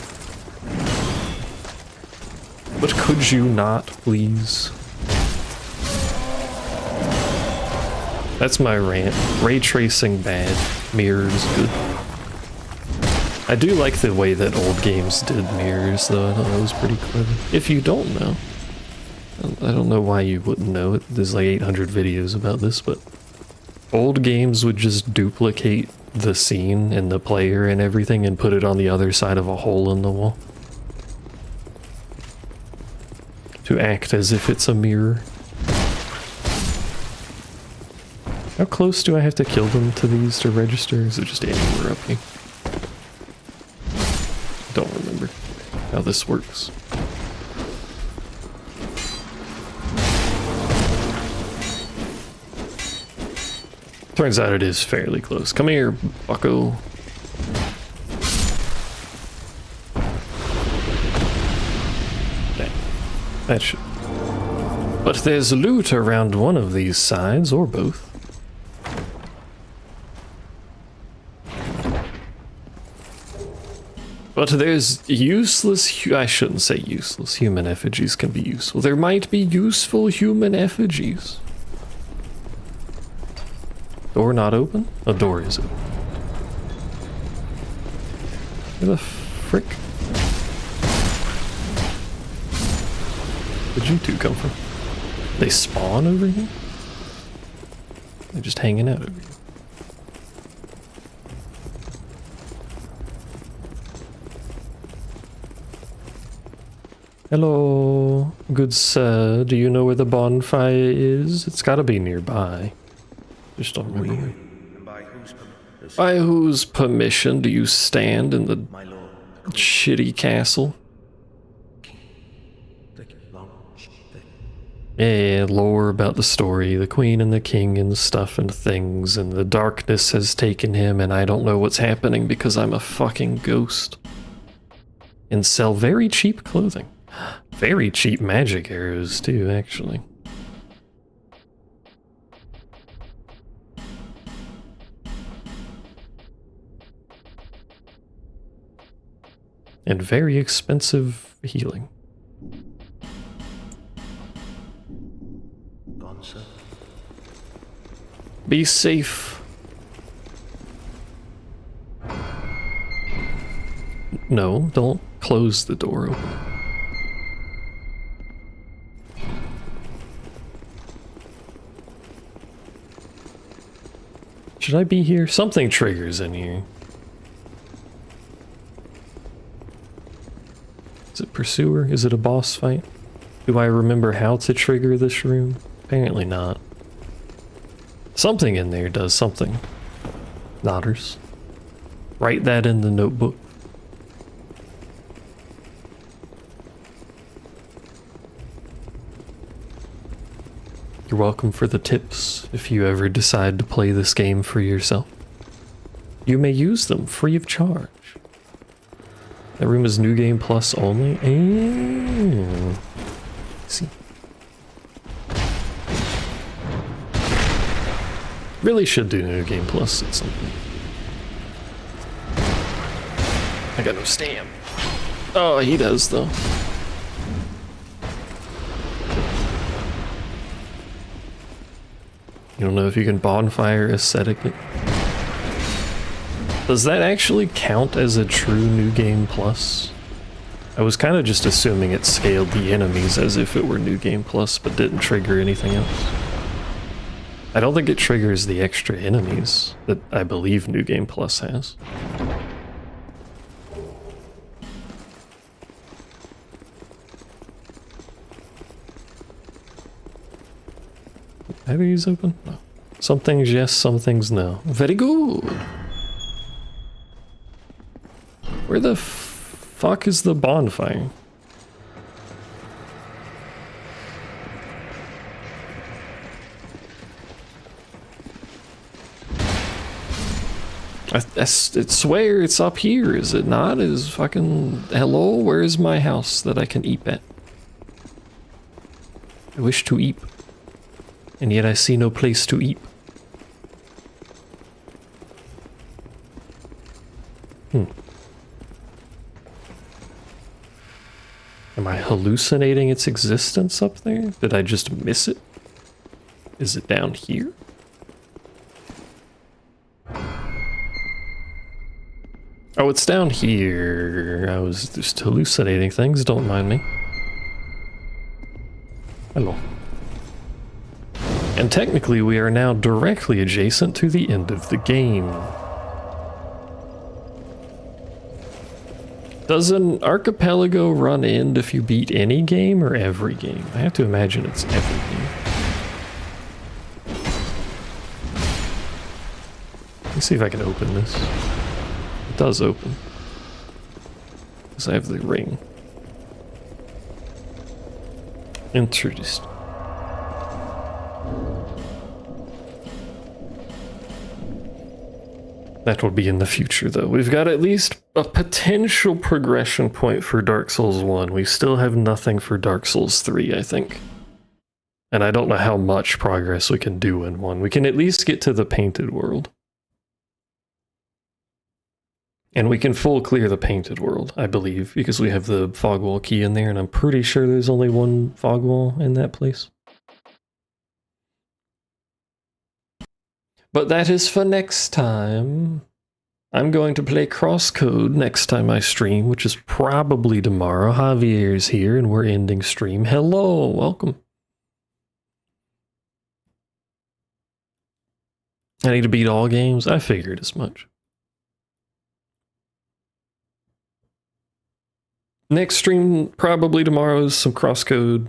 But could you not, please? That's my rant. Ray tracing bad, mirrors good. I do like the way that old games did mirrors, though. I thought that was pretty clever. If you don't know, I don't know why you wouldn't know it. There's like 800 videos about this, but old games would just duplicate the scene and the player and everything and put it on the other side of a hole in the wall to act as if it's a mirror. How close do I have to kill them to these to register? Is it just anywhere up here? Don't remember how this works. Turns out it is fairly close. Come here, bucko. Dang. That should... But there's loot around one of these sides, or both. But there's useless... I shouldn't say useless. Human effigies can be useful. There might be useful human effigies. Door not open? A door is open. Where the frick? Where'd you two come from? They spawn over here? They're just hanging out over here. Hello, good sir. Do you know where the bonfire is? It's gotta be nearby. Just don't remember. And By whose permission do you stand in the my lord, shitty castle? Yeah, lore about the story, the queen and the king and the stuff and things, and the darkness has taken him and I don't know what's happening because I'm a fucking ghost. And sell very cheap clothing. Very cheap magic arrows too, actually. And very expensive healing. gone, sir. Be safe. No, don't close the door open. Should I be here? Something triggers in here. Is it Pursuer? Is it a boss fight? Do I remember how to trigger this room? Apparently not. Something in there does something. Nodders. Write that in the notebook. You're welcome for the tips if you ever decide to play this game for yourself. You may use them free of charge. That room is New Game Plus only? Oh. See. Really should do New Game Plus at some point. I got no stamp. Oh, he does though. You don't know if you can bonfire aesthetic it. Does that actually count as a true New Game Plus? I was kind of just assuming it scaled the enemies as if it were New Game Plus, but didn't trigger anything else. I don't think it triggers the extra enemies that I believe New Game Plus has. Are these open? No. Some things yes, some things no. Very good. Where the fuck is the bonfire? I swear it's up here, is it not? Is fucking... Hello? Where is my house that I can eat at? I wish to eat. And yet I see no place to eat. Am I hallucinating its existence up there? Did I just miss it? Is it down here? Oh, it's down here. I was just hallucinating things, don't mind me. Hello. And technically we are now directly adjacent to the end of the game. Does an Archipelago run end if you beat any game or every game? I have to imagine it's every game. Let me see if I can open this. It does open. Because I have the ring. Introduced. That will be in the future, though. We've got at least a potential progression point for Dark Souls 1. We still have nothing for Dark Souls 3, I think. And I don't know how much progress we can do in 1. We can at least get to the Painted World. And we can full clear the Painted World, I believe, because we have the fog wall key in there, and I'm pretty sure there's only one fog wall in that place. But that is for next time. I'm going to play Crosscode next time I stream, which is probably tomorrow. Javier's here, and we're ending stream. Hello, welcome. I need to beat all games? I figured as much. Next stream, probably tomorrow, is some Crosscode.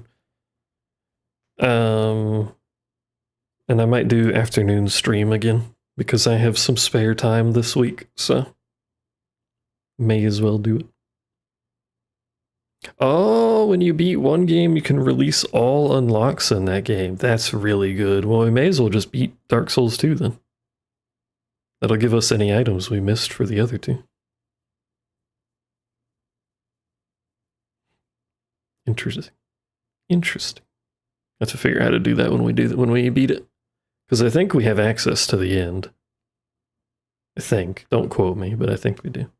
And I might do afternoon stream again, because I have some spare time this week, so may as well do it. Oh, when you beat one game, you can release all unlocks in that game. That's really good. Well, we may as well just beat Dark Souls 2 then. That'll give us any items we missed for the other two. Interesting. Interesting. I have to figure out how to do that when we beat it. Because I think we have access to the end. I think. Don't quote me, but I think we do.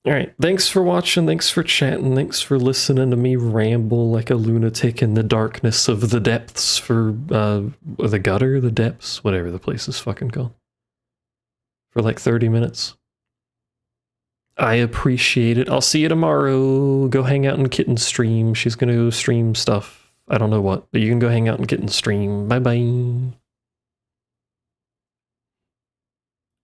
Alright, thanks for watching, thanks for chatting, thanks for listening to me ramble like a lunatic in the darkness of the depths for, the gutter, the depths, whatever the place is fucking called. For like 30 minutes. I appreciate it. I'll see you tomorrow. Go hang out in Kitten's stream. She's gonna go stream stuff. I don't know what, but you can go hang out in Kitten's stream. Bye bye.